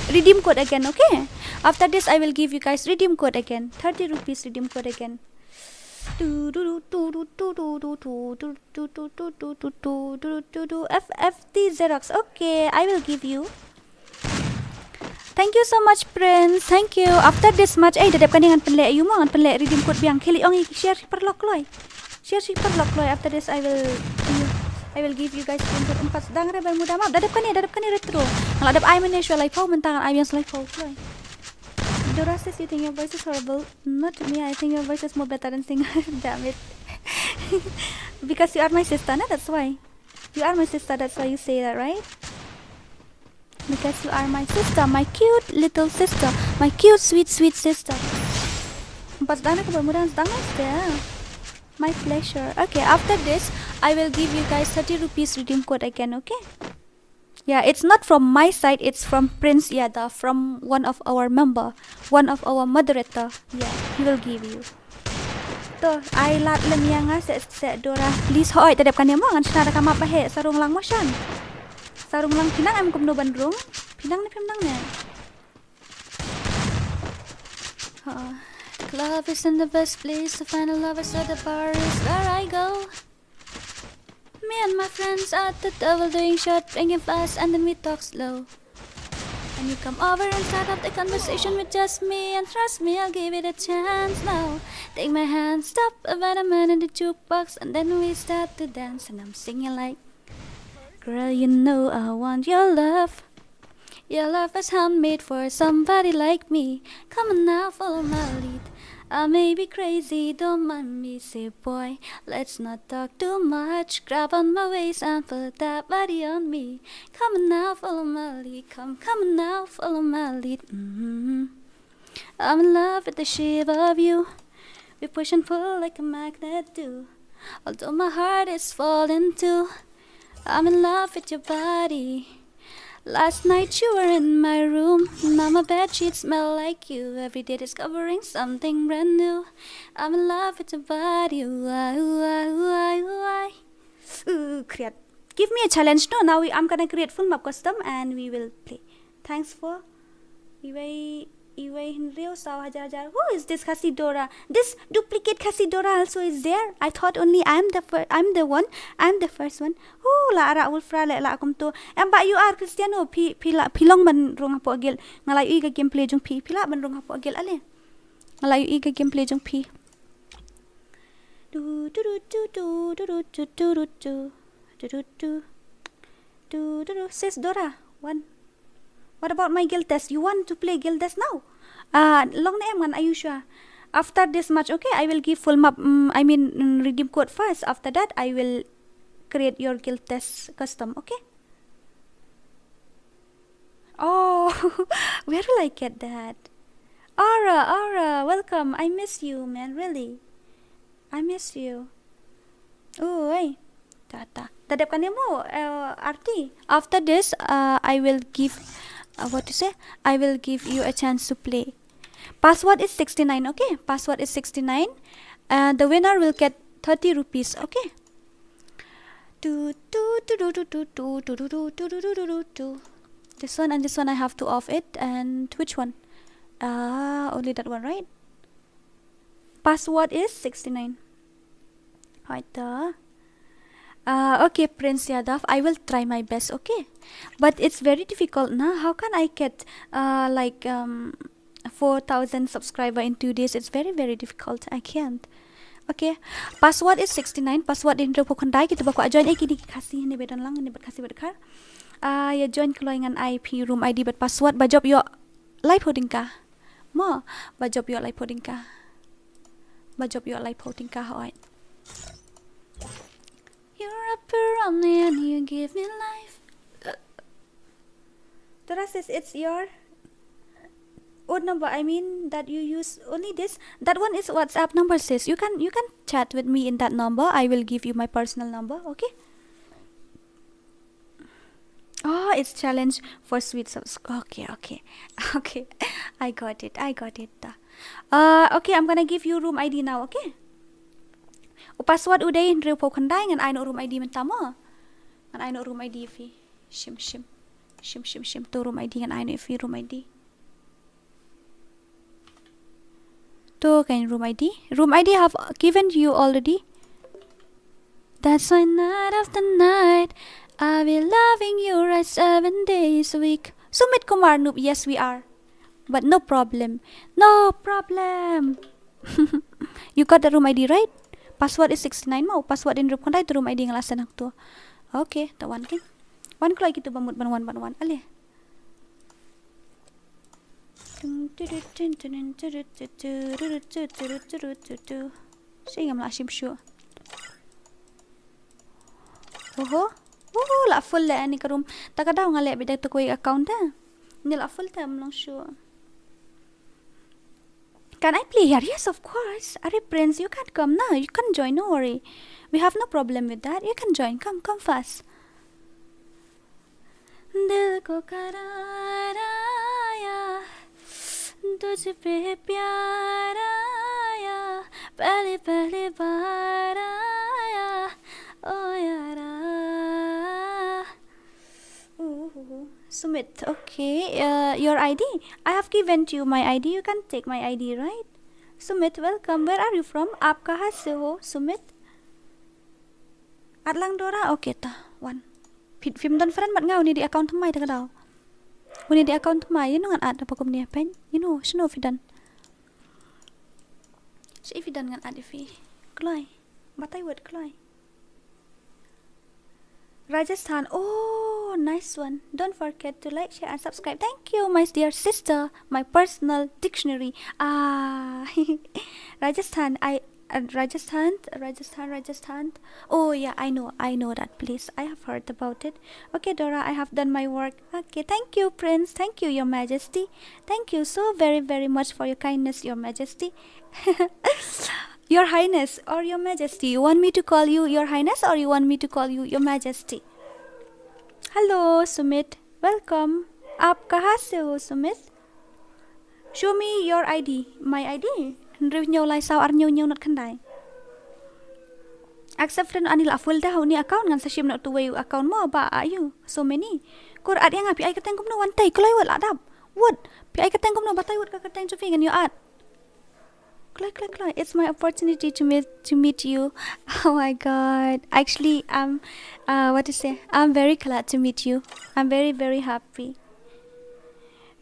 redeem code again. Okay. After this, I will give you guys redeem code again. 30 rupees redeem code again. FFT Xerox. Okay, I will give you. Thank you so much, Prince. Thank you. After this match, dadap kan dengan penlek you mo, dengan penlek redeem code biang. Kili ong share perlock loy. Share perlock loy. After this, I will I will give you guys screenshot. Empat sedang re bermuda maaf. Dadapkan ni retro. Kalau adap I mana show live pau mentangan I yang live pau floy. Dora says you think your voice is horrible. Not me. I think your voice is more better than singer. Damn it. Because you are my sister, nah? That's why. You are my sister. That's why you say that, right? Because you are my sister, my cute little sister, my cute sweet sister. Empat sedang ke bermuda sedang ya. My pleasure. Okay, after this, I will give you guys 30 rupees redeem code again, okay? Yeah, it's not from my side, it's from Prince Yada, from one of our member, one of our moderator. Yeah, he will give you. To, I lat lem yang se Dora. Please hoy, tadap kan mo ngan sinara ka mapahe sarung lang mo siyan. Sarung lang pinang am kumno bandrung. Pinang ne. Love isn't the best place to find a lover, so the bar is where I go. Me and my friends at the table doing short, drinking fast, and then we talk slow. And you come over and start up the conversation with just me, and trust me, I'll give it a chance now. Take my hand, stop about a man in the jukebox, and then we start to dance, and I'm singing like, girl, you know I want your love. Your love is handmade for somebody like me. Come on now, follow my lead. I may be crazy, don't mind me, say boy. Let's not talk too much. Grab on my waist and put that body on me. Come on now, follow my lead. Come on now, follow my lead. I'm in love with the shape of you. We push and pull like a magnet do. Although my heart is falling too. I'm in love with your body. Last night you were in my room. Now my bedsheets smell like you. Every day discovering something brand new. I'm in love with your body. Create. Give me a challenge. No, now I'm gonna create full map custom and we will play. Thanks for Henrio Sao Hajar. Who is this KHASI Dora? This duplicate KHASI Dora also is there. I thought only I'm the first one. Who la ara ulfra la akum to. Amba you are Cristiano pilong ban rong hapo agil. Ngalayu iga gameplay jong pila ban rong hapo agil ale. Ngalayu iga gameplay jong pi. Do. Sis Dora, one. What about my guild test? You want to play guild test now? Long name man, are you sure? After this match, okay, I will give full map. Redeem code first. After that, I will create your guild test custom. Okay. Oh, where will I get that? Aura, welcome. I miss you, man. Really, I miss you. Oh, hey. Tadapkan mo, Arti. After this, I will give. I will give you a chance to play. Password is 69, okay? Password is 69. The winner will get 30 rupees, okay? This one and this one I have to off it. And which one? Only that one, right? Password is 69. Right. Okay, Prince Yadav, I will try my best, okay? But it's very difficult now. How can I get 4,000 subscribers in 2 days? It's very, very difficult. I can't. Okay. Password is 69. Password in Repo Kondai. Kita baku join kini kasih ni bedan lang ni kasih berkar. Ya join keloingan IP room ID but password bajob yo live holding ka. Mo bajob yo live holding ka. Alright. You're up around me and you give me life. Dora says it's your old number. I mean that you use only this. That one is WhatsApp number, sis. You can chat with me in that number. I will give you my personal number. Okay. Oh, it's challenge for sweet subs. Okay. I got it. Okay, I'm gonna give you room ID now. Okay. Password uday in Repo Kondai ngan I know room ID mentama. Ngan I know room ID fi. Shim to room ID ngan I know fi room ID. To kan room ID. Room ID have given you already. That's why night after night I'll be loving you right 7 days a week. Sumit Kumar noob, yes we are. But no problem. You got the room ID right? Password is 69 mau. Password in room kondai to room ID ngalasan aku. Okay, the one king. One keluar gitu bamut ban one. Alih. Saya ingat melak sure. La full le ni karum. Tak ada orang lek beda tu koi account dah. Ni la full time long sure. Can I play here? Yes, of course. Are Prince, you can come now. You can join. No worry. We have no problem with that. You can join. Come fast. दिल को करार आया तुझ पे प्यार आया पहली बार आया ओ यारा Sumit, okay, your ID? I have given to you my ID. You can take my ID, right? Sumit, welcome. Where are you from? आप कहाँ से हो, Sumit? Atlang Dora, okay ta, one. ผิดฟิล์มดอนเฟรนบัดเงานี่di account ทำไมตะกะดาววันนี้di account ทำไมยันงานอัดapa kum ni pen you know shino fidan si fidan ngan ad fi kloi batai word kloi Rajasthan, oh nice one. Don't forget to like, share and subscribe. Thank you my dear sister, my personal dictionary. Rajasthan, Rajasthan. Oh yeah, I know that place. I have heard about it. Okay, Dora, I have done my work. Okay, thank you, Prince. Thank you, Your Majesty. Thank you so very, very much for your kindness, Your Majesty. Your Highness or Your Majesty. You want me to call you Your Highness or you want me to call you Your Majesty? Hello, Sumit. Welcome. आप कहाँ से हो, Sumit? Show me your ID. My ID. Review nhau lai sao ar nhau not khandai. Accept friend anil full dah ni account ngan sashim nak tu way account mo ba ayu. So many. Kor ad yang api ai kateng kum no one tay klai wat ladap. What? Pi ai kateng kum no batai wat ka kateng chu fi ngan yo ad. Klai. It's my opportunity to meet you. Oh my god. Actually, I'm very glad to meet you. I'm very, very happy.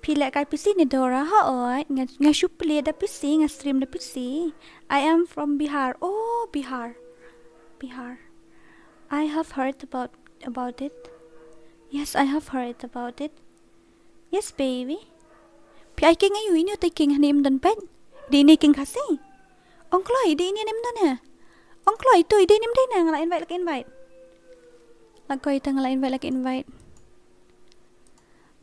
Pila kai PC ni Dora ha oi nga shoot play da PC nga stream da PC. I am from Bihar. Oh, Bihar. I have heard about it. Yes, I have heard about it. Yes, baby. Pi ai king ayu ini tai king hanim dan pen. Di ni king KHASI. Ong kloi di ni nem dan ya. Ong kloi tu di nem dai na ngala invite. Lagoi ta ngala invite.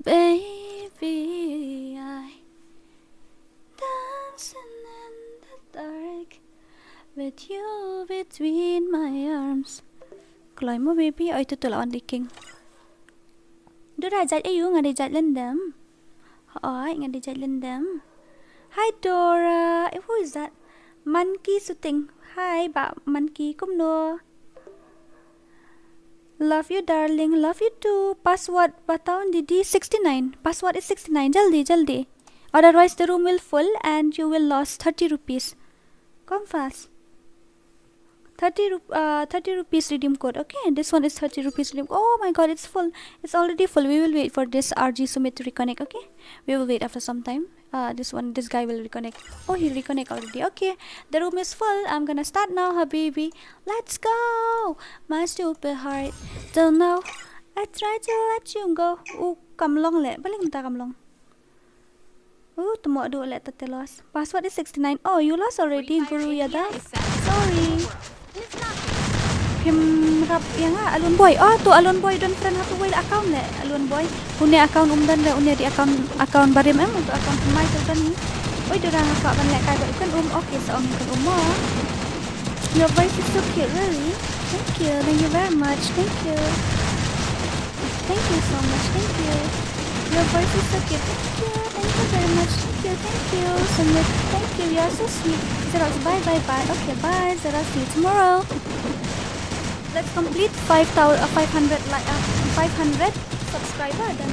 Baby, I dancing in the dark with you between my arms. Kloi mo baby, ay tutulawan di king. Dora jat ayu nga di jat Lyndem. Ay nga di jat Lyndem. Hi Dora, who is that? Monkey Suting. Hi, ba Monkey kum no. Love you darling, love you too. Password bataon Didi 69. Password is 69. Jaldi. Otherwise the room will full and you will lose 30 rupees. Come fast. 30 rupees redeem code. Okay, this one is 30 rupees redeem. Oh my god, it's full. It's already full. We will wait for this RG Sumit to reconnect. Okay, we will wait after some time. This guy will reconnect. Oh, he reconnect already. Okay, the room is full. I'm gonna start now, habibi. Let's go. My stupid heart don't know. I try to let you go. Kamlong le. Paling ta kamlong. Tumo do let the loss. Password is 69. Oh, you lost already, Guru Yada. Sorry. Rap yang alun boy. Oh, tu alun boy don friend hatu boy account le. Alun boy. Punya account dan le unya di account barim untuk account mai tu kan ni. Oi, dia orang apa ban le kai kan okay, so kan mo. Your voice is so cute, really. Thank you very much. Thank you so much. Thank you. Your voice is so cute. Thank you very much. Thank you. Sumit, thank you. You are so sweet. Zeros, bye. Okay, bye. Zeros, see you tomorrow. Let's complete 500 subscriber dan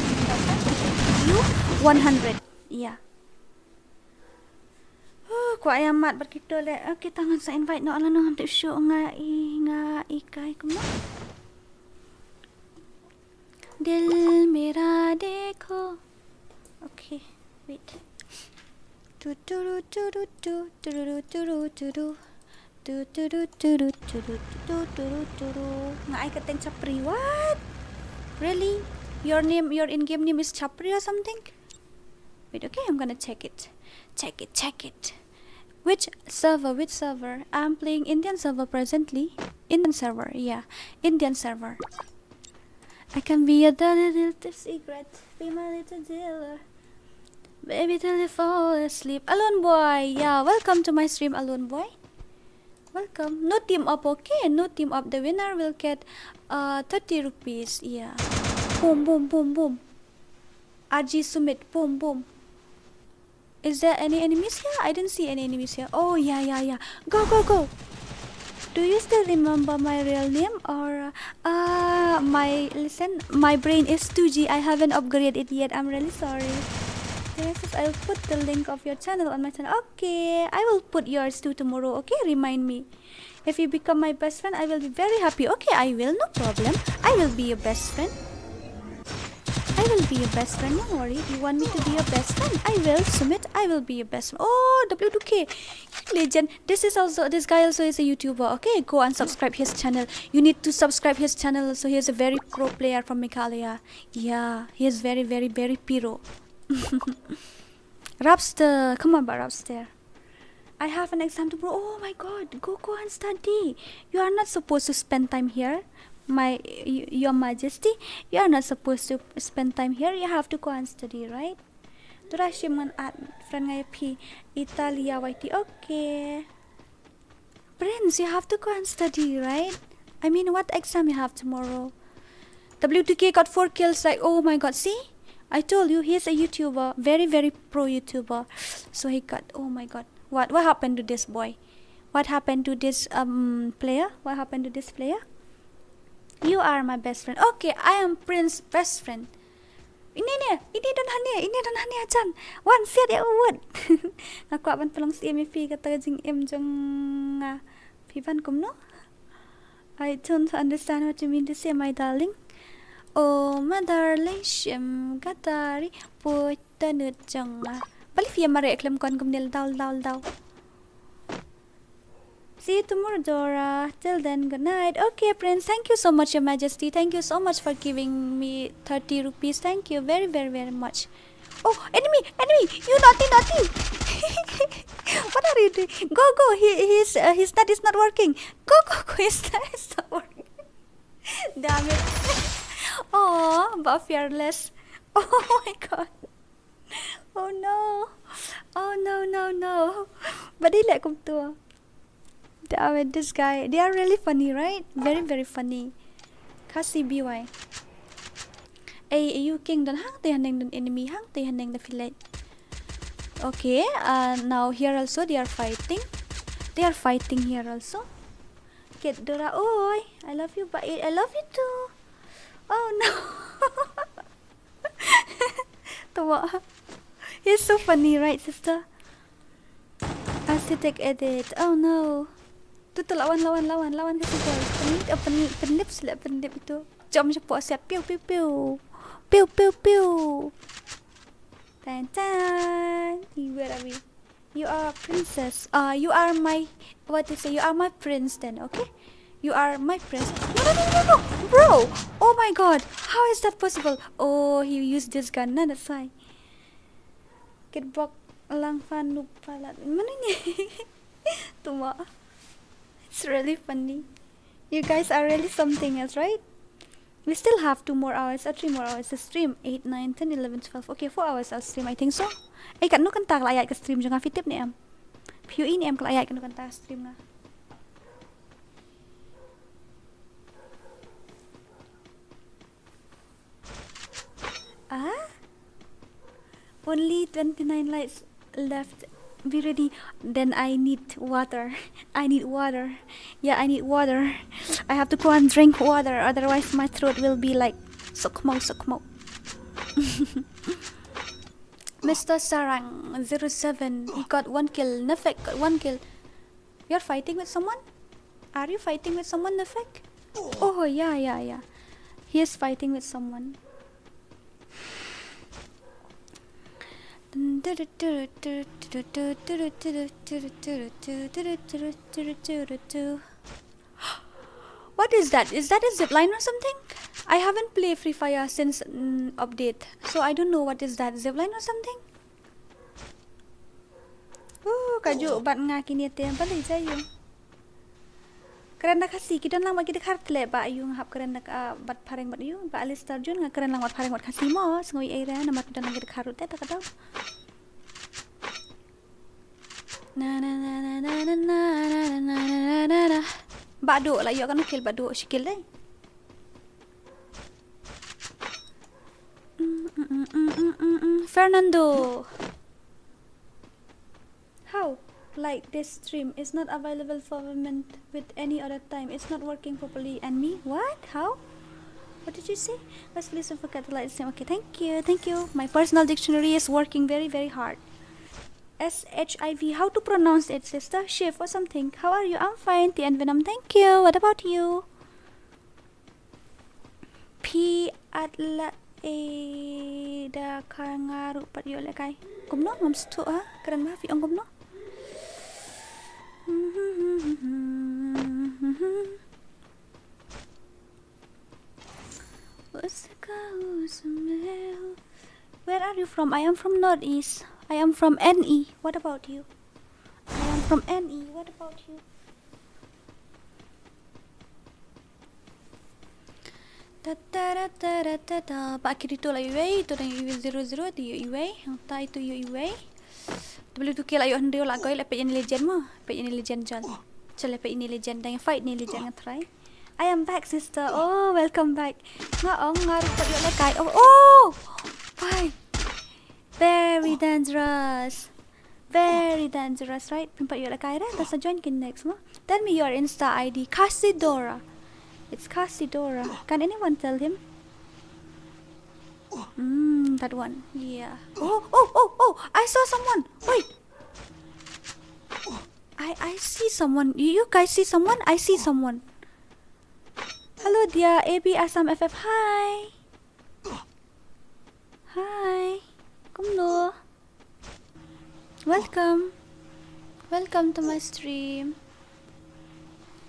view 100. Yeah. Ko ayam mat berkita le. Kita ngan sa invite no ala no hamtip show nga kai kum no. Dil mera dekho. Okay, wait. Do do do do do do do do do do do. Ngai kateng Chapri. What? Really? Your in-game name is Chapri or something? Wait, okay, I'm gonna check it. Check it. Which server? I'm playing Indian server presently. Indian server, yeah. Indian server. I can be a little secret. Be my little dealer. Baby till you fall asleep. Alone boy, yeah. Welcome to my stream, Alone boy. Welcome. No team up, okay? No team up. The winner will get 30 rupees. Yeah. Boom, boom, boom, boom. RG Sumit. Boom, boom. Is there any enemies here? I didn't see any enemies here. Oh, yeah. Go. Do you still remember my real name? Or, my brain is 2G. I haven't upgraded it yet. I'm really sorry. Yes, I'll put the link of your channel on my channel. Okay, I will put yours too tomorrow. Okay, remind me. If you become my best friend, I will be very happy. Okay, I will, no problem. I will be your best friend. Don't worry. You want me to be your best friend? I will, Sumit. I will be your best friend. Oh, W2K. Legend. This guy also is a YouTuber. Okay, go and subscribe his channel. You need to subscribe his channel. So he is a very pro player from Meghalaya. Yeah, he is very, very, very pro. Rapster, come on, Rapster. I have an exam tomorrow. Oh my god, go and study. You are not supposed to spend time here, your majesty. You are not supposed to spend time here. You have to go and study, right? Turashiman at friend P Italia YT. Okay, Prince, you have to go and study, right? I mean, what exam you have tomorrow? W2K got 4 kills. Like, oh my god, see, I told you he's a YouTuber, very, very pro YouTuber. So he got, oh my god, what happened to this boy? What happened to this player? What happened to this player? You are my best friend. Okay, I am Prince's best friend. Ini don hani ajan. One set ya uwat. Ngaku aban pelong si MFP kata jing M jong pivan kum no. I don't understand what you mean to say, my darling. Oh, my darling, shim katari put the nut janga. Balik via mare eklam kon kumnil dal. See you tomorrow, Dora. Till then, good night. Okay, Prince. Thank you so much, Your Majesty. Thank you so much for giving me 30 rupees. Thank you very, very, very much. Oh, enemy! You naughty! What are you doing? Go! His net is not working. Go! His net is not working. Damn it. Oh, but fearless. Oh my god. Oh no. But they let come to. Damn it, this guy. They are really funny, right? Very, very funny. KHASI BY. You king don hang they handing the enemy hang they handing the fillet. Okay, now here also they are fighting. They are fighting here also. Get Dora. Oi, I love you, but I love you too. Oh no. Tawa. He's so funny, right, sister? Aesthetic edit. Oh no. Tuh lawan kasi boy. Penlip itu. Jom siapa siap piu. Tan. Where are we? You are a princess. You are my, what to say? You are my prince then, okay? You are my prince. No, bro. Oh my god. How is that possible? Oh, he used this gun. No, that's why. Get back lang fan lupa lah. Mana ni? Tuma. It's really funny. You guys are really something else, right? We still have 2 more hours or 3 more hours to stream. 8, 9, 10, 11, 12. Okay, 4 hours I'll stream. I think so. Kan no kanta ayat ke stream jangan fitip ni am. Piu ini am ayat kan no kanta stream na. Only 29 lights left. Be ready. Then I need water. Yeah, I need water. I have to go and drink water, otherwise my throat will be like sukmo. Mr. Sarang 07, he got 1 kill. Nefek got 1 kill. You're fighting with someone? Are you fighting with someone, Nefek? Oh yeah. He is fighting with someone. Dun. What is that? Is that a zipline or something? I haven't played FreeFire since update, so I don't know what is that, zipline or something. Kaju bat ngaki ni te apa lagi saya. Kerana KHASI kita lang bagi dekat le ba yung hap kerana bat pareng bat yung ba alis tarjun nga kerana lang bat pareng bat KHASI mo sengoy area na mat dan lagi dekat rute tak tahu. Na na na na na na na na na na na. Bado lah yo kan kill bado sikil dai. Fernando. How? Like this stream is not available for payment with any other time. It's not working properly. And me? What? How? What did you say? Let's please don't forget to like the same. Okay, thank you. Thank you. My personal dictionary is working very, very hard. SHIV. How to pronounce it, sister? Shift or something. How are you? I'm fine. T and Venom. Thank you. What about you? P atla da kangaru pat yo lekay. Kumno ngam stu ha? Keren ma fi ang kumno. Where are you from? I am from Northeast. I am from NE. What about you? I am from NE. What about you? Pak kiri tu lah UA. Itu dah UA 00 tu UA. Tak itu UA. Boleh tu kira ayuh hendak lah kau lepas ini legend mah. Lepas ini legend jal. Jal lepas ini legend dan fight ni legend ngan try. I am back, sister. Oh, welcome back. Ngaruh kat dia lekai. Oh, bye. Very dangerous. Very dangerous, right? Pimpat you lekai dah. Let's join kin next mah. Tell me your Insta ID. KHASI DORA. It's KHASI DORA. Can anyone tell him? That one. Yeah. Oh! I saw someone. Wait. I see someone. You guys see someone? I see someone. Hello, dear. AB Assam FF. Hi. Hi. Kumno. Welcome. Welcome to my stream.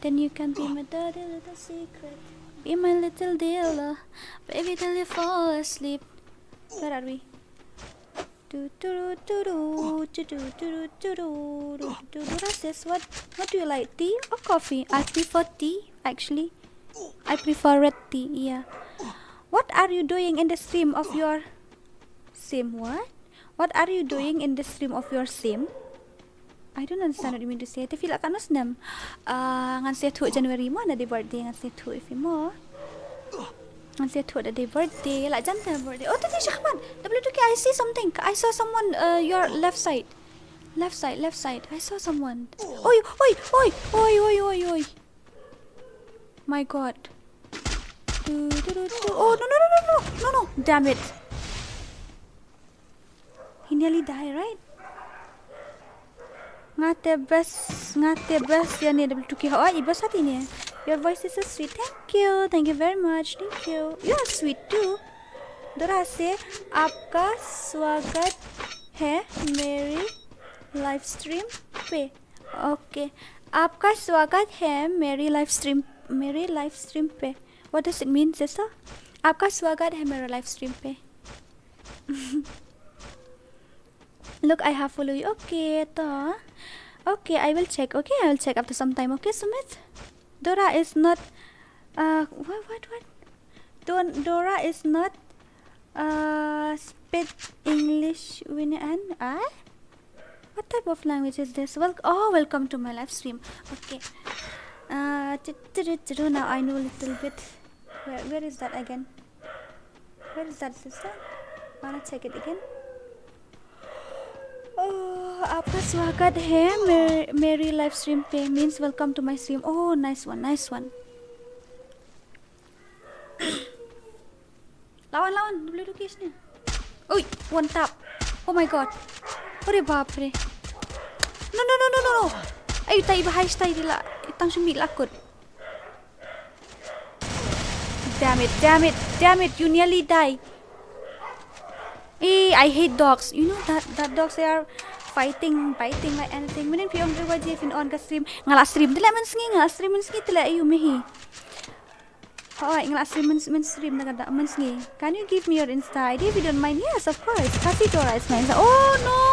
Then you can be my dirty little secret. Be my little dealer. Baby till you fall asleep. Where are we? What do you like? Tea or coffee? I prefer tea, actually. I prefer red tea, yeah. What are you doing in the stream of your sim? What? What are you doing in the stream of your sim? I don't understand what you mean to say. Tapi like kanos nem. Ngan say 2 January mo na di birthday ngan say 2 if mo. Ngan say 2 the birthday. Like jam na birthday. Oh, tadi siya man. W2K, I see something. I saw someone your left side. Left side. I saw someone. Oi. My god. Oh, no. Damn it. He nearly died, right? Ngate best ya ni W2K. How are you? Best hati ni. Your voice is so sweet. Thank you very much. Thank you. You are sweet too. DORA से आपका स्वागत है मेरी live stream पे. Okay. आपका स्वागत है मेरी लाइव स्ट्रीम पे. What does it mean, sister? आपका स्वागत है मेरी लाइव स्ट्रीम पे. Look, I have followed you. Okay, ta. Okay, I will check. Okay, I will check after some time. Okay, Sumit. DORA is not. What? DORA is not. Speak English. What type of language is this? Welcome to my live stream. Okay. Now I know a little bit. Where is that again? Where is that, sister? Wanna check it again? Oh, आपका स्वागत है मेरी live stream पे means welcome to my stream. Oh, nice one. Lawan boleh lukis ni. Oi, one tap. Oh my god. Ore baapre. No. Ay tay bahay stay dila. Itang sumit lakot. Damn it. You nearly die. I hate dogs. You know that dogs they are fighting, biting like anything. Menen piong wajib in on ka stream. Ngala stream tela ngala stream tela ayu mehi. Alright, ngala stream na kada Can you give me your Insta ID if you don't mind? Yes, of course. KHASI DORA is my Insta. Oh no!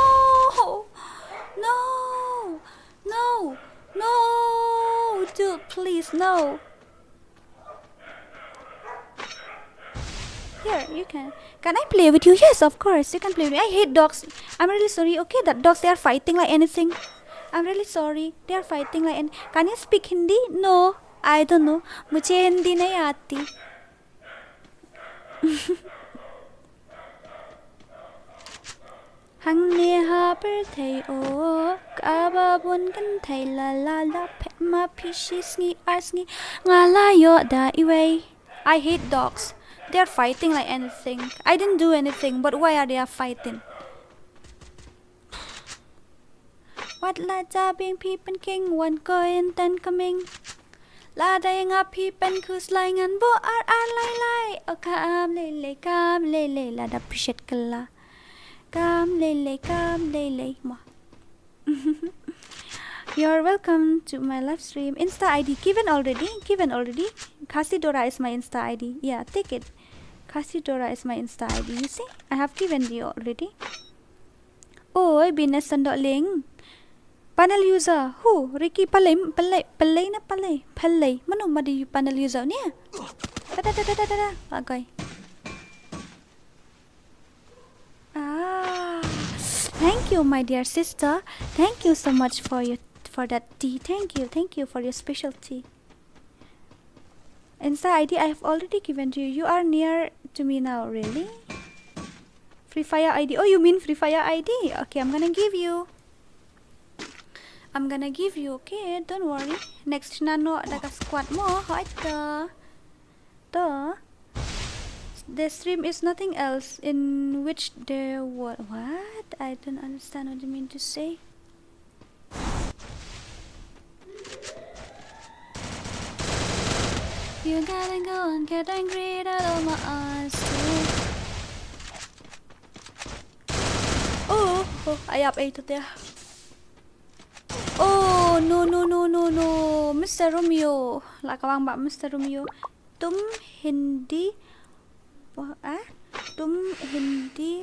No! Dude, please, no. Here, you can. Can I play with you? Yes, of course. You can play with me. I hate dogs. I'm really sorry. Okay, that dogs, they are fighting like anything. I'm really sorry. They are fighting like anything. Can you speak Hindi? No. I don't know. मुझे हिंदी नहीं आती. Hằng nia ha per thầy o cả ba buồn căn thầy la pet ma pishi sngi asngi ngala yo da iway. I hate dogs. They're fighting like anything. I didn't do anything, but why are they fighting? What la cha being people king one going then coming. La day nga people who's lying and bo ar lai. O kam le la da appreciate kala. Kam le ma. You're welcome to my live stream. Insta ID given already. KHASI DORA is my Insta ID. Yeah, take it. KHASI DORA is my Insta ID. You see, I have given you already. Oi, business sandok link. Panel user. Who? Ricky Palay. Mano madi panel user ni? Da. Agay. Thank you, my dear sister. Thank you so much for that tea. Thank you for your special tea. Insta ID I have already given to you. You are near to me now, really? FreeFire ID. Oh, you mean FreeFire ID? Okay, I'm gonna give you. Okay, don't worry. Next nano daga squad mo. The stream is nothing else in which there what? I don't understand what you mean to say. You gotta go and get angry at all my eyes. Oh, I up 8 there. Oh, no. Mr. Romeo. Lakawang ba Mr. Romeo. Tum Hindi तुम हिंदी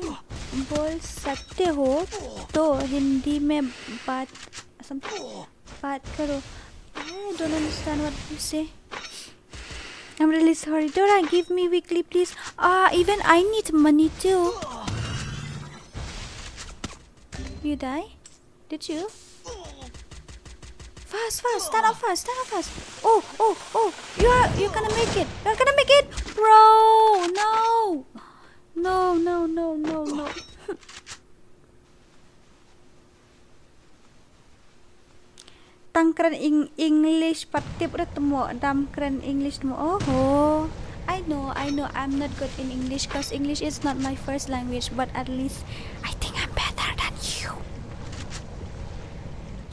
बोल सकते हो तो हिंदी में बात करो. I don't understand what you say. I'm really sorry. Dora, give me weekly please. Even I need money too. You die? Did you? Fast, stand up fast. Oh, you're gonna make it. Bro, no. Tangkran English patip retemo damkran English mo. Oh, I know I'm not good in English because English is not my first language, but at least I think I'm better than you.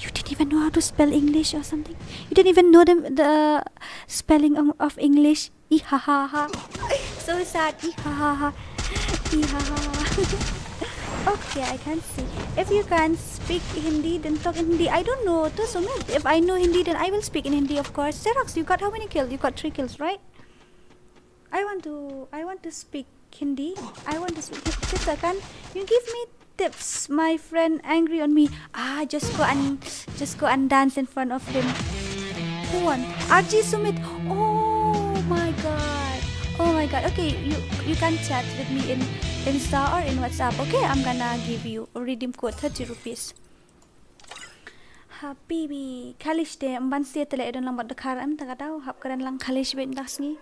You didn't even know how to spell English or something. You didn't even know the spelling of English. Ihahaha. So sad. Ihahaha. Okay, I can see. If you can't speak Hindi, then talk in Hindi. I don't know. If I know Hindi, then I will speak in Hindi, of course. Xerox, you got how many kills? You got 3 kills, right? I want to speak Hindi. Sister, can you give me tips? My friend angry on me. Just go and dance in front of him. Who won? RG Sumit. Oh my god. Okay, you can chat with me in Insta or in WhatsApp. Okay, I'm gonna give you a redeem code 30 rupees. Habibi, kalish de mbansi tele don lambat dekar am tak tahu hab keren lang kalish ben dasngi.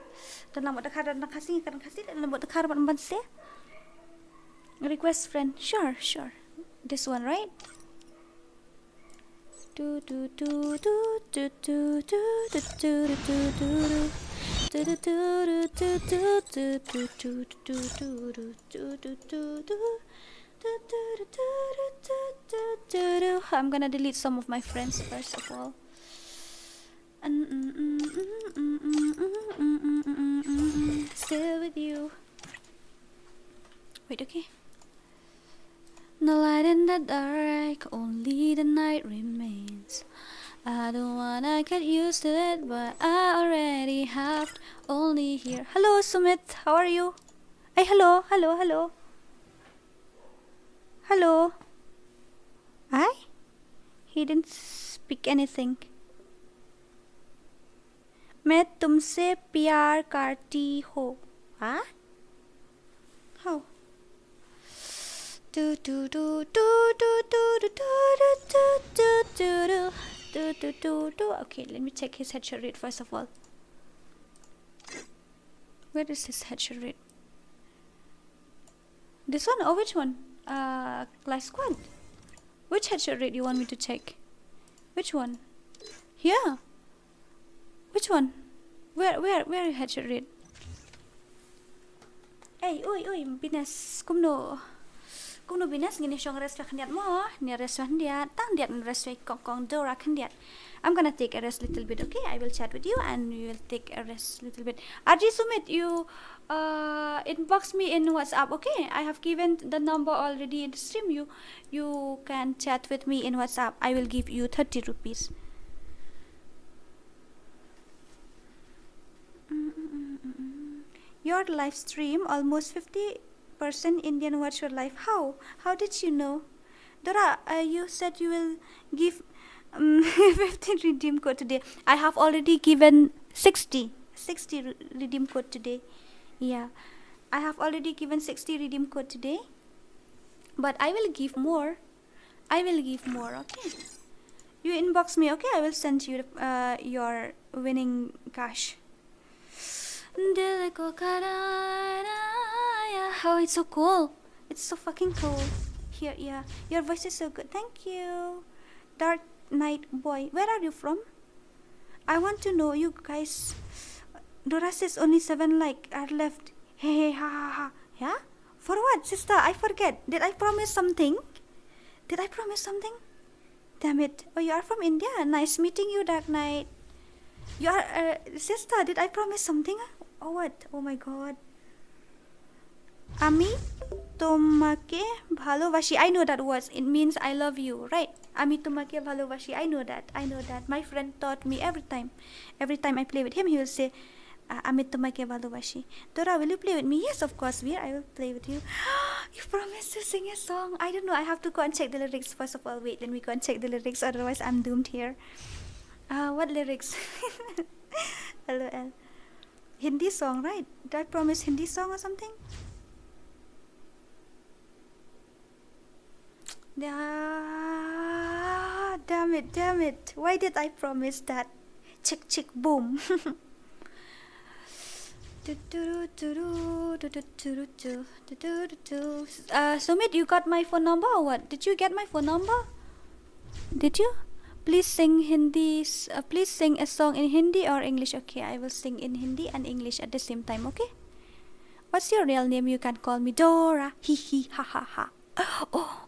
Don lambat dekar dan kasih don lambat dekar mbansi. Request friend. Sure. This one, right? I'm gonna delete some of my friends first of all. Still with you. Wait, okay. No light in the dark, only the night remains. I don't wanna get used to it, but I already have only here. Hello, Sumit. How are you? Hey, hello, hello, hello. Hello. Hi? He didn't speak anything. मैं तुमसे प्यार करती हूँ. Huh? How? Do do do do do do do do do do do do do do. Okay, let me check his headshot rate first of all. Where is his headshot rate? This one or which one? Class squad. Which headshot rate you want me to check? Which one? Here. Which one? Where headshot rate? Hey, oi, binas. Kumno binas ngini syong restaurant kandiat mo. Ni restaurant dia, tang dia restaurant kong DORA kandiat. I'm gonna take a rest little bit, okay? I will chat with you and we will take a rest little bit. Arji Sumit, you inbox me in WhatsApp, okay? I have given the number already in the stream. You can chat with me in WhatsApp. I will give you 30 rupees. Your live stream almost 50% Indian watch your live. How did you know? Dora, you said you will give 50 redeem code today. I have already given 60 redeem code today. Yeah, I have already given 60 redeem code today, but I will give more. Okay, you inbox me, okay? I will send you your winning cash. Oh, it's so cool. It's so fucking cool. Here, yeah. Your voice is so good. Thank you. Dark Night Boy. Where are you from? I want to know you guys. Dora says only 7 are left. Hey, ha. Yeah? For what, sister? I forget. Did I promise something? Damn it. Oh, you are from India. Nice meeting you, Dark Night. You are, sister, did I promise something? Oh, what? Oh my god. Ami tomake bhalobashi. I know that words. It means I love you, right? Ami tomake bhalobashi. I know that. My friend taught me every time. Every time I play with him, he will say, Ami tomake bhalobashi. Dora, will you play with me? Yes, of course, Veer. I will play with you. You promised to sing a song. I don't know. I have to go and check the lyrics first of all. Wait, let me go and check the lyrics. Otherwise, I'm doomed here. What lyrics? LOL. Hindi song, right? Did I promise Hindi song or something? Damn it. Why did I promise that? Chick, boom. Sumit, you got my phone number or what? Did you get my phone number? Did you? Please sing Hindi. Please sing a song in Hindi or English. Okay, I will sing in Hindi and English at the same time. Okay. What's your real name? You can call me Dora. Hee ha ha.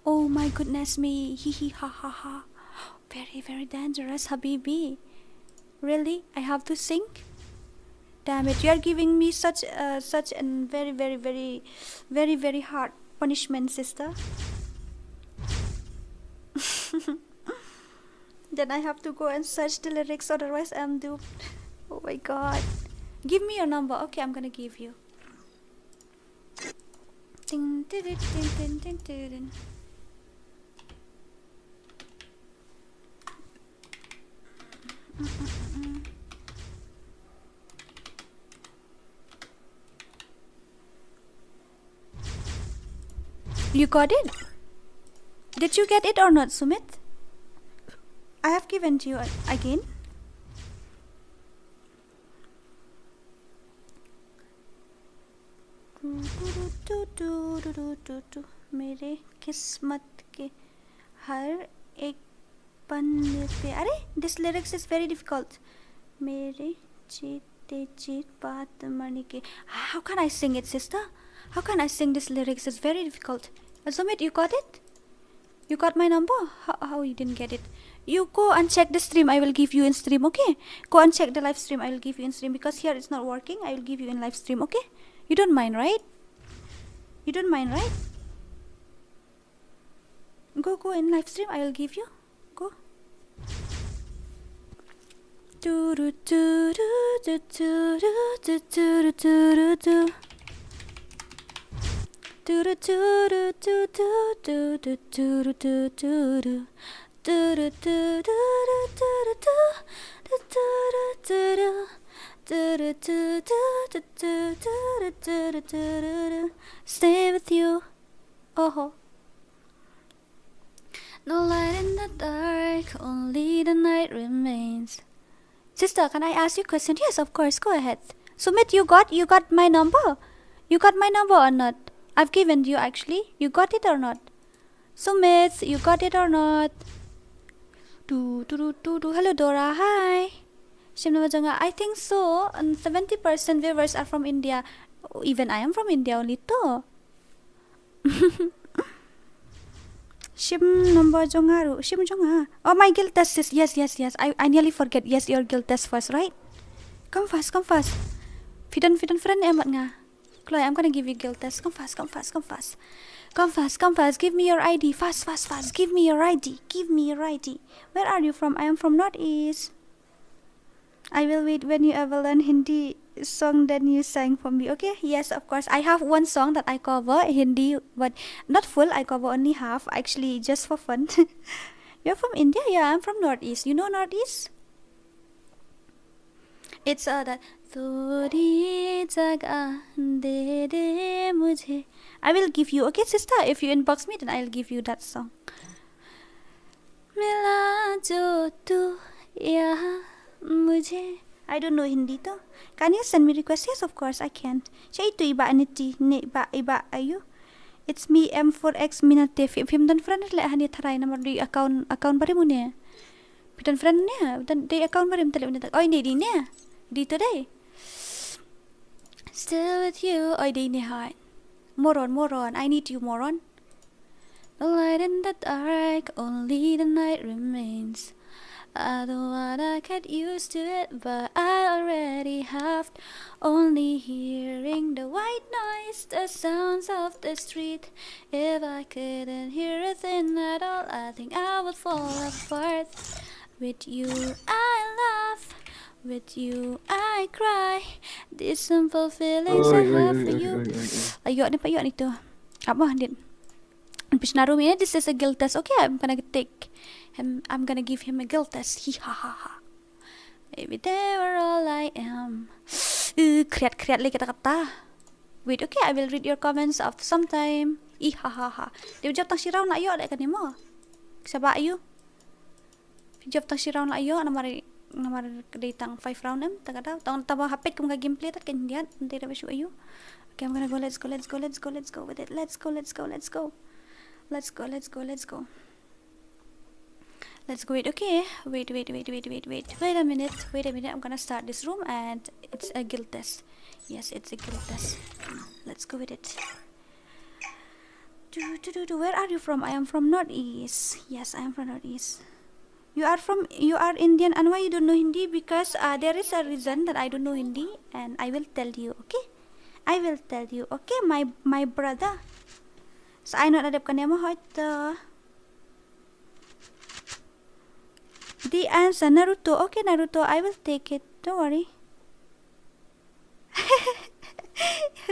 Oh my goodness me. Hee ha ha. Very dangerous, Habibi. Really? I have to sing? Damn it! You are giving me such a very hard punishment, sister. Then I have to go and search the lyrics, otherwise I'm doomed. Oh my god. Give me your number. Okay, I'm gonna give you. You got it? Did you get it or not, Sumit? I have given to you again. मेरे किस्मत के हर एक पन्ने पे. अरे, this lyrics is very difficult. मेरे जीते जीत बात मरने के. How can I sing it, sister? How can I sing this lyrics? It's very difficult. Sumit, you got it? You got my number? How you didn't get it? You go and check the stream. I will give you in stream, okay? Go and check the live stream. I will give you in stream because here it's not working. I will give you in live stream, okay? You don't mind, right? You don't mind, right? Go in live stream. I will give you. Go. Do do do do do do do do do do. Do do do do do do do do do do do. Do do do do do do do do. Stay with you. Oh. No light in the dark, only the night remains. Sister, can I ask you a question? Yes, of course. Go ahead. Sumit, you got my number. You got my number or not? I've given you actually. You got it or not? Sumit, you got it or not? Hello Dora, hi. I think so. And 70% viewers are from India. Even I am from India only too. Shim number jongaru. Shim jonga. Oh, my guild test is yes. I nearly forget. Yes, your guild test first, right? Come fast. Fidan friend emat nga. Chloe, I'm gonna give you guild test. Come fast. Give me your ID. Fast. Give me your ID. Where are you from? I am from Northeast. I will wait when you ever learn Hindi song then you sang for me. Okay? Yes, of course. I have one song that I cover Hindi, but not full. I cover only half. Actually, just for fun. You're from India? Yeah, I'm from Northeast. You know Northeast? It's that Thodi jaga de de mujhe. I will give you, okay sister, if you inbox me then I'll give you that song. Mila jo tu ya mujhe. I don't know Hindi though. Can you send me request? Yes, of course I can. Siya ito iba aniti ne iba ayo. It's me M4X Minatef. If him dan friend le hani tharay na di account bari mo ne. Pitan friend ne dan di account bari mo tali mo. Oy ne di ne. Dito day. Still with you. Oy di ne heart. Moron. I need you, Moron. The light in the dark, only the night remains. I don't wanna get used to it, but I already have. Only hearing the white noise, the sounds of the street. If I couldn't hear a thing at all, I think I would fall apart. With you I laugh, with you I cry. These simple feelings I have for you. Ayok nito. Apa din? This is a guild test. Okay, I'm gonna give him a guild test. Ha. Maybe they were all I am. Kriat lagi kata-kata. Wait, okay, I will read your comments after some time. Ha. Dia jawab tang siraw na ayo, kan mo. Saba ayo. Jawab tang siraw na ayo, namar datang 5 round tagada. Tang taba hapit kung gameplay tat kan diyan. Hindi na ba siya ayo. Okay, I'm gonna go. Let's go with it. Let's go. Let's go. Okay. Wait a minute. I'm gonna start this room and it's a guild test. Yes, it's a guild test. Let's go with it. Where are you from? I am from Northeast. Yes, I am from Northeast. You are Indian, and why you don't know Hindi? Because there is a reason that I don't know Hindi, and I will tell you. Okay, my brother. So I know that kanemo hoit the answer Naruto. Okay, Naruto, I will take it. Don't worry.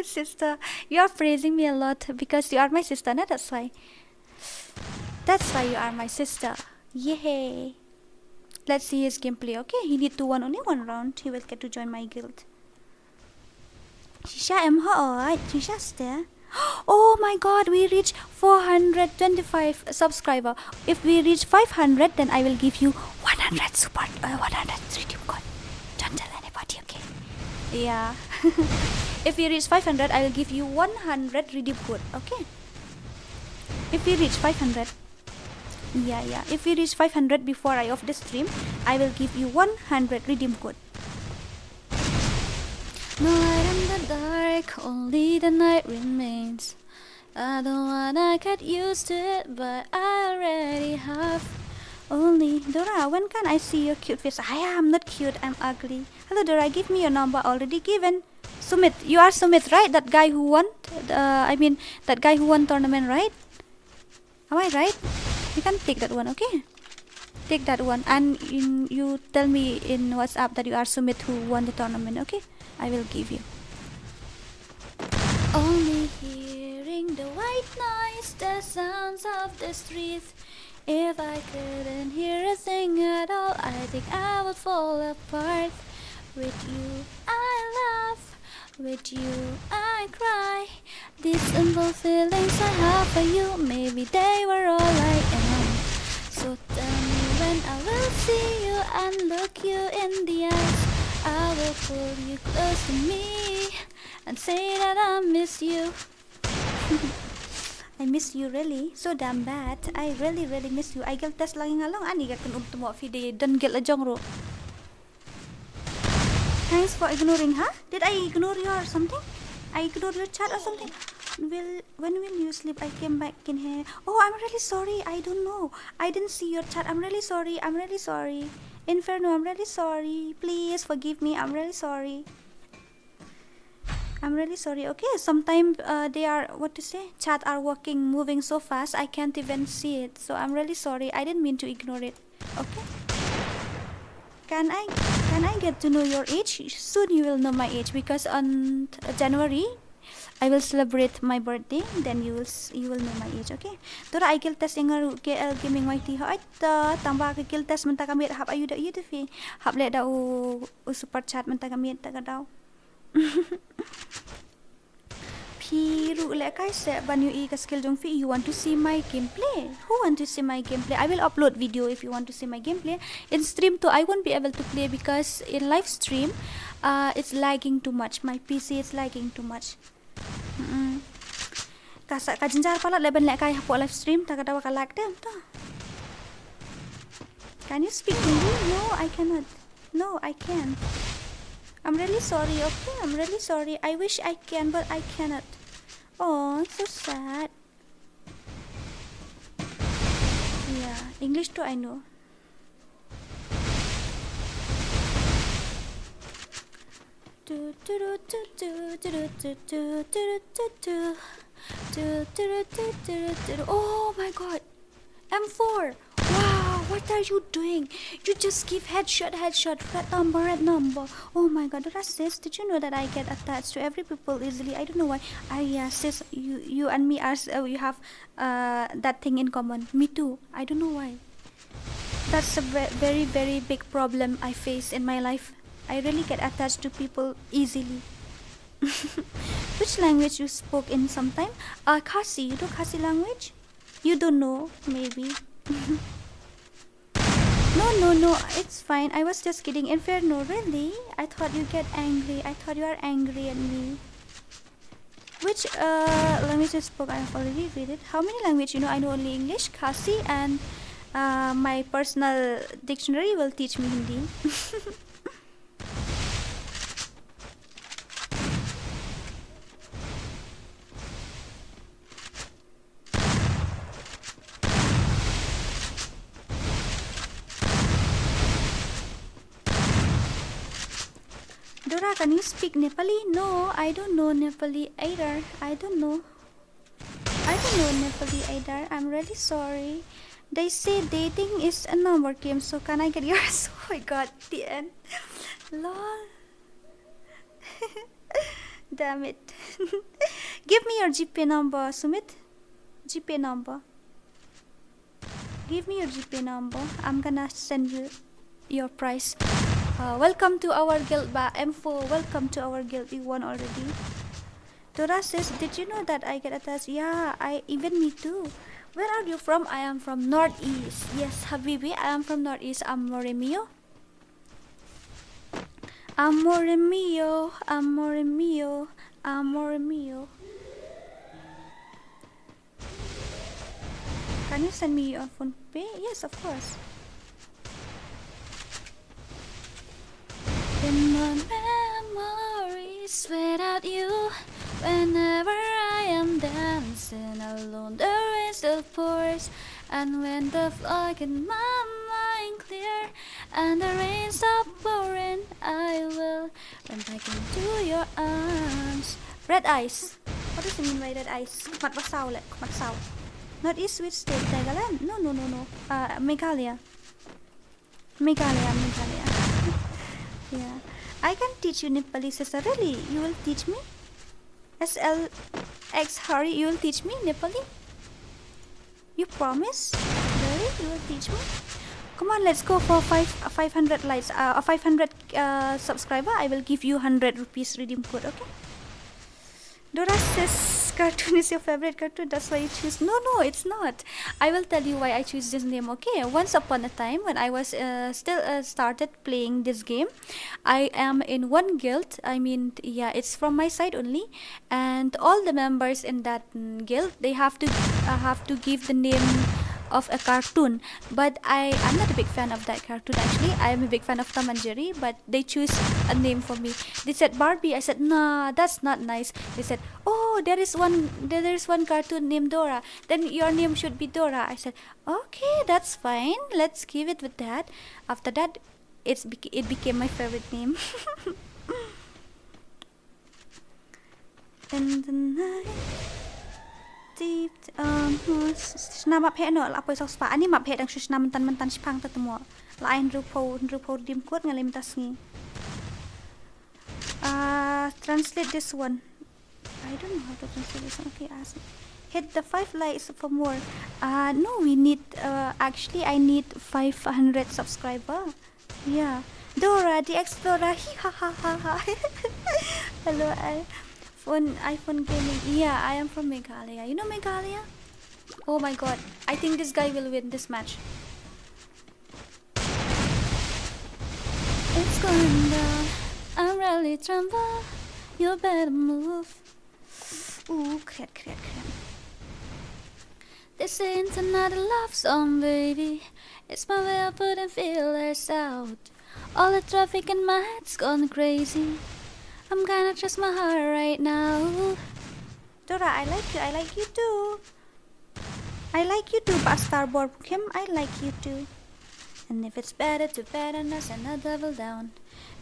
Sister, you are praising me a lot because you are my sister. No, that's why you are my sister. Yay! Let's see his gameplay. Okay, he need to win only one round. He will get to join my guild. Shisha Shisha there. Oh my god, we reach 425 subscriber. If we reach 500, then I will give you 100 redeem code. Don't tell anybody, okay? Yeah. If we reach 500, I will give you 100 redeem code, okay? If we reach 500. Yeah. If we reach 500 before I off the stream, I will give you 100 redeem code. No light in the dark, only the night remains. I don't wanna get used to it, but I already have. Only Dora, when can I see your cute face? I am not cute, I'm ugly. Hello Dora, give me your number. Already given. Sumit, you are Sumit, right? That guy who won. That guy who won tournament, right? Am I right? You can take that one, okay? Take that one, and you tell me in WhatsApp that you are Sumit who won the tournament, okay? I will give you. Only hearing the white noise, the sounds of the streets. If I couldn't hear a thing at all, I think I would fall apart. With you I laugh, with you I cry. These simple feelings I have for you, maybe they were all I am. So tell me when I will see you and look you in the eyes. I will pull you close to me and say that I miss you. I miss you really, so damn bad. I really miss you. I get test lagi ngalong ani gakan untuk video dan get lejong ro. Thanks for ignoring, huh? Did I ignore you or something? I ignored your chat or something? When will you sleep? I came back in here. Oh, I'm really sorry. I don't know. I didn't see your chat. I'm really sorry. Inferno, I'm really sorry. Please forgive me. I'm really sorry. Okay, sometimes they are, chat are moving so fast I can't even see it. So I'm really sorry. I didn't mean to ignore it. Okay. Can I get to know your age? Soon you will know my age, because on January I will celebrate my birthday. Then you will know my age. Okay. Dora I kill test ingar KL gaming YT ha ita tambah ke kill test mentah kami hab ayu dak you fi hab le da super chat mentah kami tak daw. Piru like I said, ban you skill jong fi. You want to see my gameplay? Who want to see my gameplay? I will upload video if you want to see my gameplay. In stream too, I won't be able to play because in live stream, it's lagging too much. My PC is lagging too much. Kasak kajinjar pala leben lek kai hapo live stream tak ada wakal lag dem ta. Can you speak Hindi? No, I cannot. No, I can't. I'm really sorry. Okay, I'm really sorry. I wish I can, but I cannot. Oh, so sad. Yeah, English too I know. Oh my god, M4. Wow, what are you doing? You just give headshot, red number. Oh my god, sis, did you know that I get attached to every people easily? I don't know why. Sis, you and me are, you have that thing in common. Me too. I don't know why. That's a very big problem I face in my life. I really get attached to people easily. Which language you spoke in sometime? KHASI. You know KHASI language? You don't know, maybe. No, it's fine. I was just kidding. Inferno, really? I thought you get angry. I thought you are angry at me. Which language you spoke? I have already read it. How many language you know? I know only English, KHASI, and my personal dictionary will teach me Hindi. Dora, can you speak Nepali? No, I don't know Nepali either. I don't know Nepali either. I'm really sorry. They say dating is a number game, so can I get yours? Oh my god, the end. Lol. Damn it. Give me your GP number, Sumit. GP number. Give me your GP number. I'm gonna send you your price. Welcome to our guild, M4. Welcome to our guild. You won already. Dora says, did you know that I get attached? Yeah, even me too. Where are you from? I am from Northeast. Yes, Habibi, I am from Northeast. Amore mio. Amore mio. Amore mio. Amore mio. Can you send me your phone pay? Yes, of course. In my memories without you, whenever I am dancing alone, the rain still pours. And when the fog in my mind clear, and the rain stop pouring, I will run back into your arms. Red eyes. What does it mean by red eyes? Mat basau lek, mat sao. Not East which state? Nagaland? No. Meghalaya. Yeah. I can teach you Nepali, sister. Really? You will teach me? SLX Hari, you will teach me Nepali? You promise? Really? You will teach me? Come on, let's go for 500 likes. 500 subscriber. I will give you 100 rupees redeem code. Okay? Dora says cartoon is your favorite cartoon. That's why you choose. No, it's not. I will tell you why I choose this name. Okay? Once upon a time, when I was still started playing this game, I am in one guild. I mean, yeah, it's from my side only, and all the members in that guild, they have to give the name of a cartoon, but I'm not a big fan of that cartoon. Actually, I am a big fan of Tom and Jerry, but they choose a name for me. They said Barbie. I said, nah, that's not nice. They said, oh, there is one cartoon named Dora, then your name should be Dora. I said, okay, that's fine, let's give it with that. After that, it became my favorite name. In the night, deep snam up here no la poi spa ani map he dang snam man tan spang ta tmo lain rupo dim kot ngalim tasngi. Translate this one. I don't know how to translate this one. Okay, ask. Hit the 5 likes for more. No, we need actually I need 500 subscriber. Yeah, Dora the Explorer. Ha ha ha ha. Hello, iPhone gaming. Yeah, I am from Meghalaya. You know Meghalaya? Oh my god, I think this guy will win this match. It's going down, I'm really tremble. You better move. Ooh, crack. This ain't another love song, baby. It's my way of putting feelers out. All the traffic in my head's gone crazy. I'm gonna trust my heart right now. Dora, I like you too. I like you too, but Starboard Kim, I like you too. And if it's better to bet on us and not double down.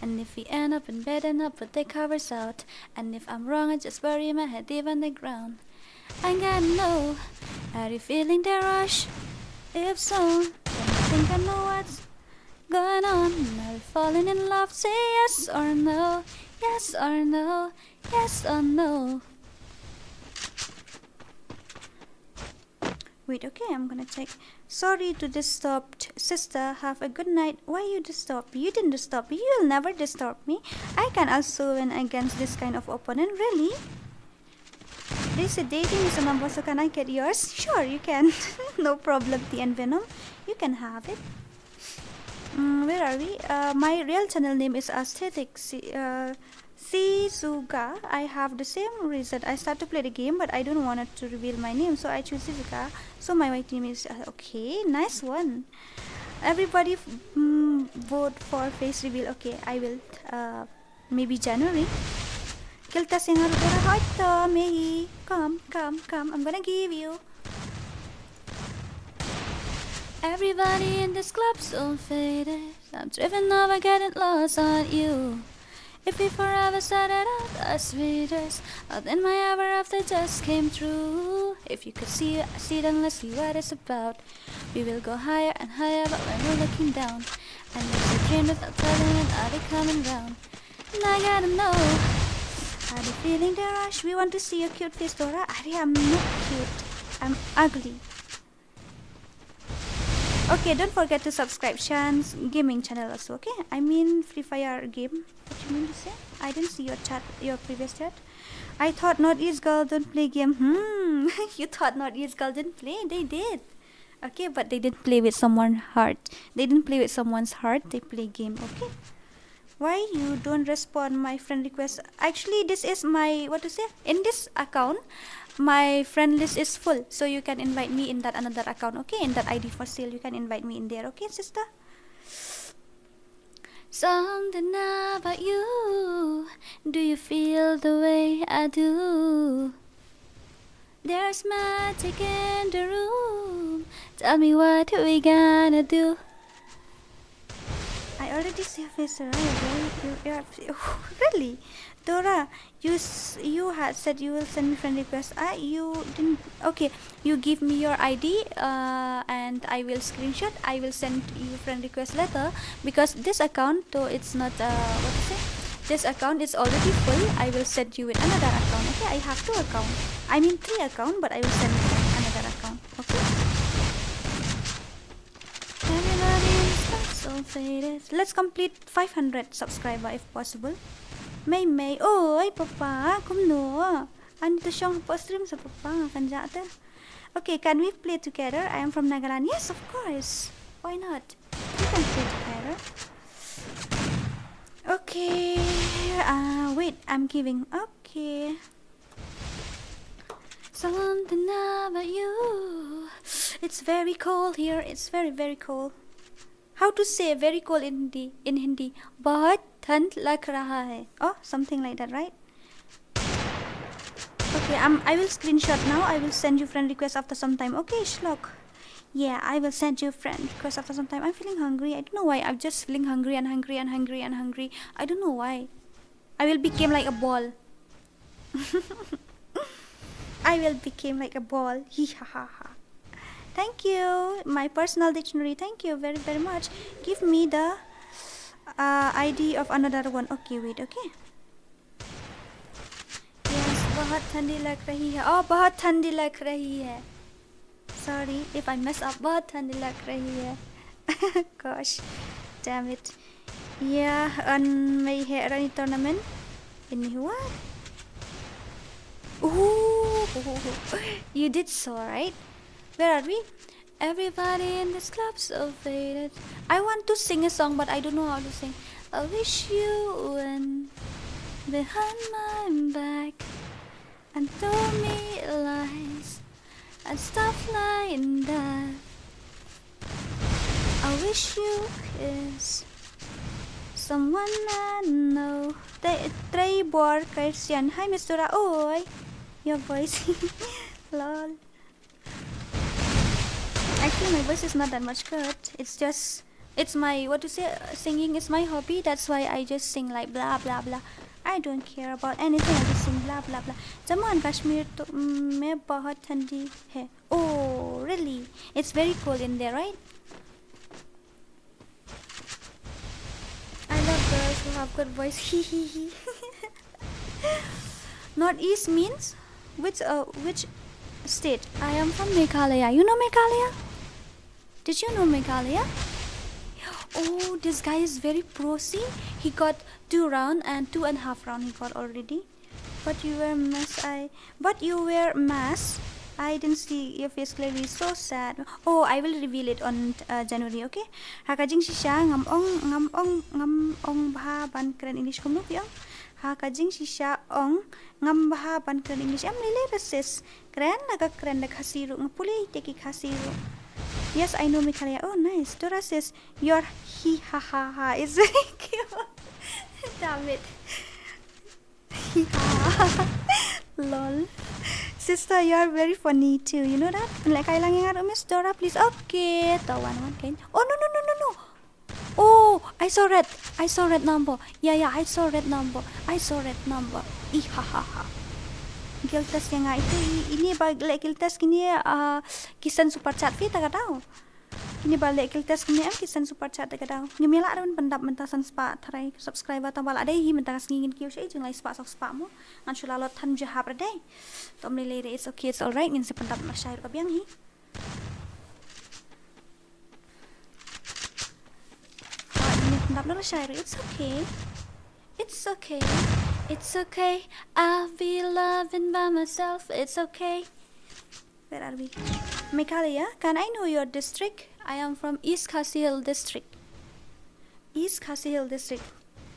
And if we end up in bed and up put the covers out. And if I'm wrong, I just bury my head deep on the ground. I gotta know, are you feeling the rush? If so, then I think I know what's going on. Are you falling in love? Say yes or no. Yes or no, yes or no. Wait, okay, I'm gonna check. Sorry to disturb, sister. Have a good night. Why you disturb? You didn't disturb me. You will never disturb me. I can also win against this kind of opponent. Really? They say dating is a number, so can I get yours? Sure, you can. No problem, T and Venom. You can have it. Where are we? My real channel name is Aesthetic Shizuka. I have the same reason. I start to play the game, but I don't want it to reveal my name, so I choose Shizuka. So my white name is okay. Nice one. Everybody vote for face reveal. Okay, I will. Maybe January. Kilta singer hot me. Come. I'm gonna give you. Everybody in this club's so faded. I'm driven over getting lost on you. If we forever started out as sweeters, then my ever after just came true. If you could see it and let's see what it's about. We will go higher and higher, but when we're looking down. And it's a dream without telling it, I'll be coming round. And I gotta know, are you feeling the rush? We want to see your cute face, Dora. I'm not cute, I'm ugly. Okay, don't forget to subscribe Shan's gaming channel also, okay? I mean FreeFire game. What you mean to say? I didn't see your previous chat. I thought Northeast girl don't play game. You thought Northeast girl didn't play? They did. Okay, but they didn't play with someone's heart. They didn't play with someone's heart. They play game, okay? Why you don't respond my friend request? Actually, this is my, what to say? In this account, my friend list is full, so you can invite me in that another account, okay? In that ID for sale, you can invite me in there, okay, sister? Something about you. Do you feel the way I do? There's magic in the room. Tell me what we gonna do. I already see your face, right? Really? Dora, you had said you will send me friend request. You didn't. Okay, you give me your ID and I will screenshot. I will send you friend request later because this account, though it's not what to say. This account is already full. I will send you with another account. Okay, I have 2 accounts. I mean 3 accounts, but I will send you another account. Okay. Everybody is so faded. Let's complete 500 subscriber if possible. May oi papa kumno anito siyang po-stream sa papa kanjata. Okay, can we play together? I am from Nagaland. Yes, of course. Why not? We can play together. Okay. Wait, I'm giving. Okay. Something about you. It's very cold here. It's very very cold. How to say very cold in Hindi? बहुत ठंड लग रहा है. Oh, something like that, right? Okay, I will screenshot now. I will send you friend request after some time. Okay, Shlok. Yeah, I will send you friend request after some time. I'm feeling hungry. I don't know why. I'm just feeling hungry and hungry and hungry and hungry. I don't know why. I will become like a ball. I will become like a ball. Hee ha ha ha. Thank you. My personal dictionary. Thank you very very much. Give me the ID of another one. Okay, wait. Okay. Yes, बहुत ठंडी लग रही है. Oh, बहुत ठंडी लग रही है. Sorry if I mess up. बहुत ठंडी लग रही है. Gosh, damn it. Yeah, on my running tournament. In what? Ooh, you did so right. Where are we? Everybody in this club so faded. I want to sing a song, but I don't know how to sing. I wish you went behind my back and told me lies and stuff like that. I wish you kiss someone I know. Trey Bor Christian. Hi, Miss Dora. Oi, your voice. Lol. Actually, my voice is not that much good. It's my, what to say, singing is my hobby. That's why I just sing like blah blah blah. I don't care about anything. I just sing blah blah blah. Jammu and Kashmir to mein bahut thandi hai. Oh, really? It's very cold in there, right? I love girls who have good voice. Hee hee hee. Northeast means which state? I am from Meghalaya. You know Meghalaya? Did you know Meghalaya? Oh, this guy is very pro. See, he got 2 round and 2.5 round he got already. But you wear mask. I didn't see your face clearly. So sad. Oh, I will reveal it on January. Okay. Hakajing shisha ngam ong bah ban keren English kumno piang. Hakajing shisha ong ngam bah ban keren English. Am lele reses keren khasiru ngapuli teki khasiru. Yes, I know Meghalaya. Oh, nice. Dora says your he ha ha ha is very cute. Damn it. He ha. Lol. Sister, you are very funny too. You know that? Like I lang yang Miss Dora, please. Okay. Tawan kan. Oh no. Oh, I saw red number. Yeah, I saw red number. Ih ha ha ha. Giltas yang itu ini balik giltas kini kisan super chat vi tak tahu. Kini balik giltas kini kisan super chat tak tahu. Ngemila ada pendap mentasan spa tarai subscriber tambal ada hi mentas ngingin kiu sei jeng lai spa sok spa mo. An sulalot tan jahab radai. Tom lele it's okay, it's all right ngin se pendap nak syair kabiang hi. Ini pendap nak syair. It's okay. I'll be loving by myself. It's okay. Where are we? Meghalaya. Can I know your district? I am from East KHASI Hill District.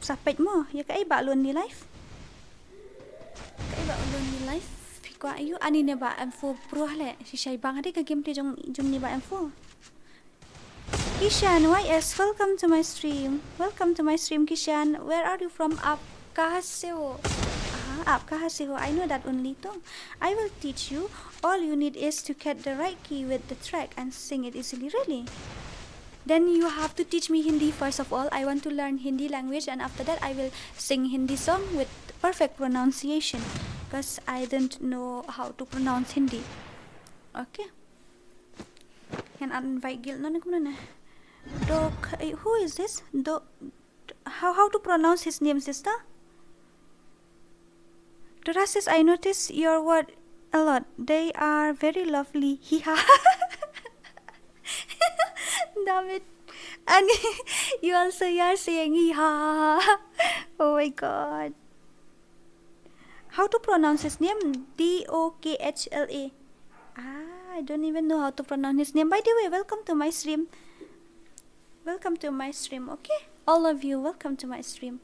Sapit mo. Ya ka iba lon ni life. Fikwa ayu ani ne ba M4 Pro le. Si shay bang ade ka game te jong ni ba M4. Kishan YS, welcome to my stream, Kishan. Where are you from? Up KHASI. Up KHASI. I know that only too. I will teach you. All you need is to get the right key with the track and sing it easily. Really? Then you have to teach me Hindi first of all. I want to learn Hindi language, and after that I will sing Hindi song with perfect pronunciation, because I don't know how to pronounce Hindi. Okay. Can I invite Gil? No, who is this? How to pronounce his name, sister? Dora says, I notice your word a lot. They are very lovely. Damn it. And you also are saying ha. Oh my god. How to pronounce his name? DOKHLA. I don't even know how to pronounce his name. By the way, welcome to my stream. Welcome to my stream, okay? All of you, welcome to my stream.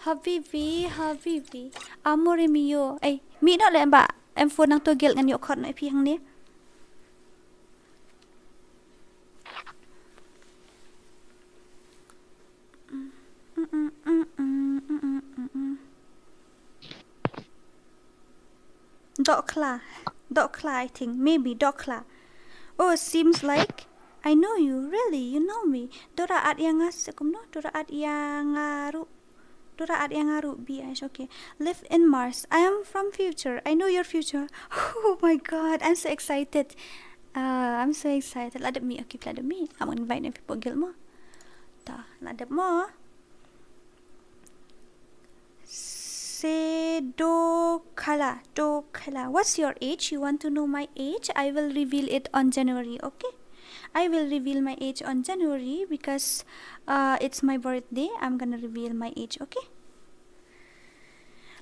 Habibi. Amore mio. Ay, mi no le ba. Em phone nang to gel ngan yo khot noi pi hang ni. Dokla, I think. Maybe Dokla. Oh, seems like I know you. Really, you know me. Dora at yang akum no. Dora at yang aru bias. Okay. Live in Mars. I am from future. I know your future. Oh my god, I'm so excited. I'm so excited. Ladap me. Okay, ladap me. I'm gonna invite people gil mo. Ta, ladap mo. Dokala. What's your age? You want to know my age? I will reveal it on January, okay? I will reveal my age on January because it's my birthday. I'm gonna reveal my age, okay?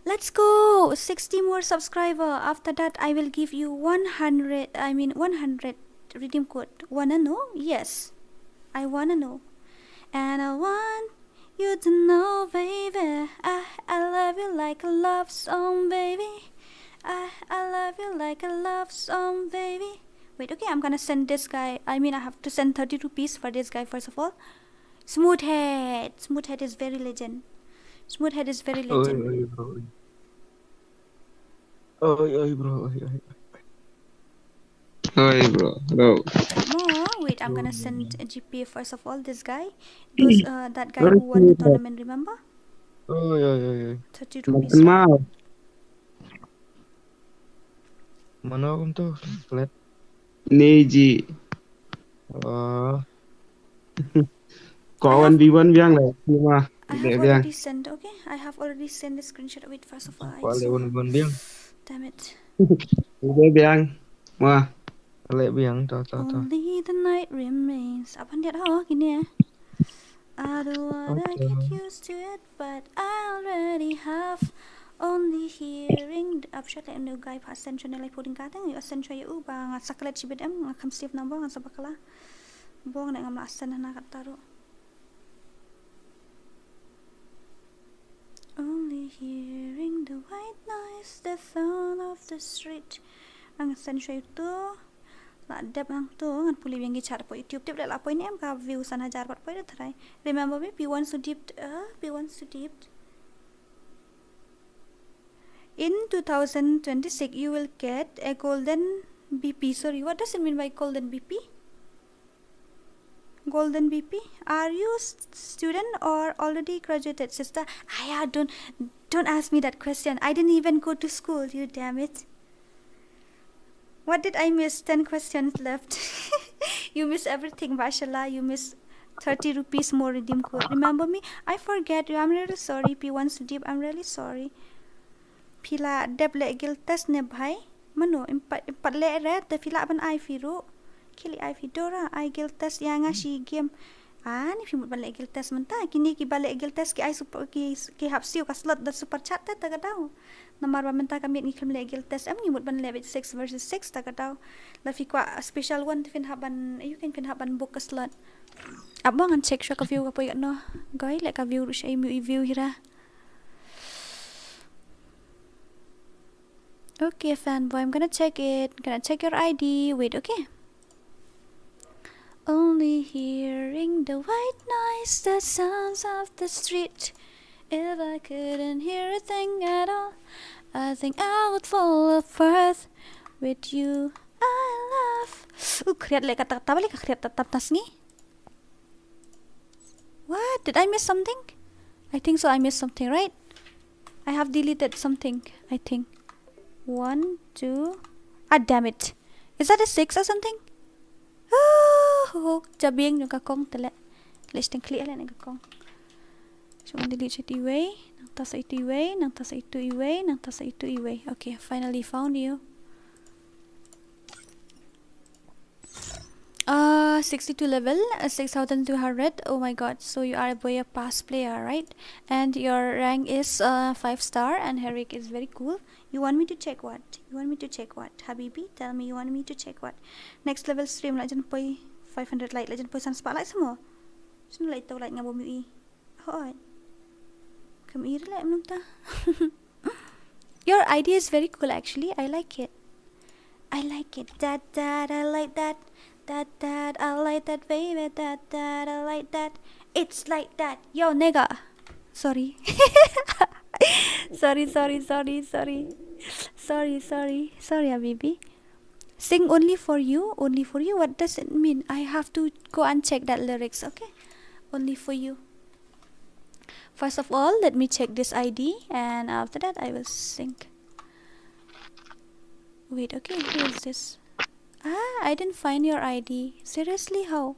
Let's go! 60 more subscriber. After that, I will give you 100 redeem code. Wanna know? Yes. I wanna know. And I want you to know, baby, I love you like a love song, baby. I love you like a love song, baby. Wait, okay, I'm gonna send this guy. I have to send 30 rupees for this guy first of all. Smoothhead is very legend. Smoothhead is very legend. Oi, bro. Hello. Wait, I'm gonna send a GPA first of all. This guy, that guy who won the tournament. Remember? Oi. 30 rupees. Mana kamu tuh? Lihat. Neji. Kawan B1 biang lah. Cuma. I have already sent. Okay, I have already sent the screenshot. Wait, first of all, Kawan biang. Damn it. Udah biang. Wah. Lek biang tahu. Only the night remains. Apa dia gini ya? I don't wanna get used to it, but I already have. Only hearing the upshot like new guy pas central like putting katang you central you bang saklet cibet ngakam Steve nambah ngan sabakala buang nak ngam asan na kataru. Only hearing the white noise, the sound of the street. Ang central itu lah dep ang tu ngan puli yang gicar po YouTube tip lah po ini am ka view sana jar pat po itu try. Remember me P1 so deep. In 2026, you will get a golden BP. Sorry, what does it mean by golden BP? Golden BP? Are you student or already graduated, sister? Don't ask me that question. I didn't even go to school. You damn it. What did I miss? 10 questions left. You miss everything, mashallah. You miss 30 rupees more redeem code. Remember me? I forget you. I'm really sorry. P1 Sudip. I'm really sorry. Pila deb le gil test ne bhai mano impat le red de pila ban I firu kili I Dora I gil test yang si game ni fimut ban le gil test menta kini ki balik gil test ki I super ki hapsiu ka slot da super chat ta gadau namar ba menta kami ngi le gil test am ngimut ban le 6 versus 6 ta gadau la fi kwa special one fin haban you can fin haban book ka slot abang an check ka view ka po no goy le ka view shay view hira. Okay, fanboy, I'm gonna check it. Gonna check your ID. Wait, okay. Only hearing the white noise, the sounds of the street. If I couldn't hear a thing at all, I think I would fall apart with you. I love. Kriat le kata balik kriat tatap tas ni. What? Did I miss something? I think so. I missed something, right? I have deleted something, I think. 1, 2. Ah, damn it. Is that a 6 or something? Oh, jabing yung kakong tala. Let's think clear lang yung kakong. So, delete it away. Nang tasa ito away. Nang tasa ito away. Nang tasa ito away. Okay, finally found you. 62 level, 6200. Oh my god, so you are a boy, a pass player, right? And your rank is 5 star, and Herrick is very cool. You want me to check what? You want me to check what? Habibi, tell me you want me to check what? Next level stream legend boy 500 light legend boy san spotlight semua. Sino light tau light ngabom ui. Hot. Come here light menum ta. Your idea is very cool actually. I like it. I like it. That I like that. That I like that baby. That I like that. It's like that. Yo nigga. Sorry. sorry, Habibi. Sing only for you. Only for you. What does it mean? I have to go and check that lyrics. Okay. Only for you. First of all, let me check this ID, and after that I will sing. Wait, okay, who is this? I didn't find your ID. Seriously, how?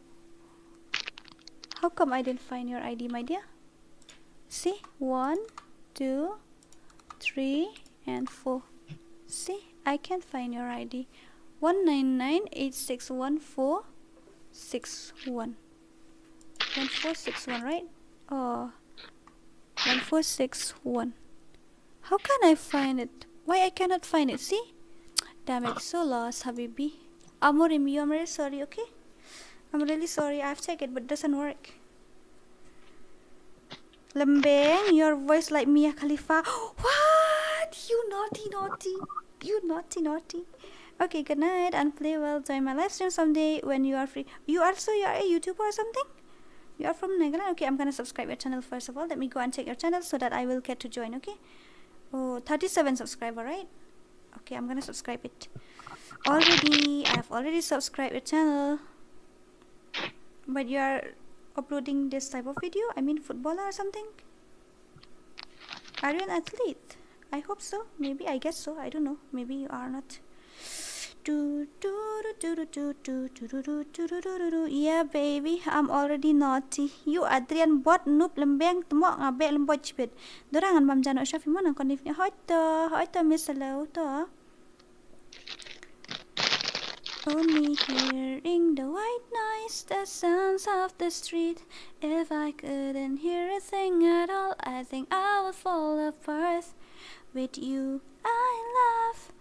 How come I didn't find your ID, my dear? See? 1, 2, 3, and 4. See? I can't find your ID. 199861461. 1461, right? Oh. 1461. How can I find it? Why I cannot find it? See? Damn it, so lost, Habibi. Amorim, I'm really sorry, okay? I'm really sorry. I've checked it, but it doesn't work. Lembeng, your voice like Mia Khalifa. What? You naughty. You naughty. Okay, good night and play well. Join my live stream someday when you are free. You are a YouTuber or something? You are from Nagaland? Okay, I'm gonna subscribe your channel first of all. Let me go and check your channel so that I will get to join, okay? Oh, 37 subscriber, right? Okay, I'm gonna subscribe it. I have already subscribed your channel. But you are uploading this type of video? I mean footballer or something? Are you an athlete? I hope so. Maybe, I guess so. I don't know. Maybe you are not. Yeah, baby, I'm already naughty. You Adrian bot noob lembeng temok ngabek lembot cipit. Dorangan mam jano Shafi mana kondifnya hoita miss hello to. Only hearing the white noise, the sounds of the street. If I couldn't hear a thing at all, I think I would fall apart. With you, I laugh.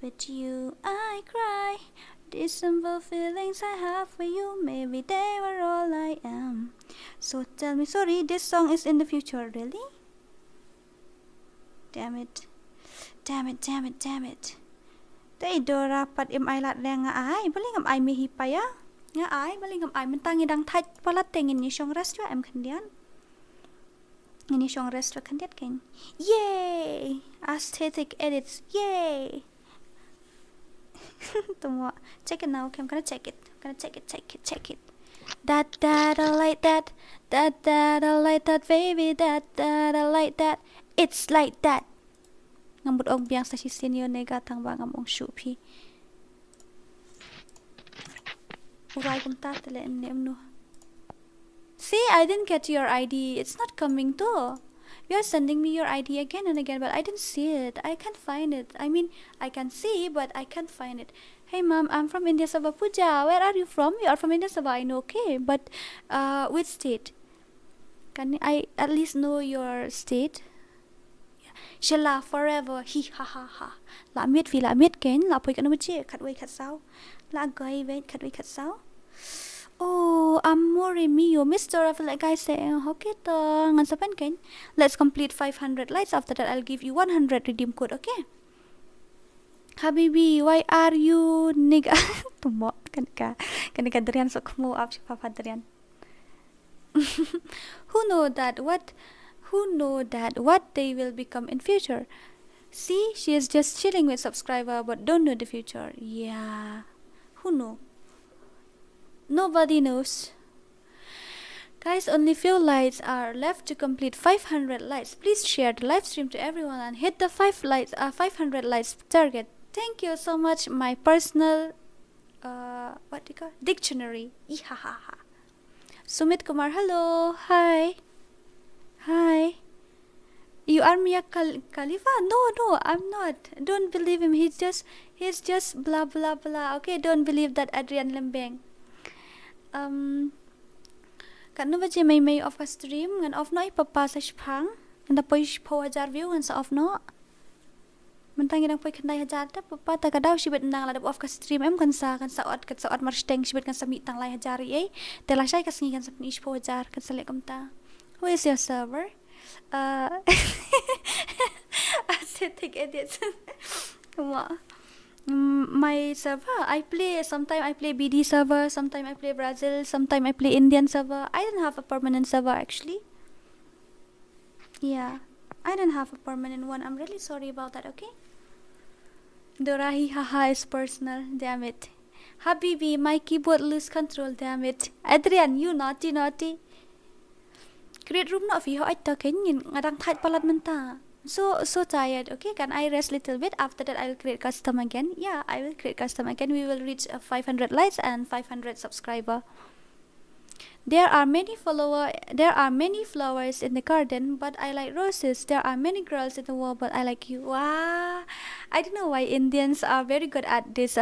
With you, I cry. These simple feelings I have for you, maybe they were all I am. So tell me, sorry, this song is in the future, really? Damn it. Tay DORA pat im ai lat reng nga ai, bali ngam ai mi hipaya. Nga ai, bali ngam ai mentang idang thaj pala tengin ni shong restaurant em khandian. Ini shong restaurant khandiat ken. Yay! Aesthetic edits. Yay! Tunggu. Check it now. Okay, I'm gonna check it. Check it. That I like that. That I like that, baby. That I like that. It's like that. Ngambut ong biang sa senior nega tang ba ngam ong shupi. Urai kum ta tele nem no. See, I didn't get your ID. It's not coming too. You're sending me your ID again and again, but I didn't see it. I can't find it. I mean, I can see, but I can't find it. Hey, mom, I'm from India, Sabah Puja. Where are you from? You are from India, Sabah. I know, okay, but which state? Can I at least know your state? Shala forever. Hi ha ha ha. La miet ken. La poi kan uji. Kat wei kat sao. La gai wei kat sao. Oh, amore mio, Mr. I feel like I say, okay, ngan sapan ken. Let's complete 500 lights. After that, I'll give you 100 redeem code. Okay. Habibi, why are you nigga? Tumo kan derian sok mo up si Papa derian. Who know that what they will become in future? See, she is just chilling with subscriber but don't know the future. Yeah. Who know? Nobody knows. Guys, only few lights are left to complete 500 lights. Please share the live stream to everyone and hit the 500 lights target. Thank you so much, my personal what do you call dictionary. Ihahaha. Sumit Kumar, hello. Hi. You are Mia Khalifa? No, I'm not. Don't believe him. He's just blah blah blah. Okay, don't believe that Adrian Lembeng. Kan nu baje may off ka stream ngan off no ipapa sa shpang ngan poi po 1000 view ngan sa off no. Mentang yang poi kandai 1000 ta papa ta kadau shibet nang la off ka stream em kan sa od marsteng shibet kan sa mi tang lai 1000 ai. Tela sai ka singi kan sa ni po 1000 kan sa le kamta. Who is your server? Aesthetic edits. My server, sometimes I play BD server, sometimes I play Brazil, sometimes I play Indian server. I don't have a permanent server actually. Yeah, I don't have a permanent one. I'm really sorry about that, okay? Dora haha is personal, damn it. Habibi, my keyboard lose control, damn it. Adrian, you naughty. Create room not for I talking in ngadang tight palat menta. So tired. Okay, can I rest little bit? After that I will create custom again. Yeah, I will create custom again. We will reach 500 likes and 500 subscriber. There are many flowers in the garden, but I like roses. There are many girls in the world, but I like you. Wow. I don't know why Indians are very good at this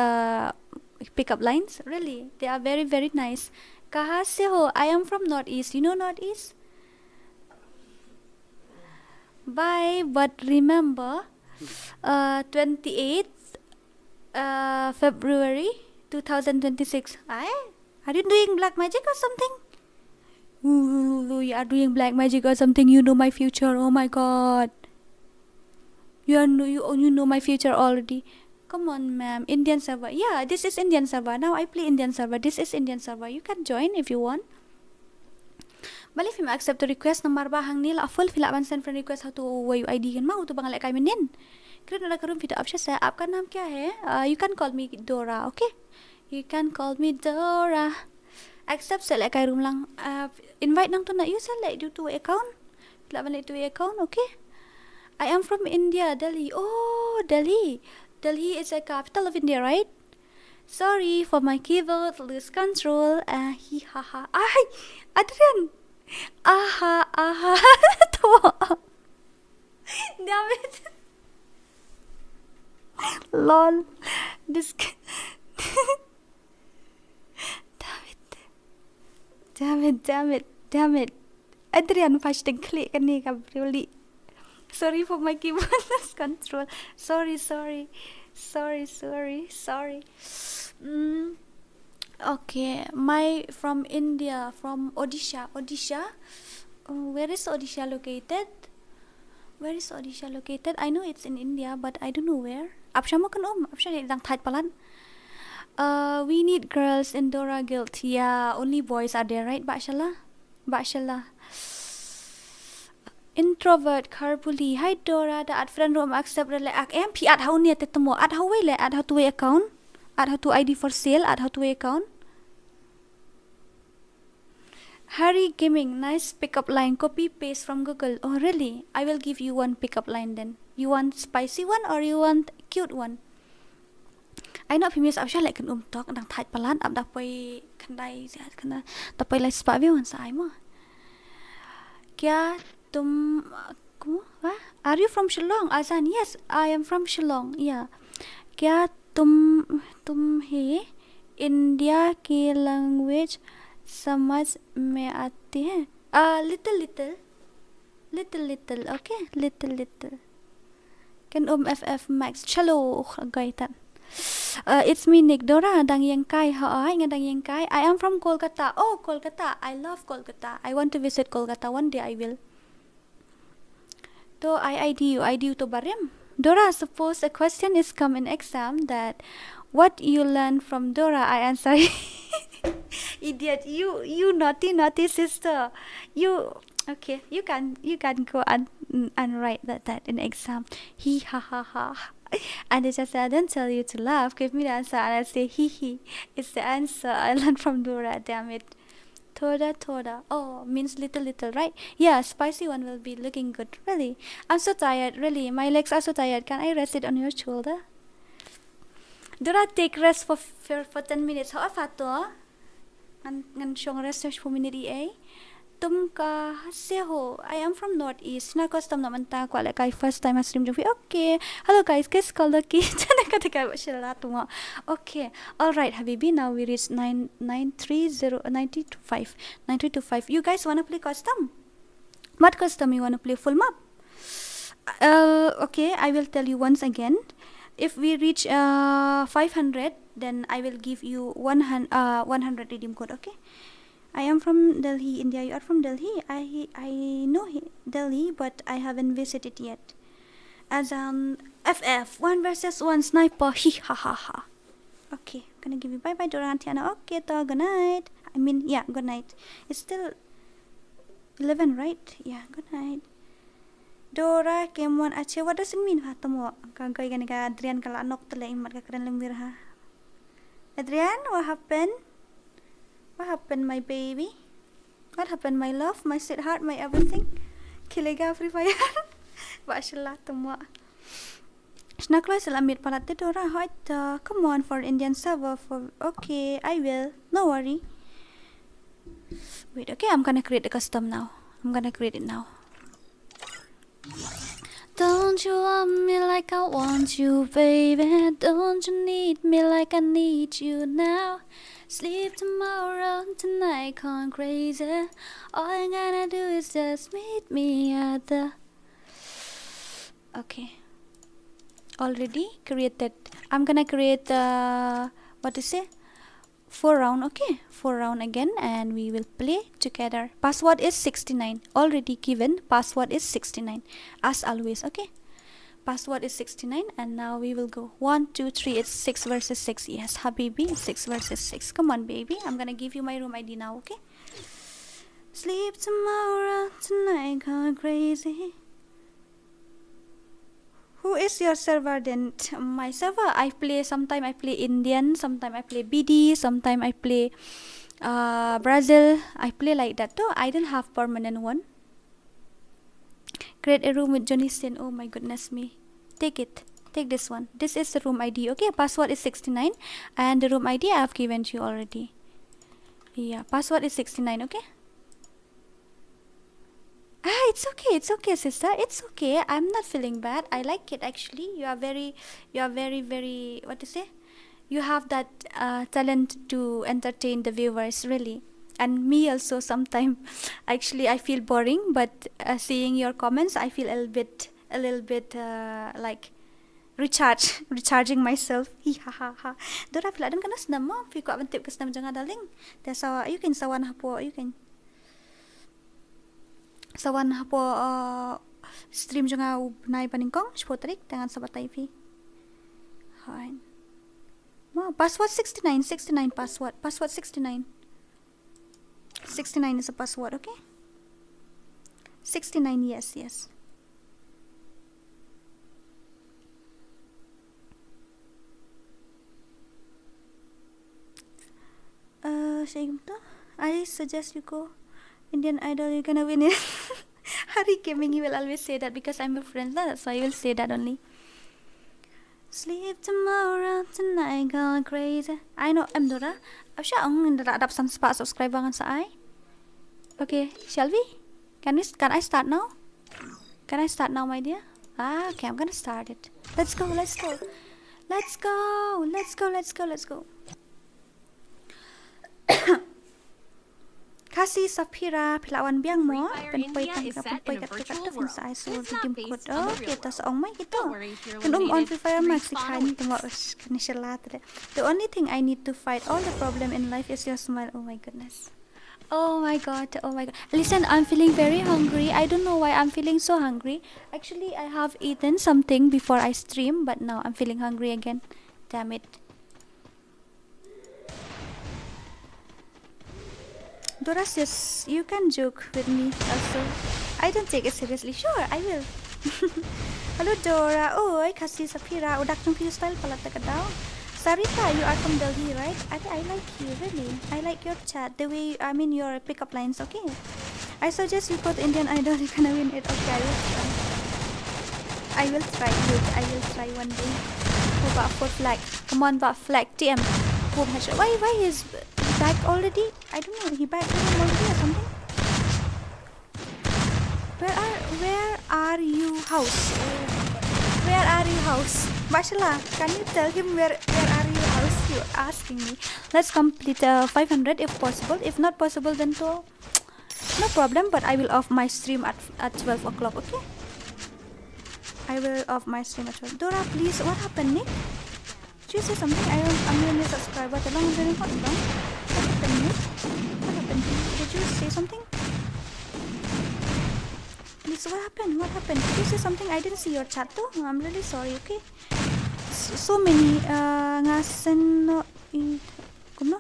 pickup lines. Really, they are very very nice. KHASI ho, I am from Northeast. You know Northeast? Bye, but remember 28th February 2026. Are you doing black magic or something? Ooh, you are doing black magic or something. You know my future. Oh my god. You know my future already. Come on, ma'am. Indian server. Yeah, this is Indian server. Now I play Indian server. This is Indian server. You can join if you want. Balik film accept the request nomor bahang ni la full fill up and send friend request how to ID kan mau tu bang like kami nin. Kira nak karum video option saya आपका नाम क्या है? You can call me Dora, okay? You can call me Dora. Accept select kai room lang. Invite nang tu nak you select you to account. Fill up balik to account, okay? I am from India, Delhi. Oh, Delhi. Delhi is a capital of India, right? Sorry for my keyboard lose control. Hi ha ha. Ay, Adrian. Aha. Damn it. Lol. This. Damn it. Adrian fasting click ni ka really. Sorry for my keyboard lost control. Sorry. Okay, from India, from Odisha. Where is Odisha located? I know it's in India, but I don't know where. Apsha mo kan apsha ni dang tight palan. We need girls in Dora Guild. Yeah, only boys are there, right? Ba'shallah. Introvert Karbuli. Hi Dora, the ad friend room accept rele ak MP ad how ni tetemo ad how way ad how to way account. Add how to ID for sale, add how to account. Harry Gaming, nice pickup line. Copy paste from Google. Oh really? I will give you one pickup line then. You want spicy one or you want cute one? I know famous option like kan talk dang tight palan ab dapoy kandai kana dapoy like spa view sa ai mo. Kya tum are you from Shillong? Azan, yes, I am from Shillong. Yeah. Kya तुम्हें India की language समझ में आती है? Little, okay, little. Can FF Max chalo gaitan. It's me Nick Dora dang yang kai ha nga dang yang kai. I am from Kolkata. Oh, Kolkata. I love Kolkata. I want to visit Kolkata one day. I will. To I ID you to Barim. Dora, suppose a question is come in exam that what you learn from Dora, I answer. Idiot, you naughty sister. You can go and write that in exam. He ha. And I just said, don't tell you to laugh. Give me the answer, and I say he. It's the answer I learned from Dora. Damn it. Toda. Oh, means little, right? Yeah, spicy one will be looking good. Really, I'm so tired. Really, my legs are so tired. Can I rest it on your shoulder? Dora, take rest for 10 minutes. How fato? Ngan shong rest for minute eh? Tum ka seho. I am from Northeast. Na custom naman ta ko like first time I stream jong. Okay. Hello guys, guys call the key. Okay. All right, Habibi. Now we reach 9325. You guys wanna play custom? What custom you wanna play? Full map? Okay. I will tell you once again. If we reach 500, then I will give you 100 redeem code. Okay. I am from Delhi, India. You are from Delhi. I know Delhi, but I haven't visited yet. As FF 1 versus 1 sniper. Ha. Okay, gonna give you bye Dora and Tiana. Okay, good night. I mean, yeah, good night. It's still 11, right? Yeah, good night. Dora came one ache. What does it mean? Ha, tamo kagay gani ka Adrian kala anok tala imat ka karen lembir ha. Adrian, what happened? What happened, my baby? What happened, my love, my sweetheart, my everything? Kilega FreeFire. Mashallah, tumwa. Snakla salamit palat Dora. Come on for Indian server. Okay, I will. No worry. Wait, okay, I'm gonna create a custom now. I'm gonna create it now. Don't you want me like I want you, baby? Don't you need me like I need you now? Sleep tomorrow, tonight gone crazy. All I gotta do is just meet me at the... Okay. Already created. I'm gonna create what to say? 4 round, okay? 4 round again, and we will play together. Password is 69. Already given. Password is 69. As always, okay? Password is 69, and now we will go 1 2 3. It's 6 versus 6. Yes, Habibi, 6 versus 6. Come on, baby. I'm gonna give you my room ID now, okay? Sleep tomorrow, tonight gone crazy. Who is your server then? My server, I play, sometime I play Indian, sometime I play BD, sometime I play Brazil. I play like that though. I don't have permanent one. Create a room with Johnny Sin. Oh my goodness me. Take it. Take this one. This is the room ID. Okay, password is 69, and the room ID I have given to you already. Yeah, password is 69. Okay. It's okay, sister. It's okay. I'm not feeling bad. I like it actually. You are very, what to say? You have that talent to entertain the viewers, really. And me also sometimes. Actually, I feel boring, but seeing your comments, I feel a little bit like recharging myself. Dora pila dan kana senam mo. Piko abantip ka senam jangan darling. Desa you can sawan hapo you can. Sawan hapo stream jangan ubnai paningkong spotrik dengan sabat TV. Hai. Ma password 69 password 69. 69 is a password, okay? 69, yes. I suggest you go Indian Idol, you're gonna win it. Hari Gaming, you will always say that because I'm your friend, that's why you will say that only. Sleep tomorrow, tonight gone crazy. I know, I'm Dora. Apa siya ang ndarap sang subscribe bangan sa I? Okay, shall we? Can I start now? Can I start now, my dear? Okay, I'm gonna start it. Let's go. KHASI Sapira pilawan biang mo penpoy tangka penpoy kat sa iso redeem code kita saong mai gitu kan on FreeFire max kan tengok kan inshallah. The only thing I need to fight all the problem in life is your smile. Oh my goodness. Oh my god. Listen, I'm feeling very hungry. I don't know why I'm feeling so hungry. Actually, I have eaten something before I stream, but now I'm feeling hungry again. Damn it. Dora says, you can joke with me also. I don't take it seriously. Sure, I will. Hello Dora. Oi, KHASI Sapira. Udak ng style pala taga daw. Sarita, you are from Delhi, right? I like you, really. I like your chat, the way, I mean your pickup lines, okay? I suggest you put Indian Idol, you're gonna win it. Okay, I will try. I will try one day. Oh, but for flag. Come on, but flag. TM. Boom headshot. Why is he back already? I don't know. He back already or something? Where are you, house? Where are you, house? Bashala, can you tell him where are you, house? You're asking me. Let's complete 500 if possible. If not possible, then no problem. But I will off my stream at 12 o'clock. Okay? I will off my stream at 12. Dora, please. What happened, Nick? Did you say something? I'm a new subscriber. What happened, Nick? What happened? Did you say something? Please, what happened? Did you say something? I didn't see your chat too. I'm really sorry, okay? So many ngasen no kuno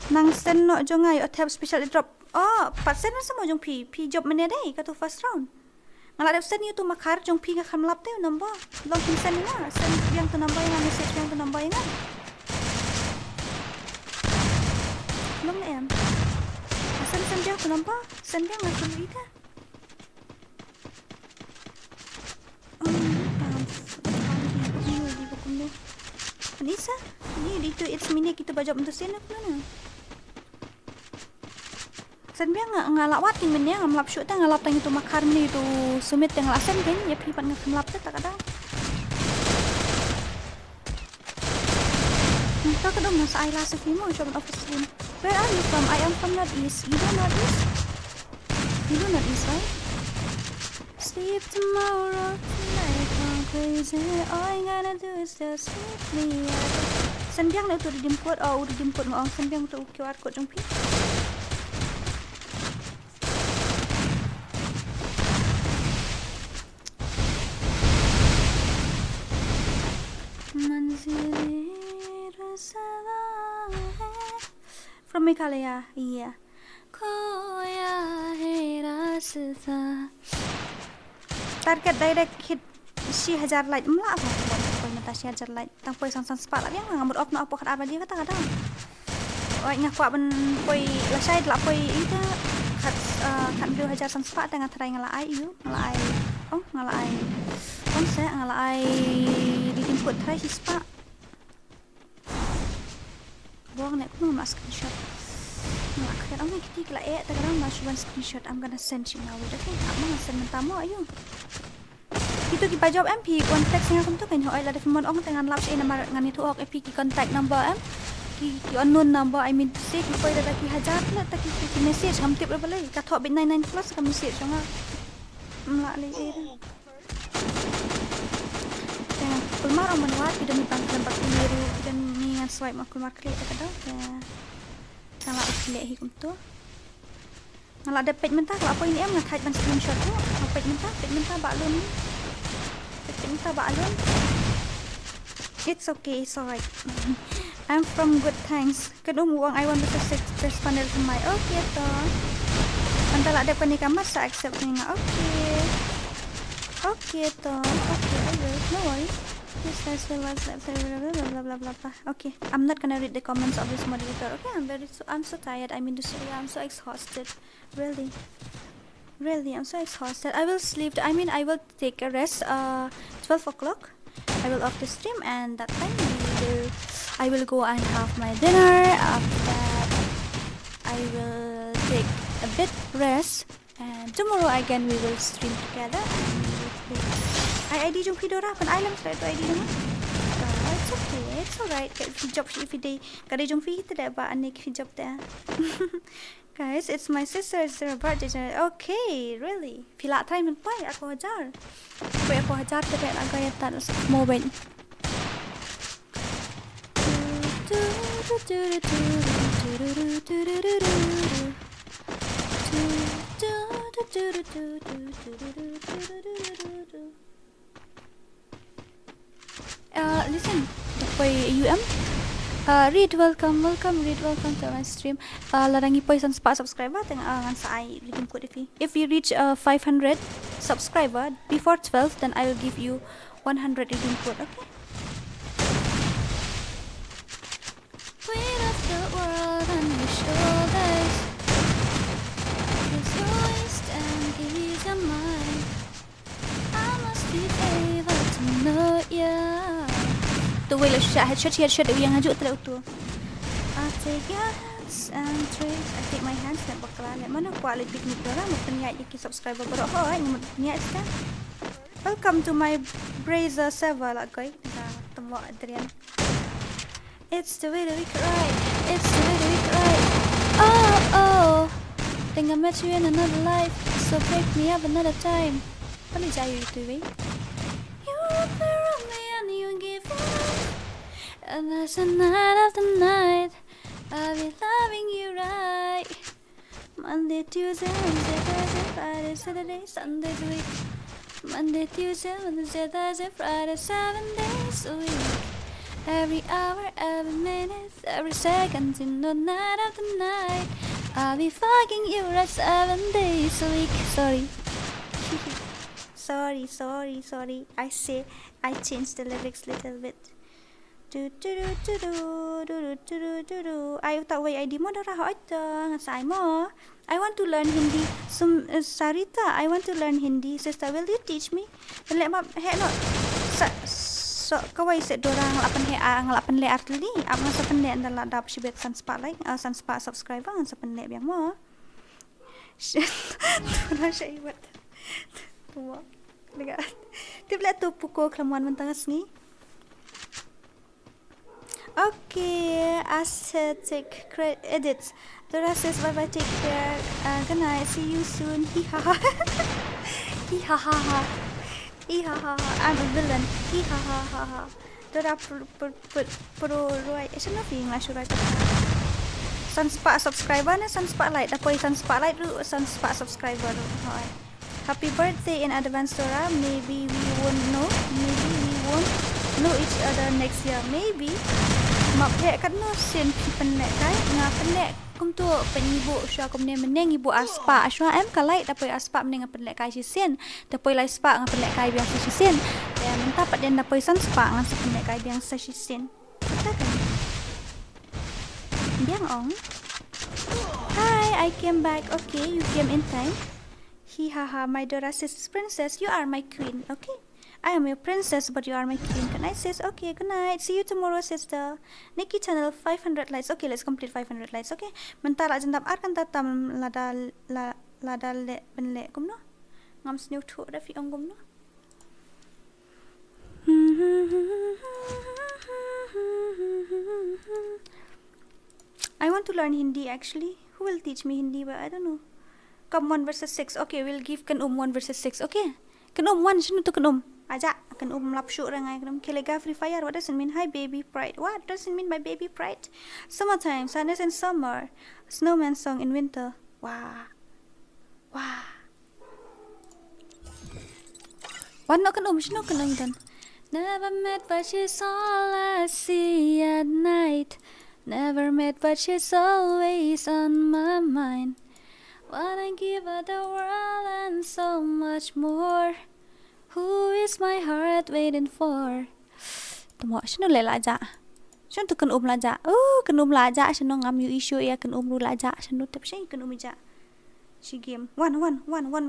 nangsen no jong ay atap special drop. Oh, patsen na samo jong pi job mene dai ka to first round. Ngala sen you to makar jong pi ka khamlap te number. Long sen na sen yang to number yang message yang to number yang. Long em. Sen yang to number. Sen yang ngasun ita. Anissa, ni dito it's mini kita bajak untuk sini mana? Sen biang ngalawat ni meni ngamlap shoot tang ngalap tang itu makar ni itu sumit tang lasen kan ya pipan ngamlap tu tak ada. Tak ada masa I last film or job office film. Where are you from? I am from Northeast. You know Northeast? You know Northeast, right? Sleep tomorrow tonight, I'm crazy. All I gotta do is just sleep me. Sen biang tu redeem code. Oh, redeem code ngong. Sen biang tu QR code jong pi. Manzili rasawa from Meghalaya. Yeah. Koya hai rasta. Target direct hit 1000 like mla apa poi mata 1000 like tang poi sang sepat lah dia ngamut off no apa kat apa dia kata oi ngakwa ben poi la sai la poi ita kat 2000 sang sepat tang try ngalai you ngalai se ngalai di input try hispa buang nek ku mas screenshot I'm gonna take like one screenshot. I'm gonna send you now. Okay, I'm gonna send mentamo ayo. Itu kita jawab MP contact yang aku tu kan hoi la defon ong tangan lap sa number ngani tu ok MP contact number ki unknown number I mean to say ki poi da ki hajar la ta ki message ham tip la balai ka thok bit 99 plus ka message nga mla le e ya kulmar on manwat kita mi pang tempat biru kita ni swipe mak kulmar klik ta kada ya kalau klik hi kum tu kalau ada page mentah kalau apa ini em ngat ban screenshot tu page mentah balun it's okay, it's alright. I'm from good thanks. Kedung uang I want to respond to my okay to. Anta la ada penikamat sa accept ni nga okay to. Okay, I will. No worries. This says blah blah blah. Okay, I'm not gonna read the comments of this moderator. Okay, I'm so tired. I mean to say I'm so exhausted. Really, I'm so exhausted. I will sleep. I will take a rest. 12 o'clock. I will off the stream, and that time I will go and have my dinner. After that, I will take a bit rest, and tomorrow again we will stream together. I ID jom Dora pan island straight to ID jom. It's okay. It's alright. If you day, kada jom fi tidak ba anik fi job there. Guys, it's my sister's birthday. Okay, really. Pila time nun pai aku hajar. Pai aku hajar tidak nak gaya tak mobile. Listen, pai UM. Read welcome to my stream. Larangi poison spa subscriber tengah sa I redeem code if you reach 500 subscriber before 12, then I will give you 100 redeem code. Okay. tu wala headshot yang hajuk telah utuh. I take your hands and trace. I take my hands dan bakalan mana kuat lebih piknik orang mungkin iki subscriber berok hoi niat kan. Welcome to my Brazer server lah guys. Tembak Adrian. It's the way that we can ride. It's the way that we can ride. Oh. Think I met you in another life. So break me up another time. Paling jaya itu weh. You wrap around me and you give me life. And that's the night after night. I'll be loving you right. Monday, Tuesday, Wednesday, Thursday, Friday, Saturday, Sunday, week. Monday, Tuesday, Wednesday, Thursday, Friday, 7 days a week. Every hour, every minute, every second, in the night after night. I'll be fucking you right 7 days a week. Sorry. I changed the lyrics little bit. I tak way ID mo darah hoita ngasai mo. I want to learn Hindi. Sarita, I want to learn Hindi. Sister, will you teach me? Let ma he no. So kawai set dorang ngelapan le artli. Abang sa pendek andala dap shibet sunspa subscriber ngan sa pendek biang mo. Dorang syaibat. Tua. Dekat. Tibla tu pukul kelamuan mentangas ni. Okay, aesthetic edits. Dora says bye bye, take care. Good night, see you soon. Hihaha. I'm a villain. Hihaha. Dora pro right. Siapa nak English right? Sunspa subscriber na Sunspa light. Dapat Sunspa light tu Sunspa subscriber tu. Happy birthday in advance, Dora. Maybe we won't know each other next year. Maybe. Mapek kan no sen penek kai nga penek kum tu penyibu sya kum ne meneng ibu aspa sya em kalai dapoi aspa meneng penek kai si sen dapoi lai spa nga penek kai biang si sen ya minta pat den dapoi san spa nga si penek kai biang si sen kata kan biang ong. Hi, I came back. Okay, you came in time. Hihaha, my Dora sis princess, you are my queen. Okay, I am your princess, but you are my queen. Good night, sis. Okay, good night. See you tomorrow, sister. Nikki channel 500 likes. Okay, let's complete 500 likes. Okay. Mentala jendap arkan tatam lada le benle kumno. Ngam snew tu rafi ongumno. I want to learn Hindi actually. Who will teach me Hindi? But I don't know. Come 1 versus 6. Okay, we'll give kan 1 versus 6. Okay. Kan 1 sino tu kan Ajak kan lapsyuk rangai kan kelega FreeFire. What does it mean? Hi baby pride. What does it mean by baby pride? Summertime, sadness in summer. Snowman song in winter. Wow. What no kan sino kan dan? Never met but she's all I see at night. Never met but she's always on my mind. Wanna give her the world and so much more. Who is my heart waiting for? Temo, sino le laja? Sino tu kan laja? Oh, kan laja. Sino ngam you issue ya kan ru laja. Sino tep sing kan ija. She game 1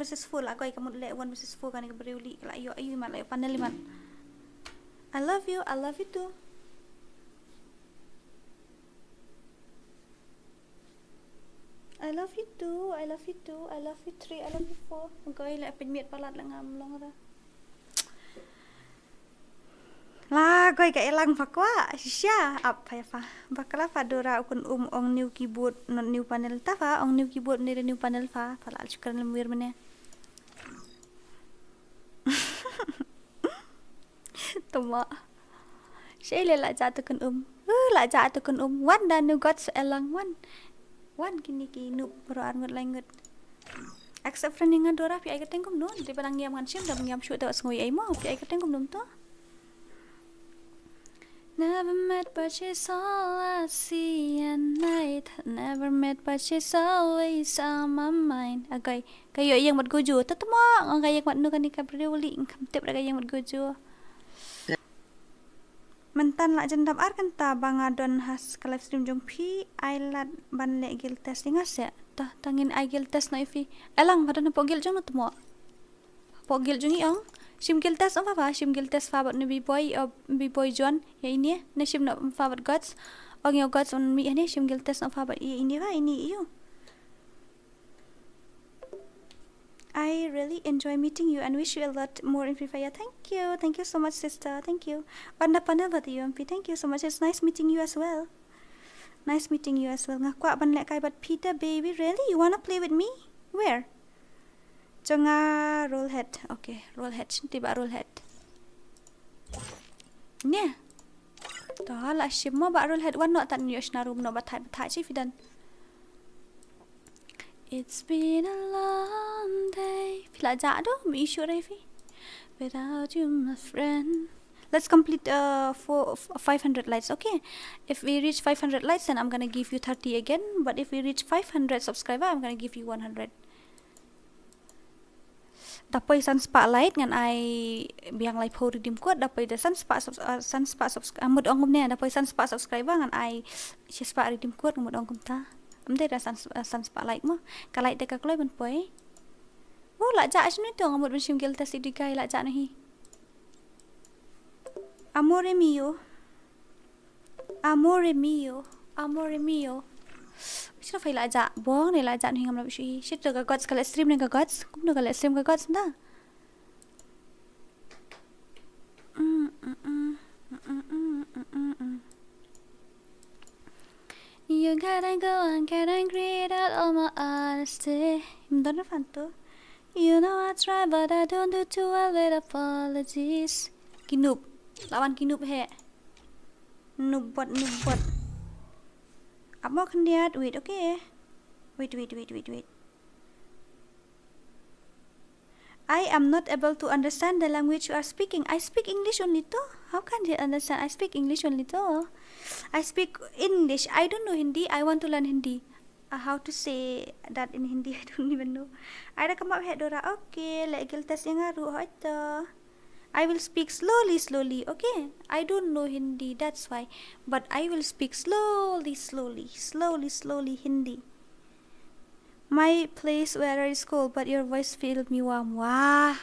versus 4 lah. Kau kamu le 1 versus 4 kan ke beriuli. Lah yo ayu mat lah panel limat. I love you too. I love you 3, I love you 4. Kau ile penmiat palat lah ngam long ra. Lah, kau ikat elang fakwa. Sya, apa ya fa? Bakala fa Dora ukun ong new keyboard not new panel ta fa ong new keyboard ni new panel fa. Palal syukran lemir mene. Tuma. Sya ile la jatuh kan la jatuh kan wan dan nu got elang wan kini nu baru arngut langut. Accept friend dengan Dora pi ai kateng kum no di padang ngiam kan sim dah ngiam syuk tak ngoi ai mo pi ai kateng kum dum to. Never met but she's all I see at night. Never met but she's always on my mind. Agai kayo yang mat gojo tetemo ang kayak mat nu kan ikap reuli kam tip ra yang mat gojo. Mentan lak jendam ar kan ta bangadon has ka live stream jong pi ailat ban le gil test ingas ya ta tangin ai gil test na ifi elang pada na pogil jong no temo pogil jong iong Shim Giltas on Papa, Shim Giltas Fabat no B-boy John, ini, Nashim no Fabat gods, on your gods on me, and Shim Giltas on Fabat ini you. I really enjoy meeting you and wish you a lot more in FreeFire. Thank you so much, sister. Thank you. Pandapat you, MP. Thank you so much. It's nice meeting you as well. Nice meeting you as well. Ngakuak ban lek kai but Peter baby, really? You wanna play with me? Where? Jonga roll head. Okay, roll head. Tiba roll head. Nya. Dah lah ship mo ba roll head one not tan yosh na room no ba thai chi fidan. It's been a long day. Pila ja do mi issue refi. Without you my friend. Let's complete 500 likes, okay? If we reach 500 likes, then I'm gonna give you 30 again. But if we reach 500 subscriber, I'm gonna give you 100. Dapat sun spotlight ngan I biang live ho redeem code dapat the sun spot subscriber amud ongum ne dapat sun spot subscriber ngan I si spot redeem code ngamud ongum ta. Amde da sun spotlight mo. Kalai te ka kloi ban poi. Oh la ja asnu tu ngamud ban sim gil tas idikai la ja nahi. Amore mio. Amore mio. Amore mio. Sino fai la ja bong ne la ja ni ngam la bishi. Shit ga gods kala stream ne ga gods. Kum no kala stream ga gods da. You gotta go and get angry at all my honesty. Don't know fanto. You know I try but I don't do too well with apologies. Kinup. Lawan kinup he. Noob bot. Amo kandiat. Wait, okay. Wait. I am not able to understand the language you are speaking. I speak English only too. How can they understand? I speak English only too. I speak English. I don't know Hindi. I want to learn Hindi. How to say that in Hindi? I don't even know. I dah come up head Dora. Okay, legal test yang ngaruh hoita. I will speak slowly, okay? I don't know Hindi, that's why. But I will speak slowly Hindi. My place where I school, but your voice filled me warm. Wah.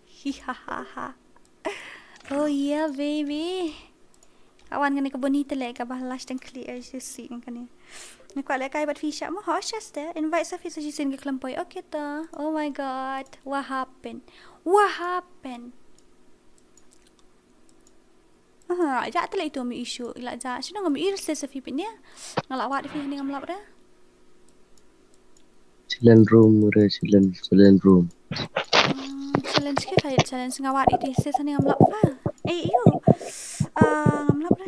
Hihaha. Oh yeah, baby. Kawan kan ka bonita le ka balas dan clear as you see kan ni. Nakuha le kay but fisha mo hoshas de invite sa fisa jisin ka klampoy. Okay ta. Oh my god. What happened? Ja tala itu mi issue ila ja sino ngam iris sa fipin niya ngalawat fi ni ngam lap da Children room. challenge ke kayak challenge ngawat itu sa ni ngam lap fa you ngam lap da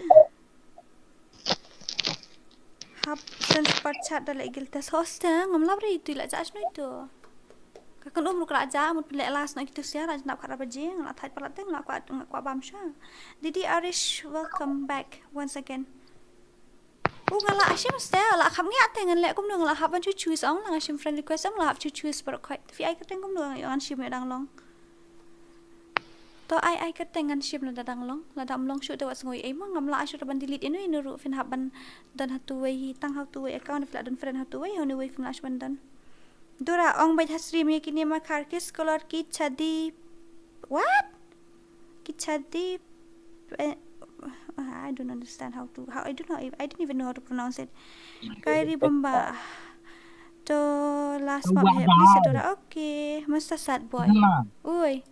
hap sense part chat da legil tes host ngam lap da itu ila ja sino itu kakak umur kerja mut pilih las nak itu siar nak kat apa je nak thai palat teng nak kuat bamsha Didi Arish welcome back once again ngala asim sta la kham ngi atengan le kum nang la haban chu choose ong lang asim friend request ong la hab chu choose par khoi fi ai kateng kum nang yang sim dang long to ai katengan sim la dang long la dam long shu te wat ngoi ai mo ngam la asu ban delete inu ru fin haban dan hatu wei tang hatu wei account fi la dan friend hatu wei honu wei fin las ban dan Dora ong bai hasri me kini ma karkis color ki chadi what ki chadi I don't understand how I didn't even know how to pronounce it kairi bomba to last month please Dora okay must sad boy oi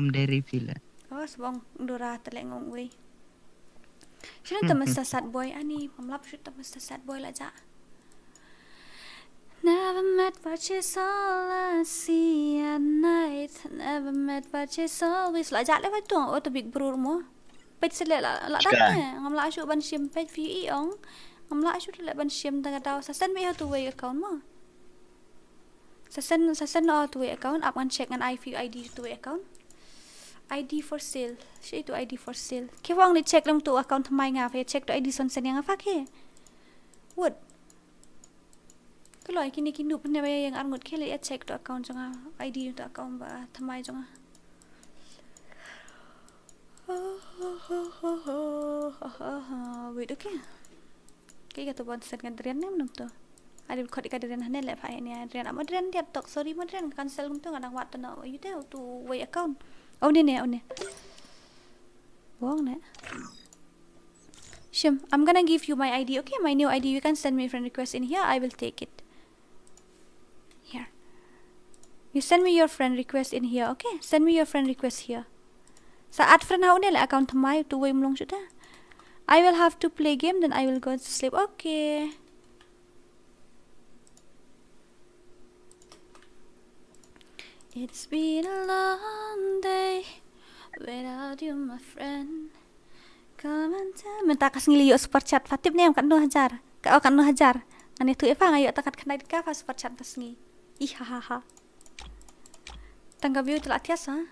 dari fila oh sebong Dora telengong oi sino ta must sad boy ani pamlap shoot ta must sad boy la ja Never met but she's all I see at night. Never met but she's always like that. Lepas tu, oh tu big bro mo. Pet selek la datang. Ngam la asyuk ban sim pet vi ong. Ngam la asyuk lek ban sim tengah tahu. Sasen me how to way account mo. Sasen no to way account. Up ngan check ngan ID to way account. ID for sale. Siya itu ID for sale. Kewang ni check lang tu account thamai nga. Faya check tu ID son sen yang ngafak he. What? Kalau kini nup ne yang angut kele ya check to account jonga ID to account ba thamai jonga wait okay kaya to bon set kan trian nem to Ada kod ika dren hane le phai ni dren modern dia tok sorry modern cancel kum tu ngadang wat na you tell to way account oh ni wong ne Shim, I'm gonna give you my ID, okay? My new ID. You can send me friend request in here. I will take it. Here. You send me your friend request in here, okay? Send me your friend request here. Sa add friend how ni le account my to way mlong sudah. I will have to play game, then I will go to sleep. Okay. It's been a long day without you, my friend. Come and tell me. Minta kas ngiliyo super chat Fatib ni am kan 2,000. Ka kan 2,000. Ani tu Eva ngayo takat kanai ka fa super chat pas ngi. Ih ha ha. Tangga view tu latias ha.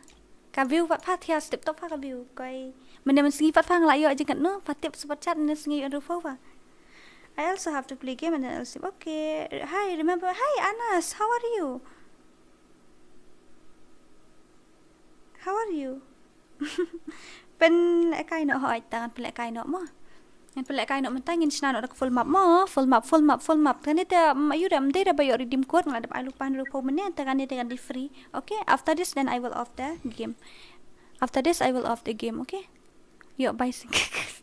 Ka view pat patias tip top ka view. Koi men sgi pat fa nglayo aja kan no Fatib super chat ni ngi adu fa. I also have to play game and then I'll sleep. Okay. Hi, remember. Hi Anas, how are you? How are you? Pen kai no hỏi tangan pelek kai no mo. Yang pelek kai no mentangin sina no full map mo, full map. Kan itu ayu ram dei da bayo redeem code ngadap I lupa rupo menit tangan ni dengan di free. Okay, after this then I will off the game. After this I will off the game, okay? Yo bye sing.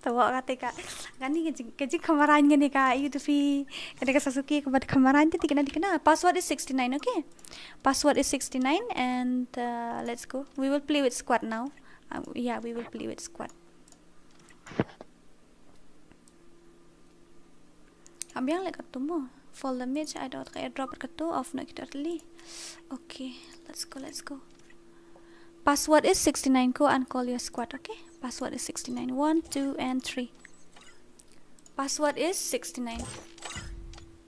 Tawa kate ka. Kan ni keji kamaran ni ka ayu tu fi. Kada ka Sasuke ka bad kamaran ti dikena. Password is 69, okay? Password is 69 and let's go. We will play with squad now. Yeah, we will play with squad. Ambiang lek katumo. Fall damage I don't airdrop katu off no kita tali. Okay, let's go. Password is 69. Go and call your squad, okay? Password is 69. 1, 2, and 3. Password is 69.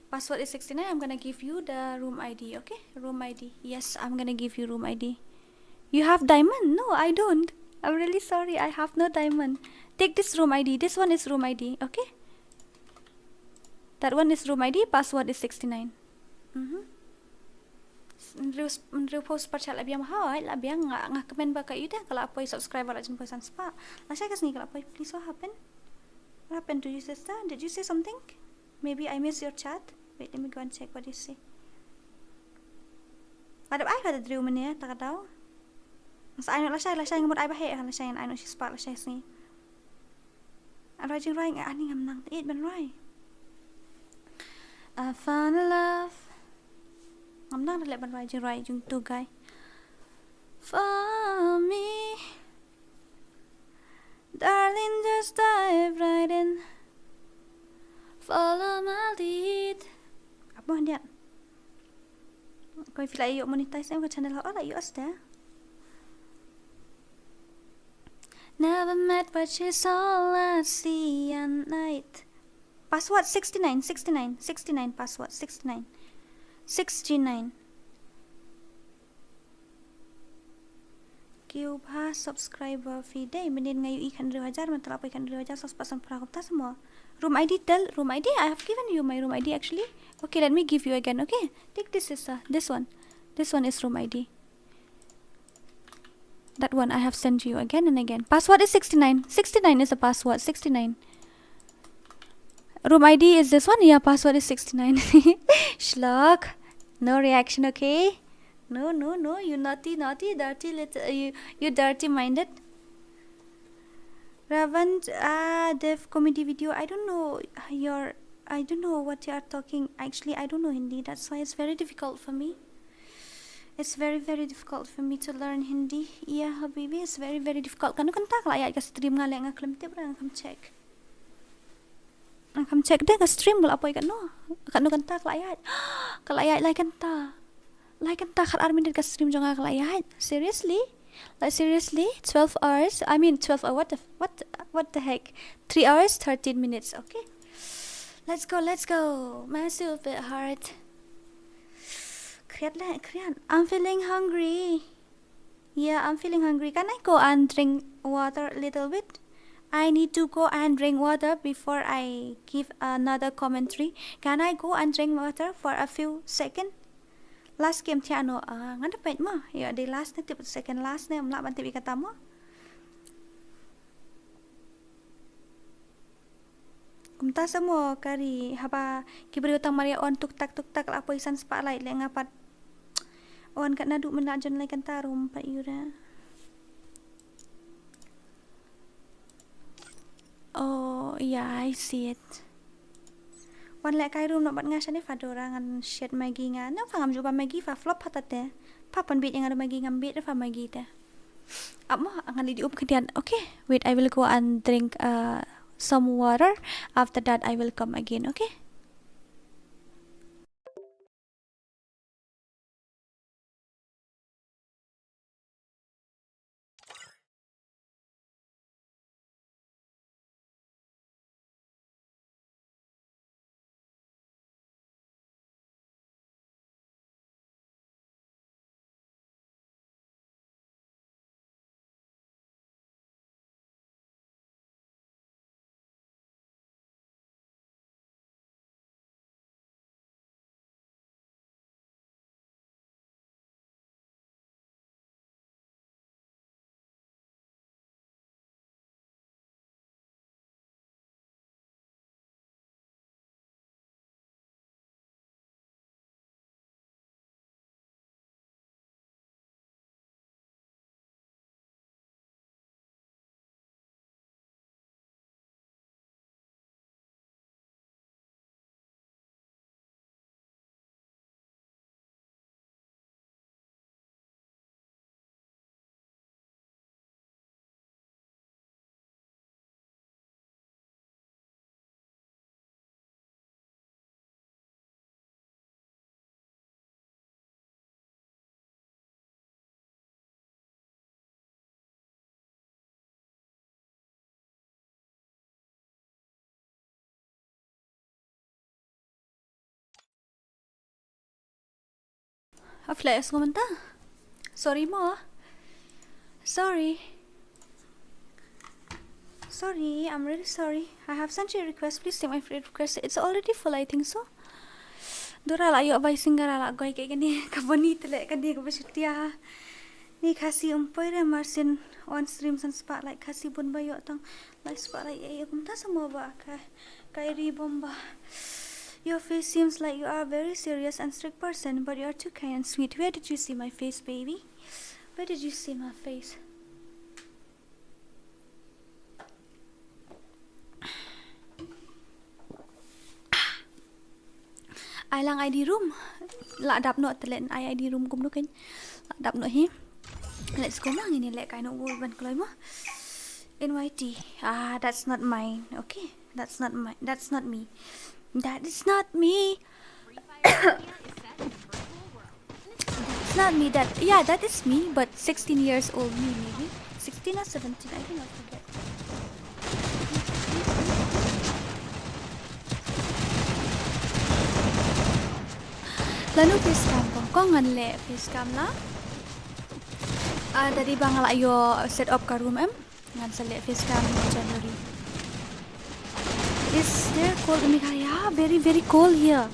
Password is 69. I'm gonna give you the room ID, okay? Room ID. Yes, I'm gonna give you room ID. You have diamond? No, I don't. I'm really sorry. I have no diamond. Take this room ID. This one is room ID, okay? That one is room ID. Password is 69. Nriu post percaya labiang mahal, labiang ngah komen ba kayo dah kalau apa subscriber lah jumpa sans pa. Lasai kas ni kalau apa please what happened? What happened to you sister? Did you say something? Maybe I missed your chat. Wait, let me go and check what you say. Ada ai kada driu mene tak tahu. Mas ai lasai ngamut ai bahe lasai ai no spa lasai ni. Ara jing rai ani ngam nang it ben rai. I found love. I'm not let ban rai jung tu guy. For me, darling, just dive right in. Follow my lead. Apa dia? Kau feel like you monetize em ke channel how like you there? Never met, but she's all I see at night. Password 69. Password 69. 69. Kêu pa subscriber fee day menin ngayu ikan 2,000 mental apa ikan 2,000 100% pernah kita semua. Room ID tell room ID I have given you my room ID actually. Okay, let me give you again, okay? Take this sister. This one is room ID. That one I have sent you again and again. Password is 69. 69 is the password. 69. Room ID is this one. Yeah, password is 69. Shlok. No reaction, okay? No. You naughty, dirty little. You dirty minded. Ravant, dev comedy video. I don't know what you are talking. Actually, I don't know Hindi. That's why it's very difficult for me. It's very difficult for me to learn Hindi. Yeah, habibi, it's very difficult. Kanu kan tak lah ayat ke stream ngalek ngaklim tiap orang kam check. Kam check deh ke stream bul apa ikan no. Kanu kan tak lah ayat. Kalau ayat like kan tak. Like kan tak admin ke stream jangan kalau ayat. Seriously? Like seriously? 12 hours? I mean 12 hours. What the heck? 3 hours 13 minutes. Okay. Let's go. Masih a bit hard. Krian. I'm feeling hungry. Yeah, I'm feeling hungry. Can I go and drink water a little bit? I need to go and drink water before I give another commentary. Can I go and drink water for a few seconds? Last game tiano ngada pait ma. Ya di last na tip second last na amla ban tip kata mo. Kumta semua kari haba kibri utang Maria on tuk tak la apa isan spotlight le ngapat on kat nadu menajon lai kan tarum pa yura. Oh yeah, I see it. Wan lek kai room nak bat ngasan ni fadora ngan shit magi ngan na fangam juba magi fa flop patate. Papan bit yang ada magi ngambit fa magi ta. Amma ngan di kedian. Okay, wait, I will go and drink some water. After that I will come again, okay? Afla komenta. Sorry mo. Sorry, I'm really sorry. I have sent you a request. Please take my friend request. It's already full, I think so. Dora la yo bai singara la goi ke gani ka boni tele ka di ka basitia. Ni KHASI umpoire marsin on stream san spotlight KHASI bun bayo tang like spotlight e kumta semua ba kai ri bomba. Your face seems like you are a very serious and strict person, but you are too kind and sweet. Where did you see my face, baby? Where did you see my face? I lang ID room. La dap no telen ID room kum nukin. La dap no hi. Let's go mang ini lek kaino wol ban kloy mo. NYT. That's not mine. Okay. That's not mine. That's not me. That is not me. FreeFire India is set in a virtual world. It's not me. That is me, but 16 years old me maybe. 16 or 17, I think I forget. Lalu facecam kong ngan le facecam na. Dari bang ayo set up ka room ngan sa le facecam January. Is there cold in Meghalaya? Very very cold here.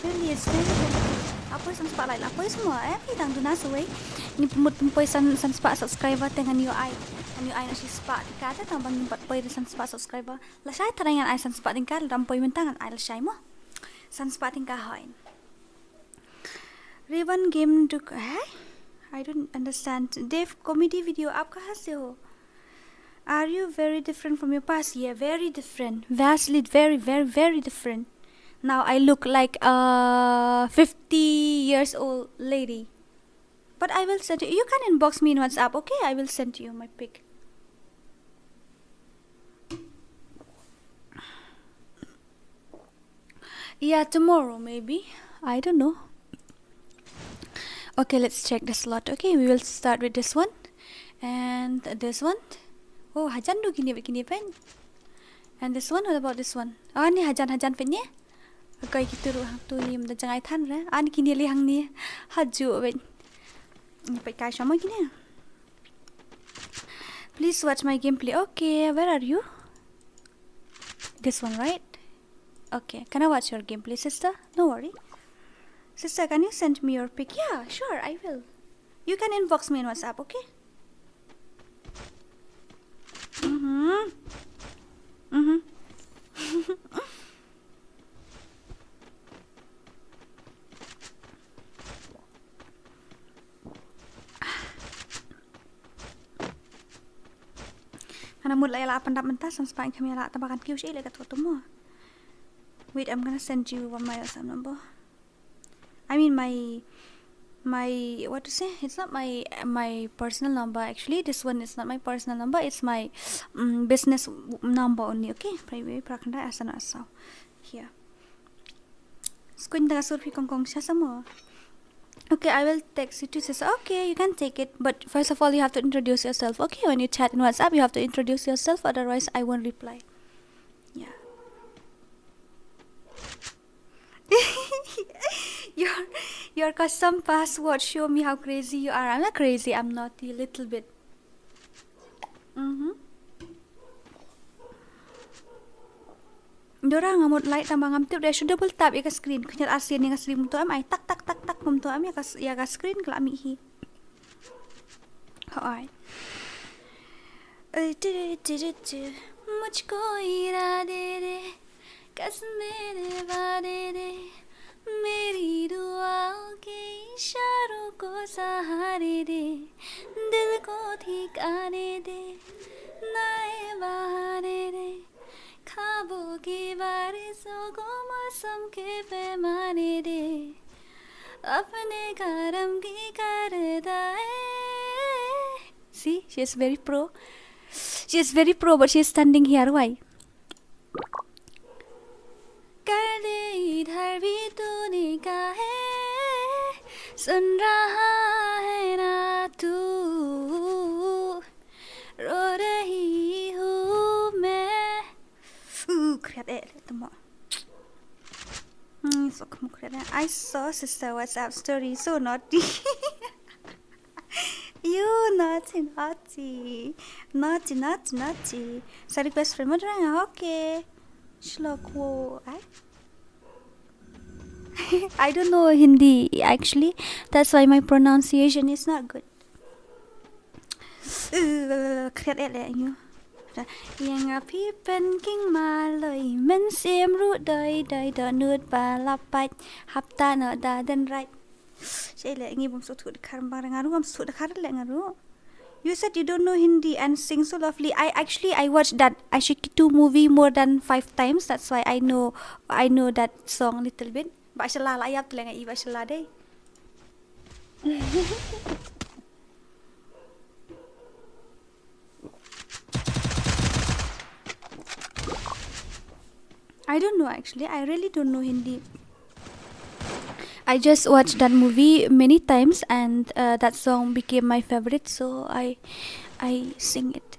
Really, it's very very cold. Apoy san spotlight, apoy semua. Tang tu nasa way. Ni pempoy san spot subscriber dengan UI na si spot. Kata tang bang nimpat poy san spot subscriber. La sai tarangan ay san spot din ka, rampoy mentangan ay la sai mo. San spot din ka hoin. Ribbon game to I don't understand. Dave comedy video aap kahan se ho? Are you very different from your past? Yeah, very different. Vastly, very, very, very different. Now I look like a 50 years old lady. But I will send you. You can inbox me in WhatsApp, okay? I will send you my pic. Yeah, tomorrow maybe. I don't know. Okay, let's check the slot. Okay, we will start with this one and this one. Oh, hajan do gini pen. And this one, what about this one? Oh, ni hajan pen ya. Kai gitu tu ni mda jangai than ra. Ani kini li hang ni haju pen. Ni pai kai sama gini. Please watch my gameplay. Okay, where are you? This one, right? Okay, can I watch your gameplay, sister? No worry. Sister, can you send me your pic? Yeah, sure, I will. You can inbox me on WhatsApp, okay? Kana mut la la pandap mentas sampai kami la tabakan kiu sih le kat tumo. Wait, I'm gonna send you my WhatsApp number. I mean my what to say? It's not my personal number actually. This one is not my personal number. It's my business number only. Okay, private prakanda asana asau. Here. Screen tengah surfi kongkong siya semua. Okay, I will text you to say okay, you can take it, but first of all you have to introduce yourself. Okay, when you chat in WhatsApp you have to introduce yourself, otherwise I won't reply. Yeah. Your custom password show me how crazy you are. I'm not crazy, I'm naughty, little bit. Dora ngamut light tambah ngamtip dia sudah double tap ya ke screen. Kunyat asin yang asli mum tu am ai tak mum tu am ya ke screen kelak mi hi. Alright. मुझको इरादे दे कसम मेरे वादे दे मेरी दुआओं के इशारों को सहारे दे दिल को ठिकाने दे नए बहाने दे ख्वाबों की बारिशों को मौसम के पैमाने दे अपने करम की करदा है. See, she is very pro. She is very pro, but she is standing here. Why? कर दे इधर भी तूने कहा है सुन रहा है ना तू रो रही हूँ मैं. I saw sister WhatsApp story, so naughty. You naughty. Sa request friend mo dyan, okay. Shloko, I don't know Hindi actually. That's why my pronunciation is not good. Yang api penking maloi men sim root doi do nut balapat hapta no da den right. Saya ngi bom so thud khar barang aru am so khar le ngaru. You said you don't know Hindi and sing so lovely. I watched that Ashiki 2 movie more than 5 times. That's why I know that song a little bit. Bashala la ayap lenga I bashala deh. I don't know actually. I really don't know Hindi. I just watched that movie many times and that song became my favorite, so I sing it.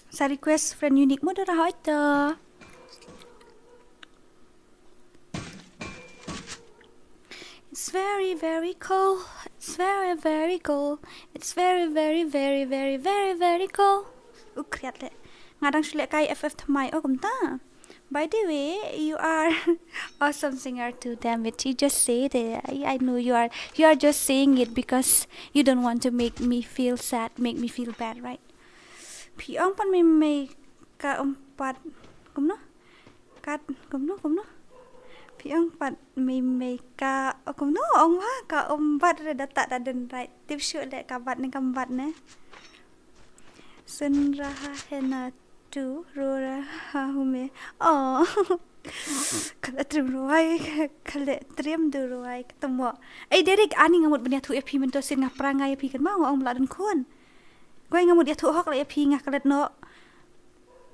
Sa request friend unique mo dara hoita. It's very very cold. It's very very cold. It's very very very very very very cold. Ukriat le. Ngadang sule kai FF thamai kumta. By the way, you are awesome singer too. Damn it, you just say it. I know you are just saying it because you don't want to make me feel sad, make me feel bad, right? Pi ong pan may ka umpat kumno? Kat kumno? Pi ong pat may ka kumno ong wa ka umpat re data daden right. Tip shoot le kabat ne kambat ne. Sunraha hena tu rora hume. Oh. Kala trim ruai kala trim du ruai ketemu. Derek ani ngamut benya tu epi mento sin ngaprangai epi kan mau ong ladan kon. Goi ngamut dia tu hok la epi ngakalet no.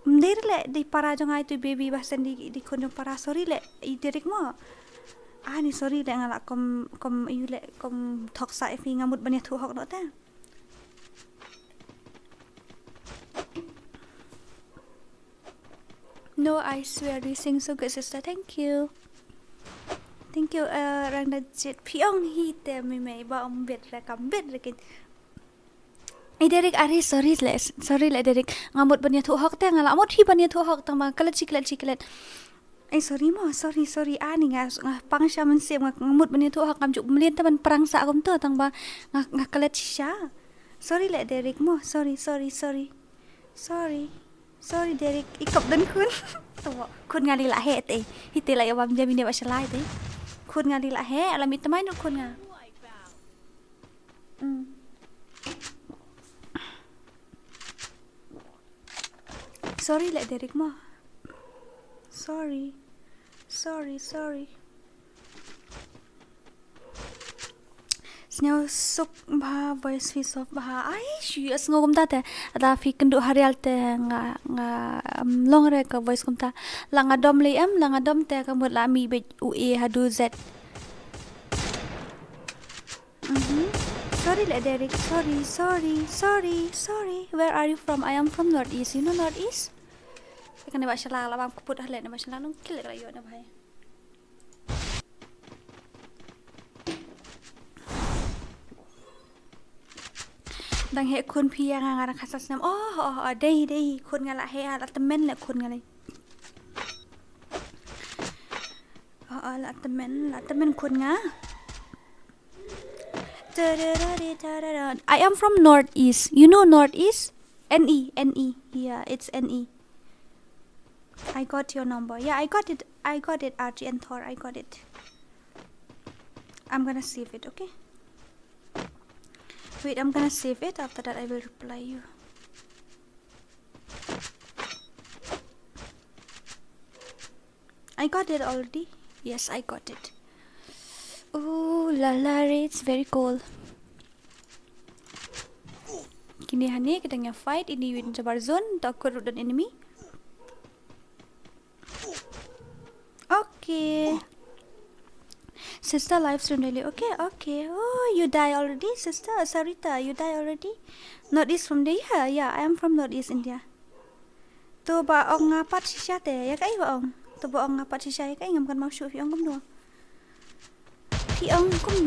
Mder le di para jongai tu baby basen di kon para sorry le Derek mo. Ani sorry le ngala kom you le kom thoksa epi ngamut benya tu hok no ta. No, I swear you sing so good, sister. Thank you. Rang da jet piong hi te mi mai ba om bet ra kam bet rekin. Derek ari sorry le Derek ngamut banya thu hok te ngala amot hi banya thu hok tama kalat chiklet. Sorry ani nga pang sya man sem ngamut banya thu hok kam juk mlien taban perang sa akom to tang ba nga kalat sya. Sorry le Derek mo. Sorry Derek ikop dan kun. Kun ngali la he te. Hite la yawam jami ne bashalai te. Kun ngali la he alam itamai no kun nga. sorry lại Derek mo. Sorry. Snyo suk ba voice face off ba ai shi as ngom ta te ada fi kendu harial te nga long re ka voice kom ta la nga dom le am la nga dom te ka mut la mi be u e hadu z. Sorry le Derek, sorry. Where are you from? I am from Northeast. You know Northeast? Kan ba shala la bam kuput hale na ba shala nung kile la yo na bhai. Dang he kun pia nga nga khasas nam đây kun nga la he la temen le kun nga le la temen kun nga. I am from Northeast. You know Northeast? NE. Yeah, it's NE. I got your number. Yeah, I got it, RG and Thor. I got it. I'm gonna save it, okay? Wait, I'm gonna save it. After that, I will reply you. I got it already. Yes, I got it. Oh, la, it's very cold. Kini hani kita nga fight ini win sa barzon takut dan enemy. Okay. Sister live stream daily. Okay. Oh, you die already, sister Sarita. You die already. Northeast from there. Yeah, I am from Northeast India. Tu ba ong ngapat sisya te ya kai ba ong. Tu ba ong ngapat sisya ya kai ngam kan mau shoot fi ong kum no. Fi ong kum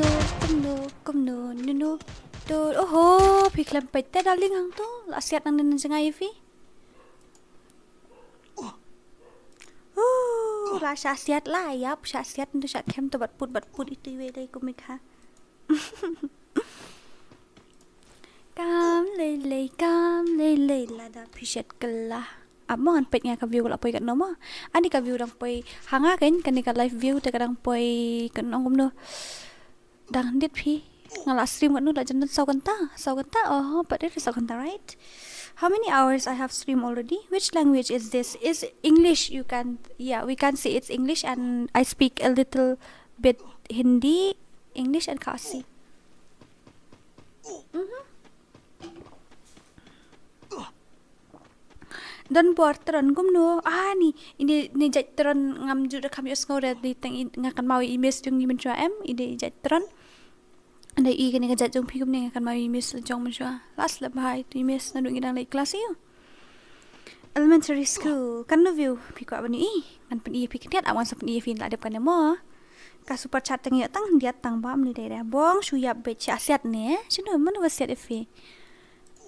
no. Tu oh fi klam pet te darling hang tu. La siat nang nen sengai fi. La syasiat lah yap syasiat tu syak kem tu bat put itu we dai kumik ha. Cam lei la da appreciate kala. Amo han pet nga ka view la poi kat no mo. Ani ka view dang poi hanga kan ka live view te kadang poi kan ong no. Dang dit phi ngala stream kat no la jan sau kan ta oh but it is sau kan ta right. How many hours I have streamed already? Which language is this? Is English? We can say it's English, and I speak a little bit Hindi, English, and KHASI. Dan buat teron gumno ini jat teron ngam juda kami usngore di teng ngakan mau imes jung ni menjua ini jat teron. Anda i kini ngajak jong pigum ni akan mau miss jong menjua last le bahai tu miss na dungi dang lai kelas you elementary school kan no view piko abani i kan pen i pikniat awan sa pen i fin la depan mo ka super chat tang ya tang dia tang bam ni dai bong suyap be chasiat ne sino man wasiat efe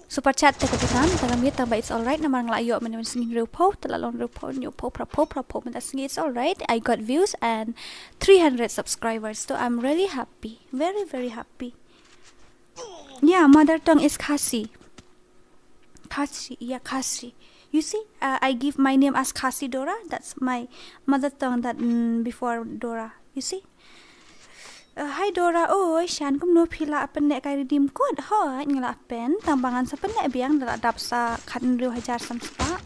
super chat te ketan tang mi tang ba it's all right na mang la yo man singin real po tala lon real po new po pra po man singin it's all right. I got views and 300 subscribers, so I'm really happy, very happy. Yeah, mother tongue is KHASI. KHASI. You see, I give my name as KHASI Dora. That's my mother tongue that before Dora. You see. Hi Dora, Shan kum no pila apen nek kai redeem code ho ngala pen tambangan sa pen nek biang dala dap sa kan riu hajar sam spa.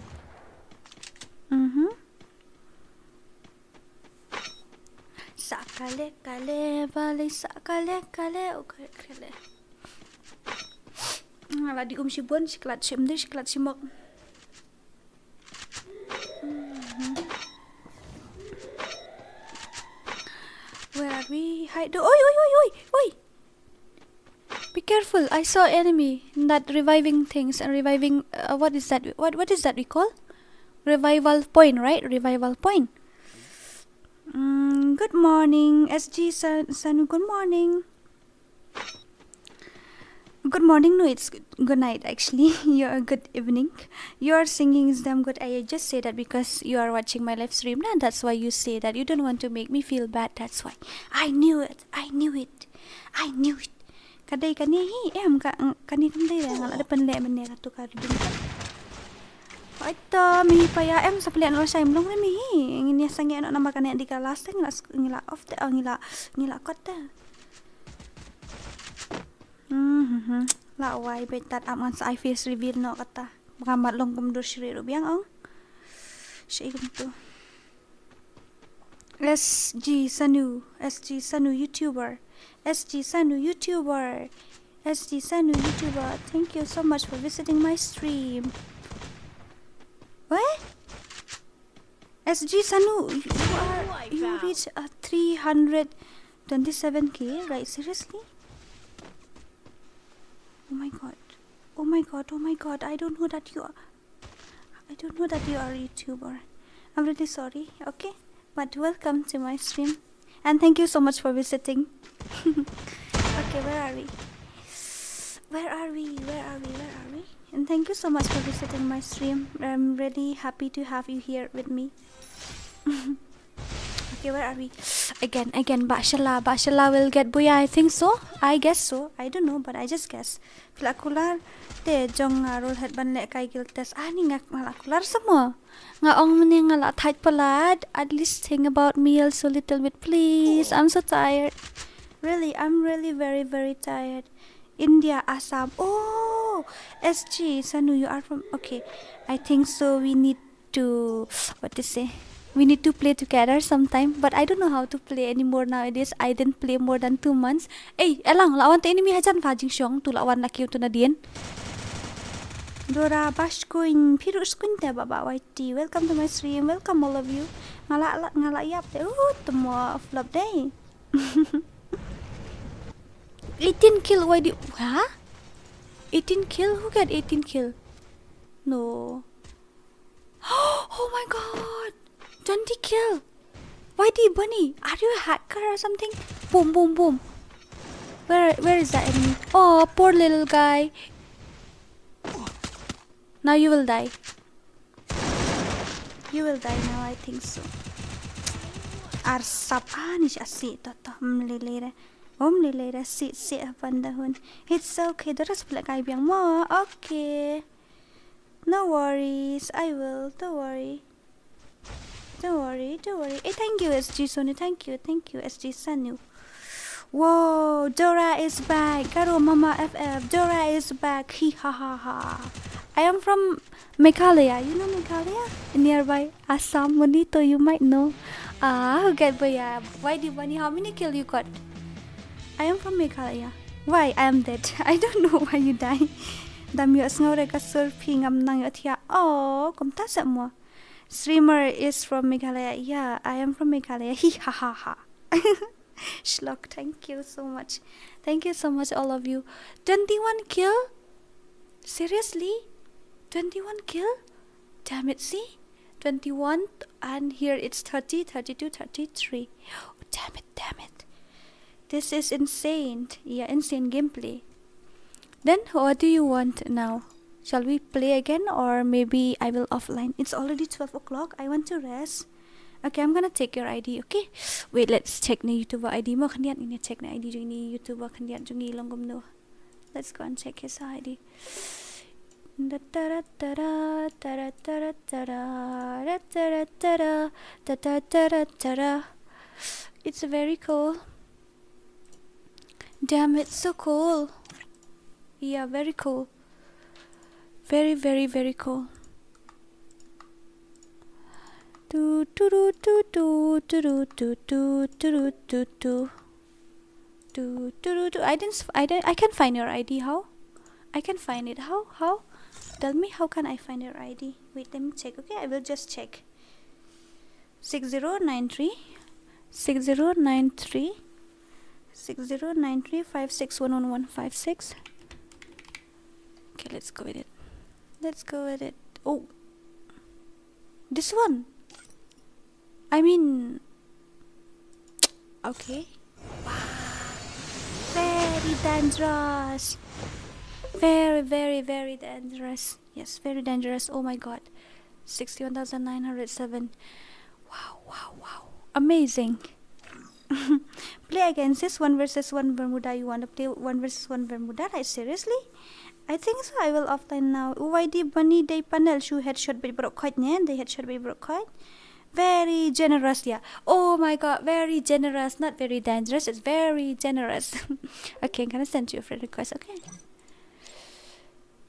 Sakale bale sakale okay kale. Ngala di shibon siklat simok. Where are we? Hide. Oi! Be careful! I saw enemy. That reviving things and reviving. What is that? What is that we call? Revival point, right? Revival point. Good morning, SG Sanu. Good morning. Good morning. No, it's good night. Actually, you're good evening. Your singing is damn good. I just say that because you are watching my live stream, and that's why you say that. You don't want to make me feel bad. That's why. I knew it. Kadai kani kani kamdai lang ada penle mene katu karding. Aita mi paya sa pilihan ro sa imlong mi. Ngini sangi ano nama kani di kelas teh ngila off teh ngila kot teh. La wai betat aman sa face reveal no kata. Ngamat long kumdur shri ro biang ong. SG Sanu YouTuber. Thank you so much for visiting my stream. What? SG Sanu, you reached 327k, right? Seriously? Oh my god. I don't know that you are a YouTuber. I'm really sorry. Okay, but welcome to my stream, and thank you so much for visiting. Okay, where are we? And thank you so much for visiting my stream. I'm really happy to have you here with me. Okay, where are we? Again, Bashala will get Booyah. I think so. I guess so. I don't know, but I just guess. Flakular te jong roll head ban le kai gil test. Ni ngalakular semua. Ngaong meni ngala tight palad. At least think about me also a little bit, please. I'm so tired. Really, I'm really very, very tired. India, Assam. Oh, SG Sanu, you are from. Okay, I think so. We need to we need to play together sometime, but I don't know how to play anymore nowadays. I didn't play more than 2 months. Elang lawan te enemy hajan fajing syong tu lawan laki tu nadien. Dora Bashkuin Pirus Kunta Baba YT. Welcome to my stream. Welcome all of you. Ngala yap te. Temo flop day. 18 kill. Why do? Huh? 18 kill? Who got 18 kill? No. Oh my god. 20 kill. YD Bunny, are you a hacker or something? Boom, boom, boom. Where is that enemy? Oh, poor little guy. Now you will die. You will die now, I think so. Arsap ni siya si toto mlilire. Mlilire si pandahon. It's okay. Doras pala kay biyang mo. Okay. No worries. I will. Don't worry. Hey, thank you, SG Sony. Thank you, SG Sanu. Whoa, Dora is back. Karo Mama FF. Dora is back. He ha ha ha. I am from Meghalaya. You know Meghalaya? Nearby Assam, Monito. You might know. Okay, but yeah. Why did Bunny? How many kills you got? I am from Meghalaya. Why? I am dead. I don't know why you die. Dami asngore ka surfing am nang atia. Oh, kumta sa mo. Streamer is from Meghalaya. Yeah, I am from Meghalaya. He ha ha ha. Schlock, thank you so much. Thank you so much, all of you. 21 kill? Seriously? 21 kill? Damn it, see? 21 and here it's 30, 32, 33. Oh, damn it. This is insane. Yeah, insane gameplay. Then what do you want now? Shall we play again or maybe I will offline? It's already 12 o'clock. I want to rest. Okay, I'm gonna take your ID, okay? Wait, let's check the YouTuber ID mo. Kandiyan ini check na ID ni YouTuber kandiyan jungi longgom no. Let's go and check his ID. It's very cool. Damn, it's so cool. Yeah, very cool. Very, very, very cool. I can find your ID. How? I can find it. How? Tell me, how can I find your ID? Wait, let me check. Okay, I will just check. 6093 561156. Okay, let's go with it. Oh, this one. I mean, okay. Wow, very dangerous. Very, very, very dangerous. Yes, very dangerous. Oh my god. 61,907. Wow. Amazing. Play against this 1 versus 1 Bermuda. You want to play 1 versus 1 Bermuda? Right? Seriously? I think so. I will offline now. YD Bunny Day Panel Shoe headshot by broke coin. They headshot by broke coin. Very generous, yeah. Oh my god, very generous. Not very dangerous. It's very generous. Okay, I'm gonna send you a friend request. Okay.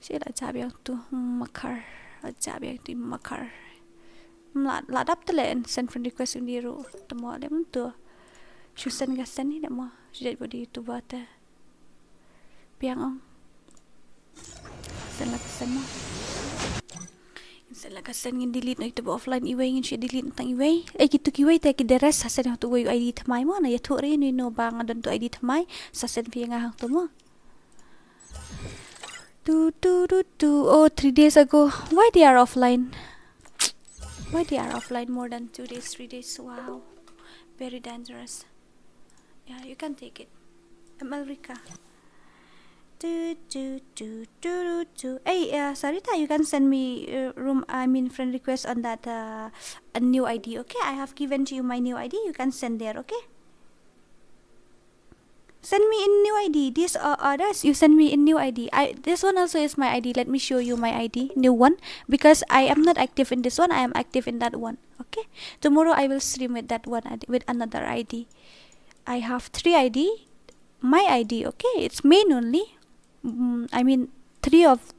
Sila sabi yang tu makar. Sabi yang tu makar. la dap tele send friend request ni ro temo le tu shusen ga sen ni demo jadi body YouTube ta piang ong sen la sen mo sen la sen ngin delete no itu offline iway ngin shi delete tang iway gitu ki way ta ki deres sa sen tu way ID thamai mo na ya thu ri ni no bang dan tu ID thamai sa sen pi nga hang tu mo oh 3 days ago why they are offline more than 2 days 3 days wow very dangerous yeah you can take it America hey Sarita you can send me friend request on that a new ID okay I have given to you my new ID you can send there okay send me in new ID this others you send me in new ID this one also is my ID let me show you my ID new one because I am not active in this one I am active in that one okay tomorrow I will stream with that one with another ID I have 3 ID my ID okay it's main only three of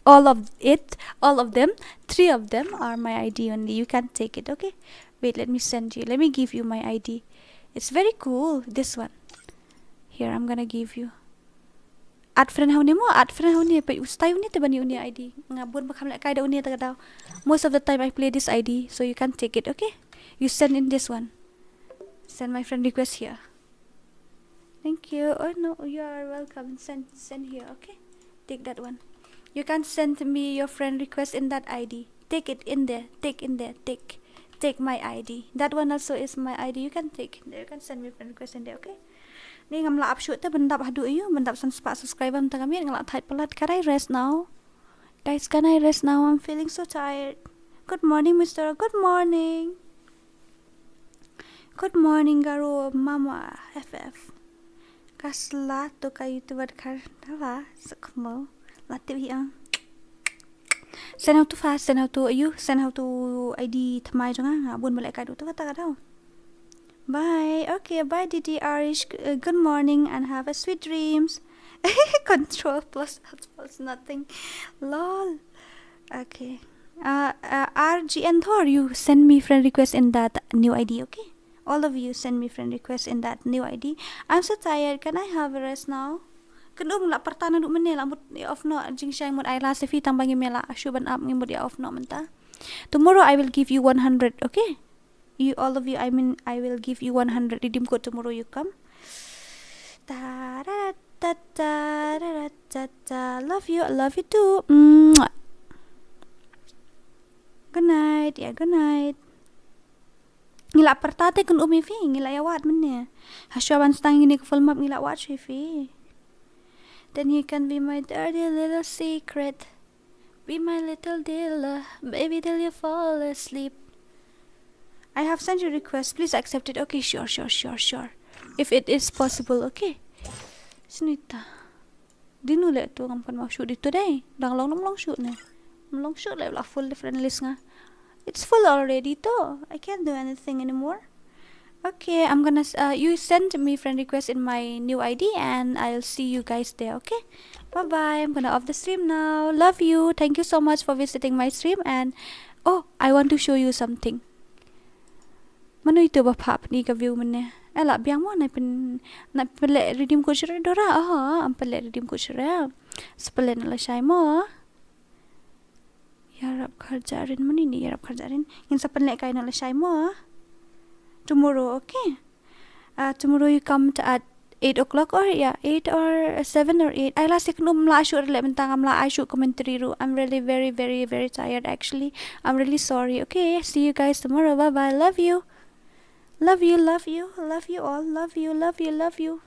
all of them 3 of them are my ID only you can take it okay wait let me give you my ID it's very cool this one here I'm gonna give you add friend how ni pa ustay uni te bani uni ID ngabun bakam la kai da uni ta daw most of the time I play this ID so you can take it okay you send in this one send my friend request here thank you oh no you are welcome send here okay take that one you can send me your friend request in that ID take it in there take my ID that one also is my ID you can take it there you can send me friend request in there okay ni ngam la upshoot ta bandap hadu ayu bandap subscribe am tagami ngala thai palat can I rest now guys can I rest now I'm feeling so tired good morning Mr. good morning garo mama FF kasla to kay YouTuber kar dawa sakmo lati ang send how to fast send how to ID thamai jonga bun malai kai do ta ka daw bye okay bye Didi Arish good morning and have a sweet dreams control plus nothing lol okay RGN Thor you send me friend request in that new ID okay all of you send me friend request in that new ID I'm so tired can I have a rest now kendung la pertana du menel amut off no jing shang mut ai la sefi tambangi mela ashuban up ngimut ya off no menta tomorrow I will give you 100 okay you all of you I will give you 100 redeem code tomorrow you come love you too good night ngila pertate kun umi fi ngila ya wat menne hasyaban stang ini ke full map ngila wat fi then you can be my dirty little secret be my little dealer baby till you fall asleep I have sent you request please accept it okay sure if it is possible okay sinita dinu le tu ngam kan mau shoot itu dai dang long shoot ne long shoot le la full friend list nga it's full already though I can't do anything anymore okay I'm gonna you send me friend request in my new ID and I'll see you guys there okay bye bye I'm gonna off the stream now love you thank you so much for visiting my stream and oh I want to show you something manu itu bapap ni ka view mane ala biang mo na pele redeem code share DORA am pele redeem code share spelen la shay mo yarap kharjarin mani ni yarap kharjarin in sa pele kay na la shay mo tomorrow okay tomorrow you come at 8 o'clock or 8 or 7 or 8 I last num la sure le mentang la I should commentary ru I'm really very very very tired actually I'm really sorry okay see you guys tomorrow bye bye love you all love you